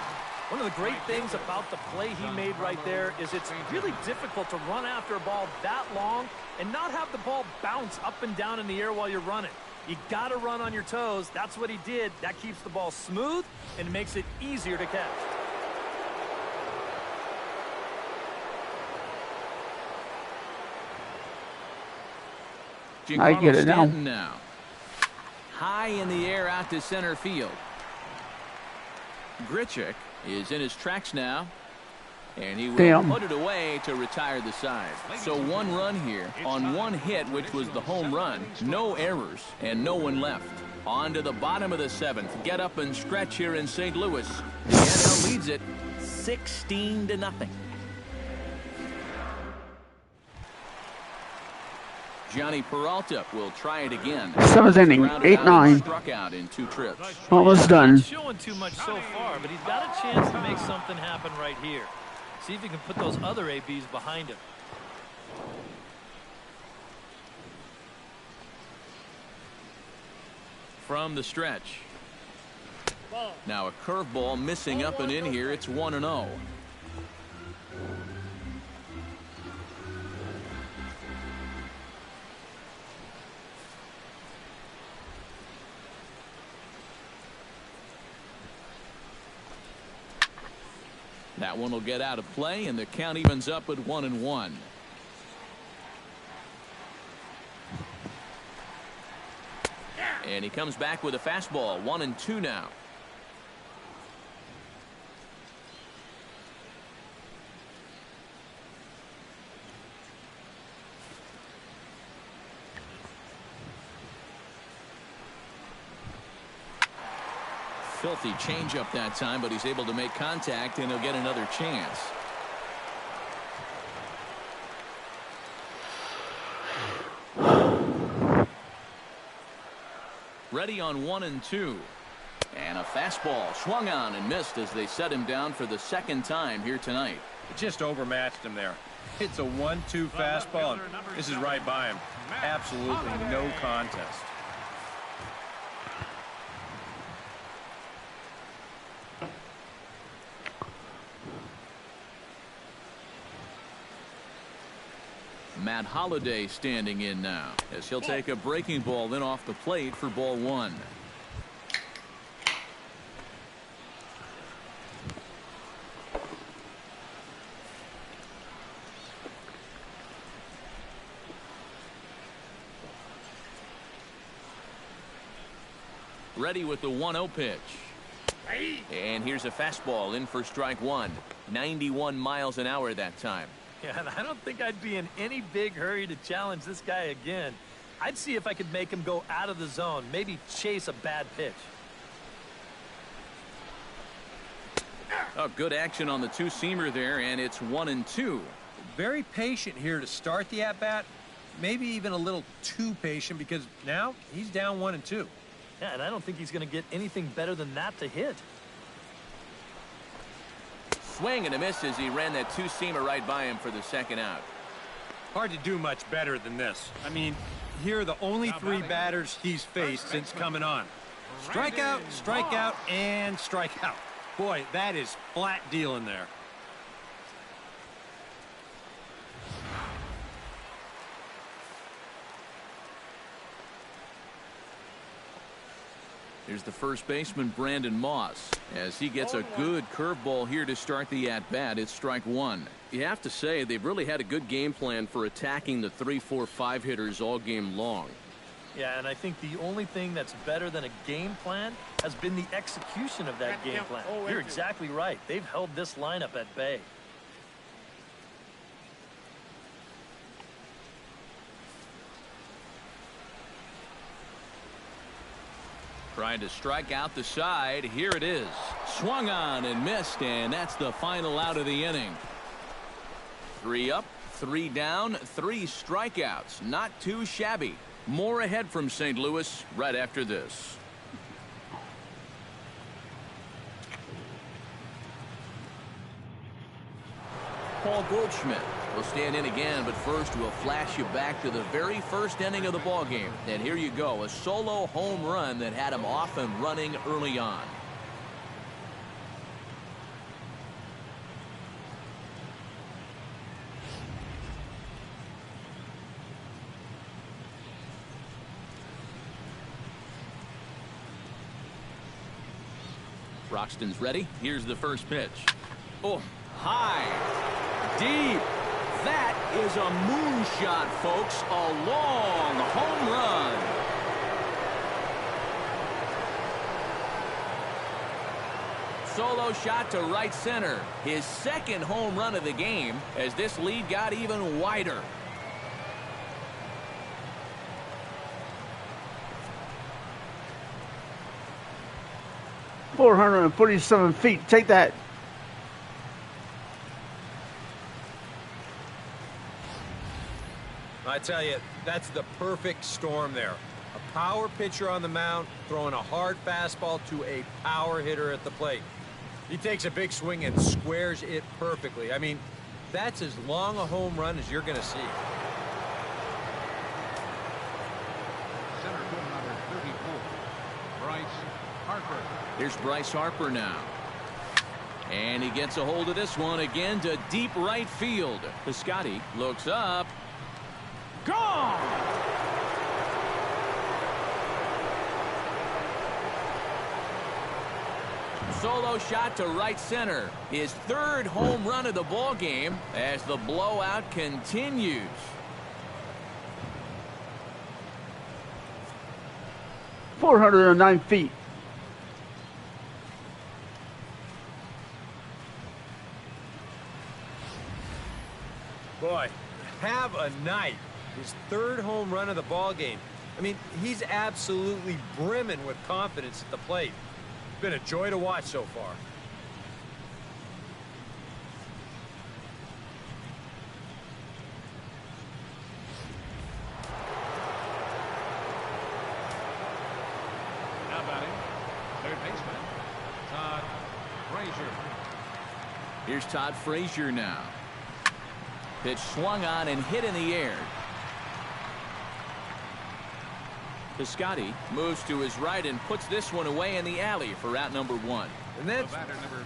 One of the great things about the play he made right there is it's really difficult to run after a ball that long and not have the ball bounce up and down in the air while you're running. You got to run on your toes. That's what he did. That keeps the ball smooth and makes it easier to catch. I get it now. Now. High in the air out to center field. Grichuk is in his tracks now, and he will put it away to retire the side. So 1 run here on 1 hit, which was the home run. No errors and no one left. On to the bottom of the 7th. Get up and stretch here in St. Louis. The NL leads it 16-0. Johnny Peralta will try it again. 7th inning, 8-9. Struck out in 2 trips. Almost done. Not showing too much so far, but he's got a chance to make something happen right here. See if he can put those other ABs behind him. From the stretch. Now a curveball missing up and in here. It's 1-0. That one will get out of play, and the count evens up at 1-1. And he comes back with a fastball. 1-2 now. Filthy changeup that time, but he's able to make contact, and he'll get another chance. Ready on 1-2. And a fastball swung on and missed as they set him down for the 2nd time here tonight. Just overmatched him there. It's a 1-2 fastball, and this is right by him. Absolutely no contest. Matt Holliday standing in now as he'll take a breaking ball then off the plate for ball 1. Ready with the 1-0 pitch. And here's a fastball in for strike 1. 91 miles an hour that time. Yeah, and I don't think I'd be in any big hurry to challenge this guy again. I'd see if I could make him go out of the zone, maybe chase a bad pitch. Oh, good action on the 2-seamer there, and it's 1-2. Very patient here to start the at-bat. Maybe even a little too patient because now he's down 1-2. Yeah, and I don't think he's going to get anything better than that to hit. Swing and a miss as he ran that 2-seamer right by him for the 2nd out. Hard to do much better than this. I mean, here are the only 3 batters he's faced since coming on. Strikeout, strikeout, and strikeout. Boy, that is flat dealing there. Here's the first baseman, Brandon Moss, as he gets a good curveball here to start the at-bat. It's strike 1. You have to say they've really had a good game plan for attacking the 3, 4, 5 hitters all game long. Yeah, and I think the only thing that's better than a game plan has been the execution of that game plan. You're exactly right. They've held this lineup at bay. Trying to strike out the side. Here it is. Swung on and missed, and that's the final out of the inning. 3 up, 3 down, 3 strikeouts. Not too shabby. More ahead from St. Louis right after this. Paul Goldschmidt will stand in again, but first we'll flash you back to the very first inning of the ballgame. And here you go, a solo home run that had him off and running early on. Broxton's ready. Here's the first pitch. Oh, high, deep. That is a moonshot, folks. A long home run. Solo shot to right center. His second home run of the game as this lead got even wider. .447 feet. Take that. I tell you, that's the perfect storm there. A power pitcher on the mound throwing a hard fastball to a power hitter at the plate. He takes a big swing and squares it perfectly. I mean, that's as long a home run as you're going to see. Center field number 34, Bryce Harper. Here's Bryce Harper now. And he gets a hold of this one again to deep right field. Piscotty looks up. Gone! Solo shot to right center. His third home run of the ball game as the blowout continues. .409 feet. Boy, have a night. His third home run of the ball game. I mean, he's absolutely brimming with confidence at the plate. It's been a joy to watch so far. Now batting, third baseman, Todd Frazier. Here's Todd Frazier now. Pitch swung on and hit in the air. Piscotty moves to his right and puts this one away in the alley for out number 1. And that's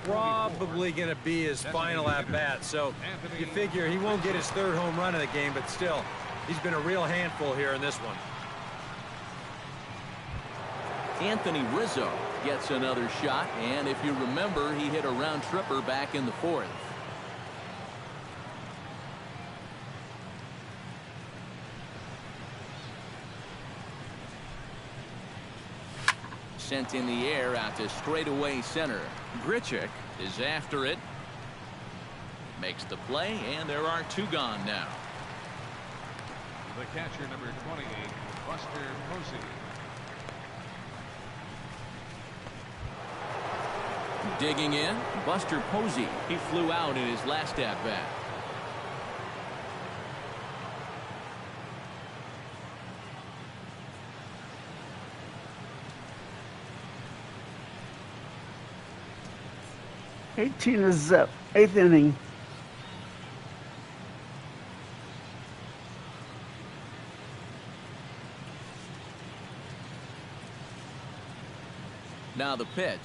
probably going to be his final at-bat, so you figure he won't get his third home run of the game, but still, he's been a real handful here in this one. Anthony Rizzo gets another shot, and if you remember, he hit a round tripper back in the 4th. Sent in the air out to straightaway center. Grichuk is after it. Makes the play, and there are 2 gone now. The catcher, number 28, Buster Posey. Digging in, Buster Posey. He flew out in his last at-bat. .18 is 8th inning. Now the pitch.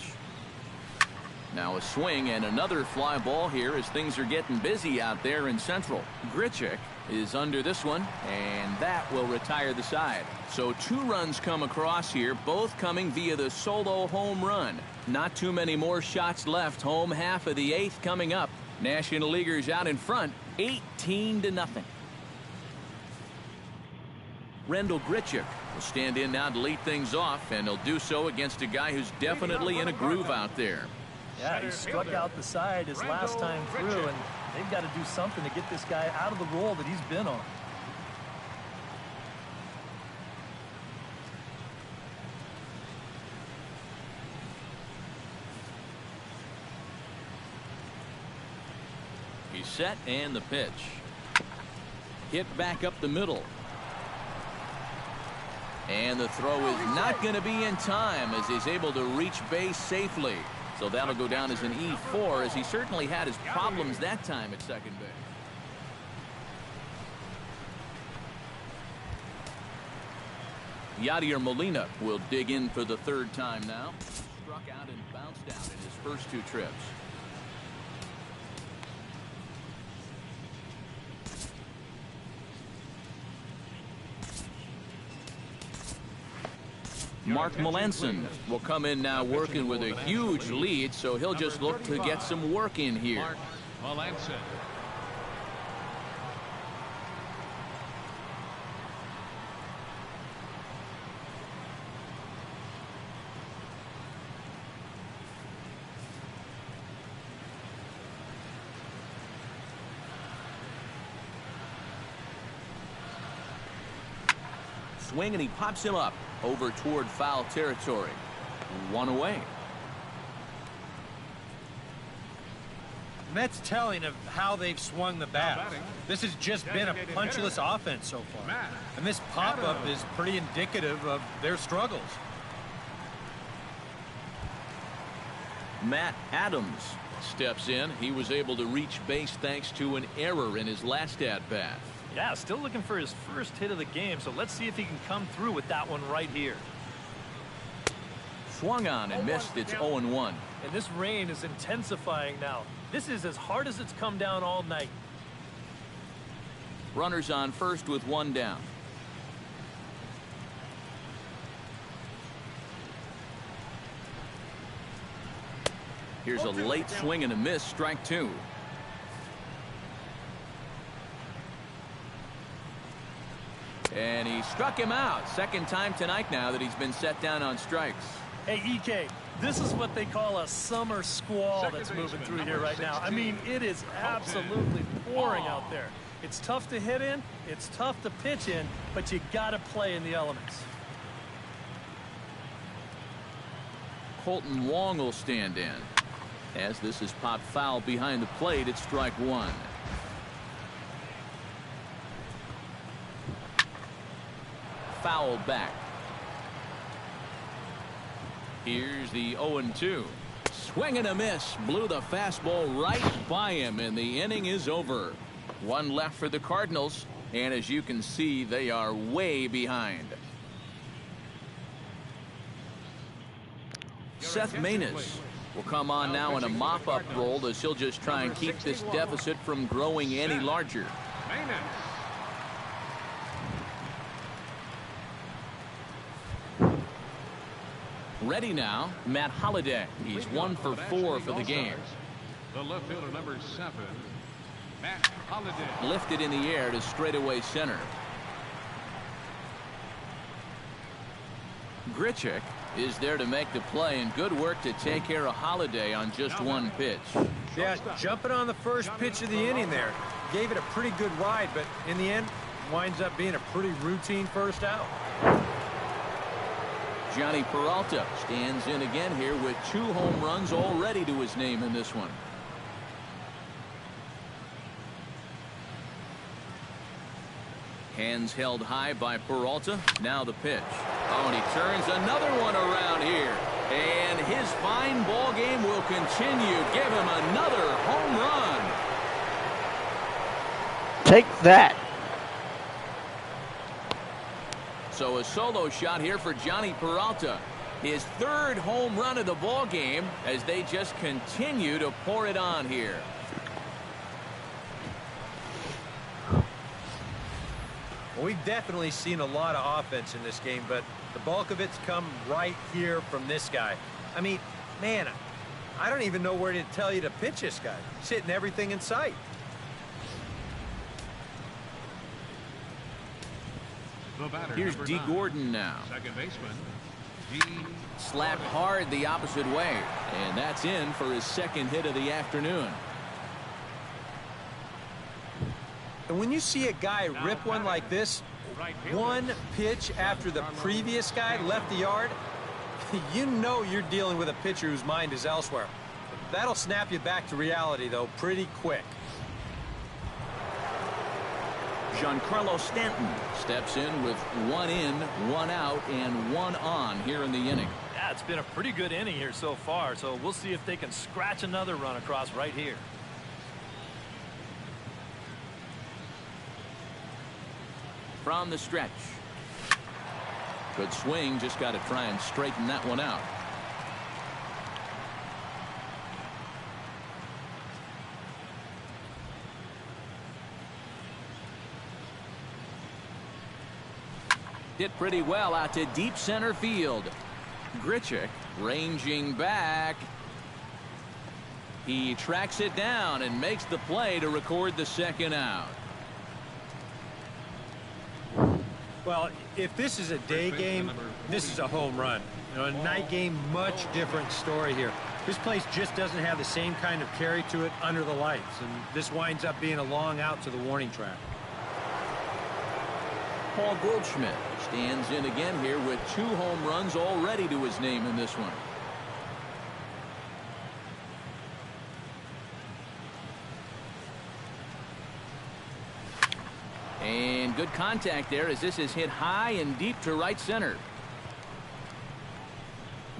Now a swing and another fly ball here as things are getting busy out there in Central. Grichuk is under this one, and that will retire the side. So 2 runs come across here, both coming via the solo home run. Not too many more shots left. Home half of the 8th coming up. National Leaguers out in front, 18-0. Rendell Grichuk will stand in now to lead things off, and he'll do so against a guy who's definitely in a groove out there. Yeah, he struck out the side his last time through, and they've got to do something to get this guy out of the role that he's been on. He's set, and the pitch. hit back up the middle. And the throw is not going to be in time as he's able to reach base safely. So that'll go down as an E4, as he certainly had his problems that time at second base. Yadier Molina will dig in for the third time now. Struck out and bounced out in his first 2 trips. Mark Melanson will come in now working with a huge lead, so he'll just look to get some work in here. Mark Melanson. Swing, and he pops him up over toward foul territory. 1 away. Mets telling of how they've swung the bat. This has just been a punchless offense so far. And this pop-up is pretty indicative of their struggles. Matt Adams steps in. He was able to reach base thanks to an error in his last at-bat. Yeah, still looking for his first hit of the game, so let's see if he can come through with that one right here. Swung on and missed. It's 0-1. And this rain is intensifying now. This is as hard as it's come down all night. Runners on first with 1 down. Here's a late swing and a miss. Strike 2. And he struck him out. Second time tonight now that he's been set down on strikes. Hey, EK, this is what they call a summer squall that's moving through here right now. I mean, it is absolutely pouring out there. It's tough to hit in, it's tough to pitch in, but you got to play in the elements. Colton Wong will stand in. As this is popped foul behind the plate, it's strike 1. Foul back. Here's the 0-2. Swing and a miss. Blew the fastball right by him, and the inning is over. 1 left for the Cardinals, and as you can see, they are way behind. Seth Maness will come on now in a mop-up role, as he'll just try and keep this deficit from growing any larger. Ready now, Matt Holliday. He's 1 for 4 for the game. The left fielder, number 7, Matt Holliday. Lifted in the air to straightaway center. Grichuk is there to make the play, and good work to take care of Holliday on just 1 pitch. Yeah, jumping on the first pitch of the inning there. Gave it a pretty good ride, but in the end, winds up being a pretty routine first out. Johnny Peralta stands in again here with 2 home runs already to his name in this one. Hands held high by Peralta. Now the pitch. Oh, and he turns another one around here. And his fine ball game will continue. Give him another home run. Take that. So a solo shot here for Johnny Peralta. His 3rd home run of the ball game as they just continue to pour it on here. Well, we've definitely seen a lot of offense in this game, but the bulk of it's come right here from this guy. I mean, man, I don't even know where to tell you to pitch this guy. He's hitting everything in sight. Here's D. Gordon now. Second baseman, D. Slapped hard the opposite way. And that's in for his 2nd hit of the afternoon. And when you see a guy rip one like this, 1 pitch after the previous guy left the yard, you know you're dealing with a pitcher whose mind is elsewhere. That'll snap you back to reality, though, pretty quick. Giancarlo Stanton steps in with 1 in, 1 out, and 1 on here in the inning. Yeah, it's been a pretty good inning here so far, so we'll see if they can scratch another run across right here. From the stretch. Good swing, just got to try and straighten that one out. Hit pretty well out to deep center field. Grichuk ranging back. He tracks it down and makes the play to record the second out. Well, if this is a day game, this is a home run. You know, a night game, much different story here. This place just doesn't have the same kind of carry to it under the lights, and this winds up being a long out to the warning track. Paul Goldschmidt stands in again here with 2 home runs already to his name in this one. And good contact there as this is hit high and deep to right center.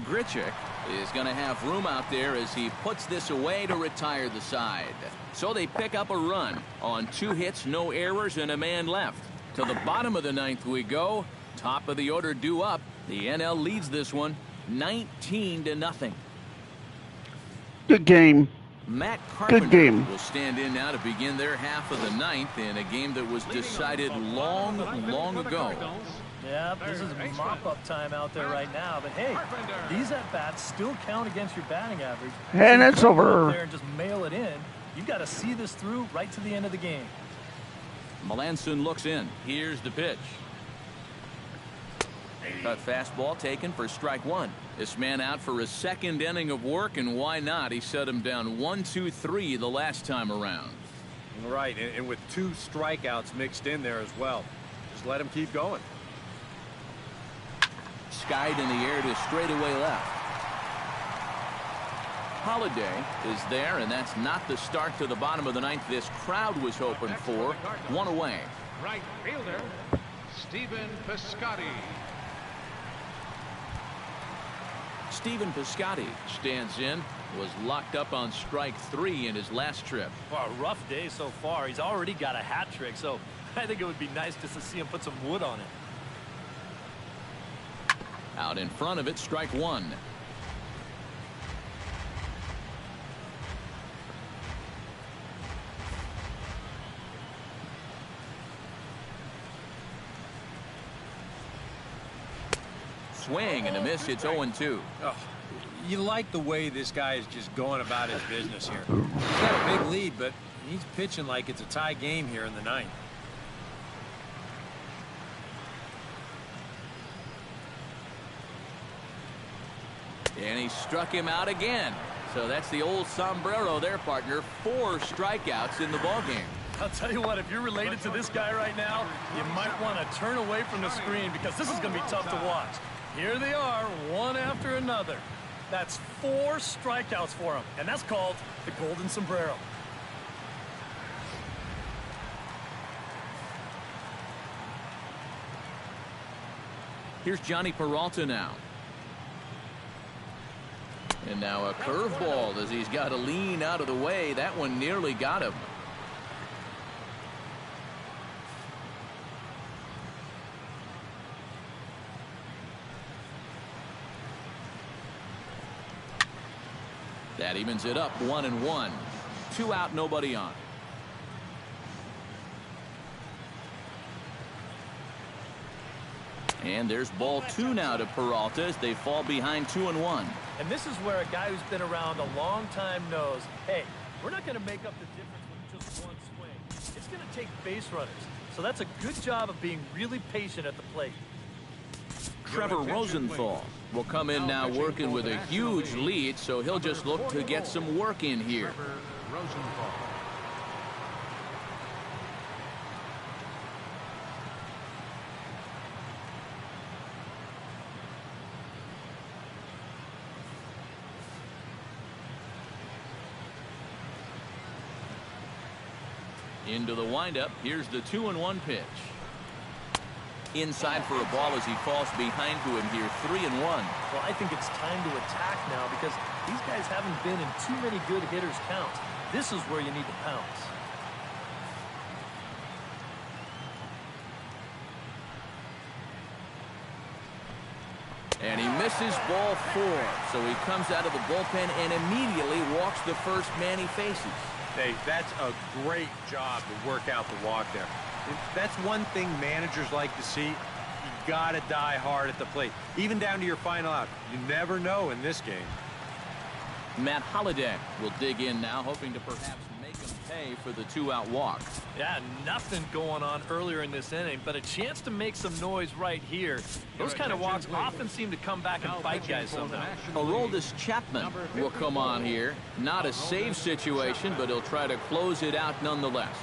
Grichuk is going to have room out there as he puts this away to retire the side. So they pick up a run on 2 hits, no errors, and a man left. To the bottom of the 9th we go. Top of the order due up. The NL leads this one 19-0. Good game. Matt Carpenter Good game. will stand in now to begin their half of the 9th in a game that was decided long ago. Yeah, this is mop-up time out there right now. But hey, these at-bats still count against your batting average. And so it's you can't go over. up there and just mail it in. You've got to see this through right to the end of the game. Melanson looks in. Here's the pitch. Cut fastball taken for strike 1. This man out for a 2nd inning of work, and why not? He set him down 1-2-3 the last time around. Right, and with 2 strikeouts mixed in there as well. Just let him keep going. Skied in the air to straightaway left. Holiday is there, and that's not the start to the bottom of the 9th this crowd was hoping for. 1 away. Right fielder, Stephen Piscotty. Stephen Piscotty stands in. Was locked up on strike 3 in his last trip. Well, a rough day so far. He's already got a hat trick, so I think it would be nice just to see him put some wood on it. Out in front of it, strike 1. Swing and a miss. It's 0-2. Oh, you like the way this guy is just going about his business here. He's got a big lead, but he's pitching like it's a tie game here in the 9th. And he struck him out again. So that's the old sombrero there, partner. 4 strikeouts in the ballgame. I'll tell you what, if you're related to this guy right now, you might want to turn away from the screen because this is going to be tough to watch. Here they are, one after another. That's 4 strikeouts for him, and that's called the golden sombrero. Here's Johnny Peralta now. And now a curveball as he's got to lean out of the way. That one nearly got him. That evens it up 1-1. 2 out, nobody on. And there's ball 2 now to Peralta as they fall behind 2-1. And this is where a guy who's been around a long time knows, hey, we're not going to make up the difference with just one swing. It's going to take base runners. So that's a good job of being really patient at the plate. Trevor Rosenthal will come in now working with a huge lead, so he'll just look to get some work in here. Rosenthal. Into the windup. Here's the 2-1 pitch. Inside for a ball as he falls behind to him here. 3-1. Well, I think it's time to attack now because these guys haven't been in too many good hitters' counts. This is where you need to pounce. And he misses ball 4. So he comes out of the bullpen and immediately walks the first man he faces. Hey, that's a great job to work out the walk there. That's one thing managers like to see. You got to die hard at the plate, even down to your final out. You never know in this game. Matt Holliday will dig in now, hoping to perhaps make him pay for the 2-out walk. Yeah, nothing going on earlier in this inning, but a chance to make some noise right here. Those kind of walks often seem to come back and bite guys somehow. Aroldis Chapman will come on here. Not a save situation, but he'll try to close it out nonetheless.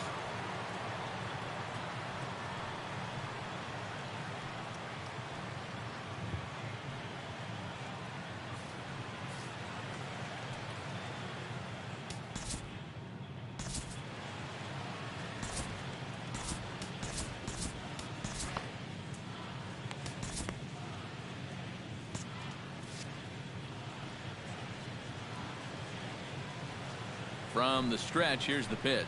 From the stretch, here's the pitch.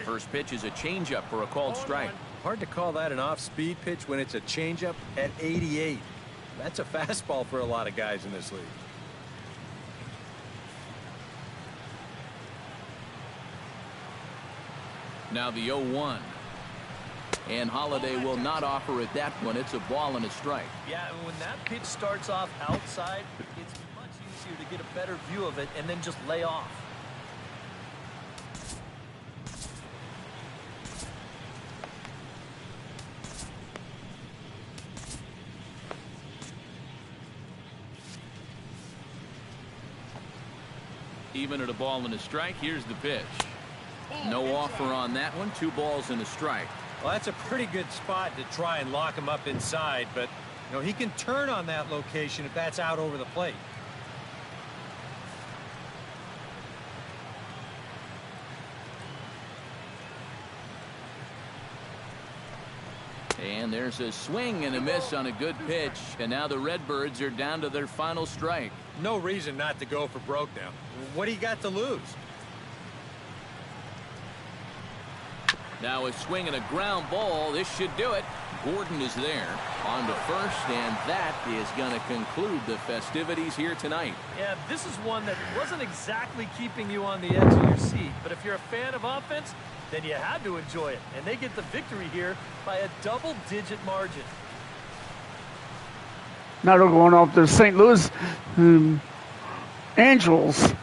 First pitch is a changeup for a called strike. Hard to call that an off-speed pitch when it's a changeup at 88. That's a fastball for a lot of guys in this league. Now the 0-1. And Holliday will not offer it that one. It's a ball and a strike. Yeah, and when that pitch starts off outside, it's much easier to get a better view of it and then just lay off. Even at a ball and a strike, here's the pitch. No offer on that one. 2 balls and a strike. Well, that's a pretty good spot to try and lock him up inside, but you know, he can turn on that location if that's out over the plate. And there's a swing and a miss on a good pitch. And now the Redbirds are down to their final strike. No reason not to go for broke now. What do you got to lose? Now a swing and a ground ball. This should do it. Gordon is there on to first, and that is going to conclude the festivities here tonight. Yeah, this is one that wasn't exactly keeping you on the edge of your seat. But if you're a fan of offense, then you had to enjoy it. And they get the victory here by a double-digit margin. Now they're going off the St. Louis Angels.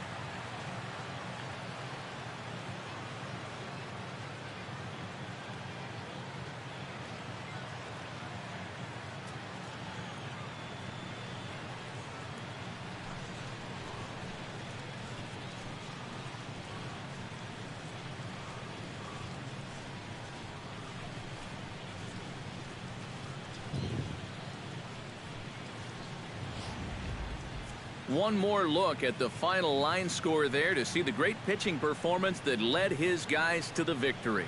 One more look at the final line score there to see the great pitching performance that led his guys to the victory.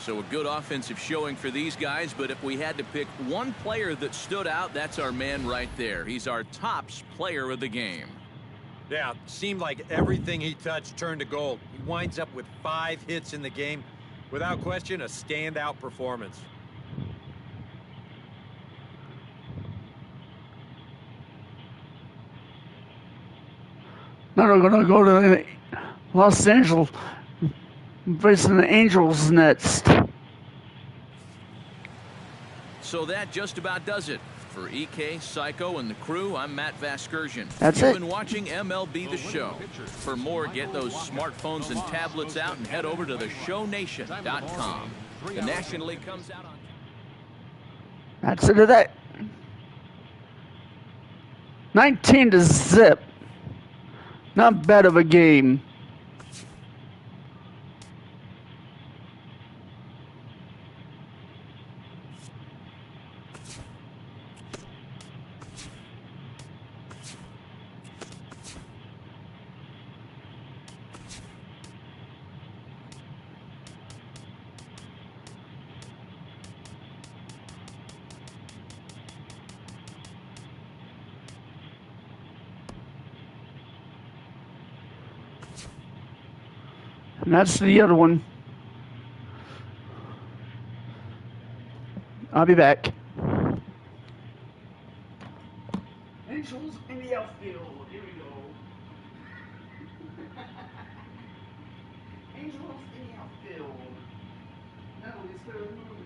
So a good offensive showing for these guys, but if we had to pick one player that stood out, that's our man right there. He's our tops player of the game. Yeah, seemed like everything he touched turned to gold. He winds up with 5 hits in the game. Without question, a standout performance. Now they're going to go to Los Angeles, facing the Angels next. So that just about does it. For EK, Psycho, and the crew, I'm Matt Vasgersian. That's You've it. been watching MLB The Show. For more, get those smartphones and tablets out and head over to theshownation.com. The National League comes out on... That's it of that. 19-0. Not bad of a game. And that's the other one. I'll be back. Angels in the outfield. Here we go. Angels in the outfield. That one is the movie.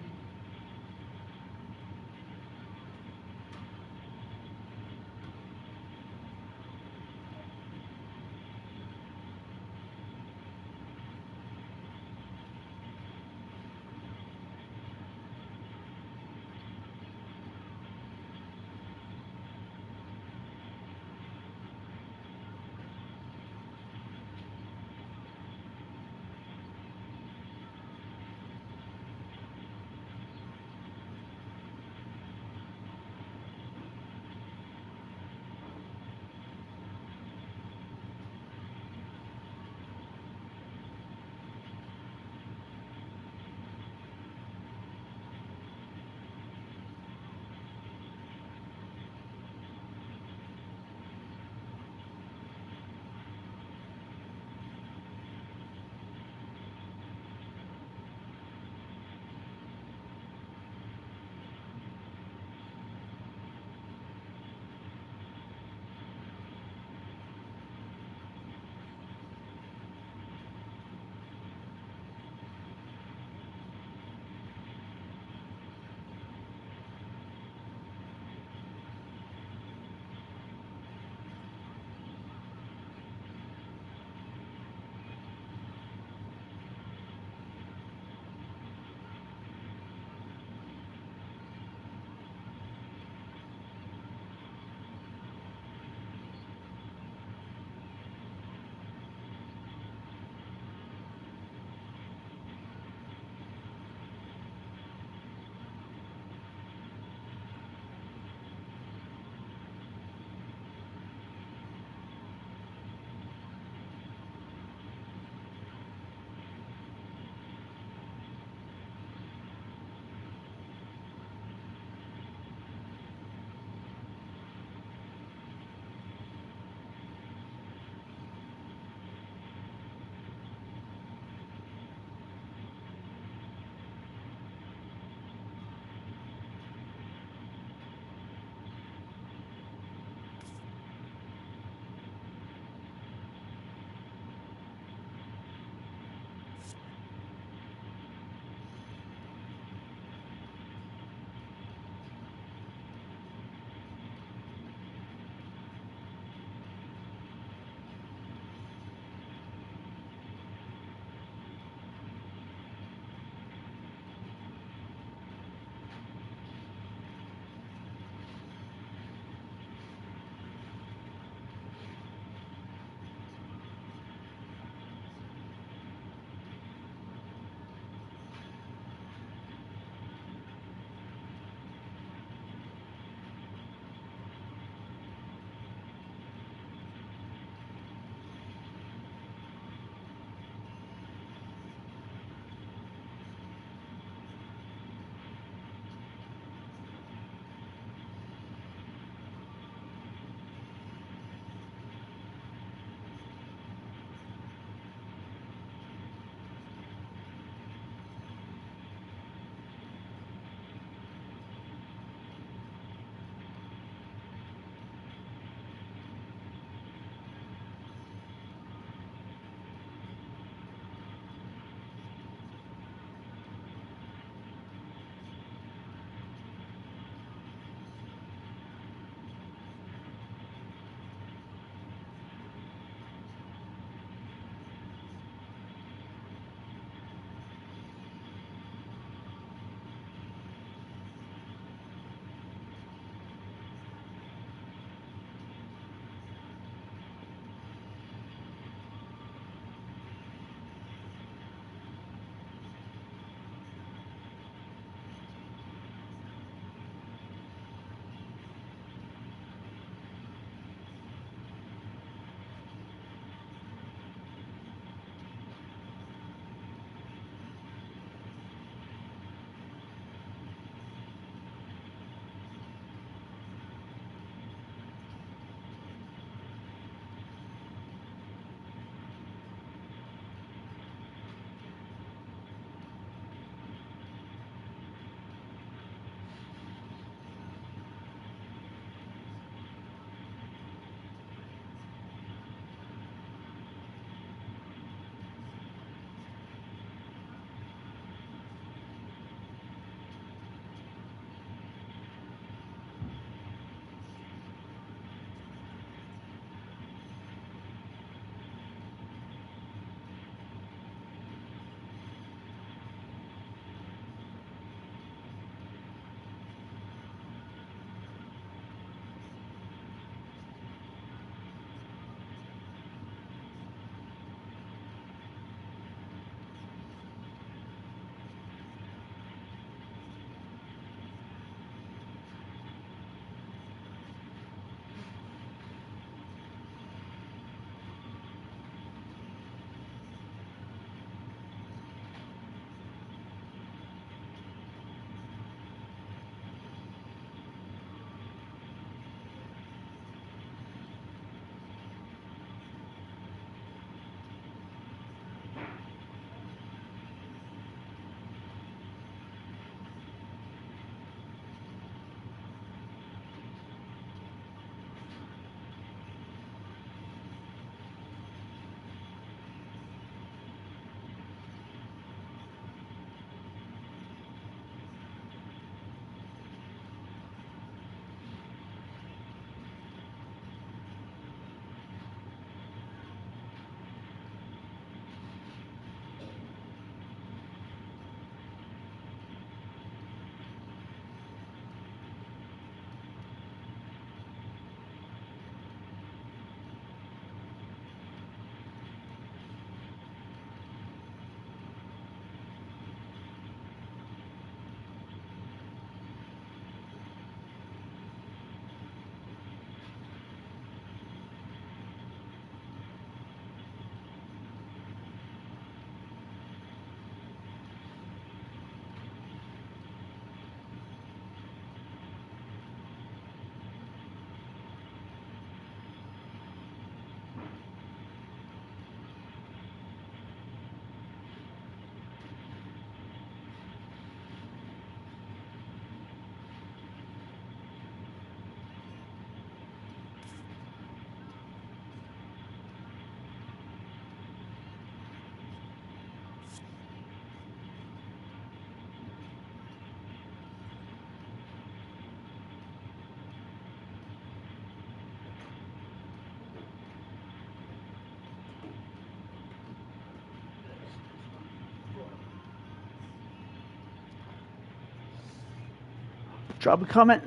Drop a comment,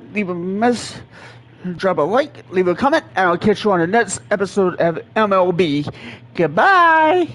drop a like, leave a comment, and I'll catch you on the next episode of MLB. Goodbye!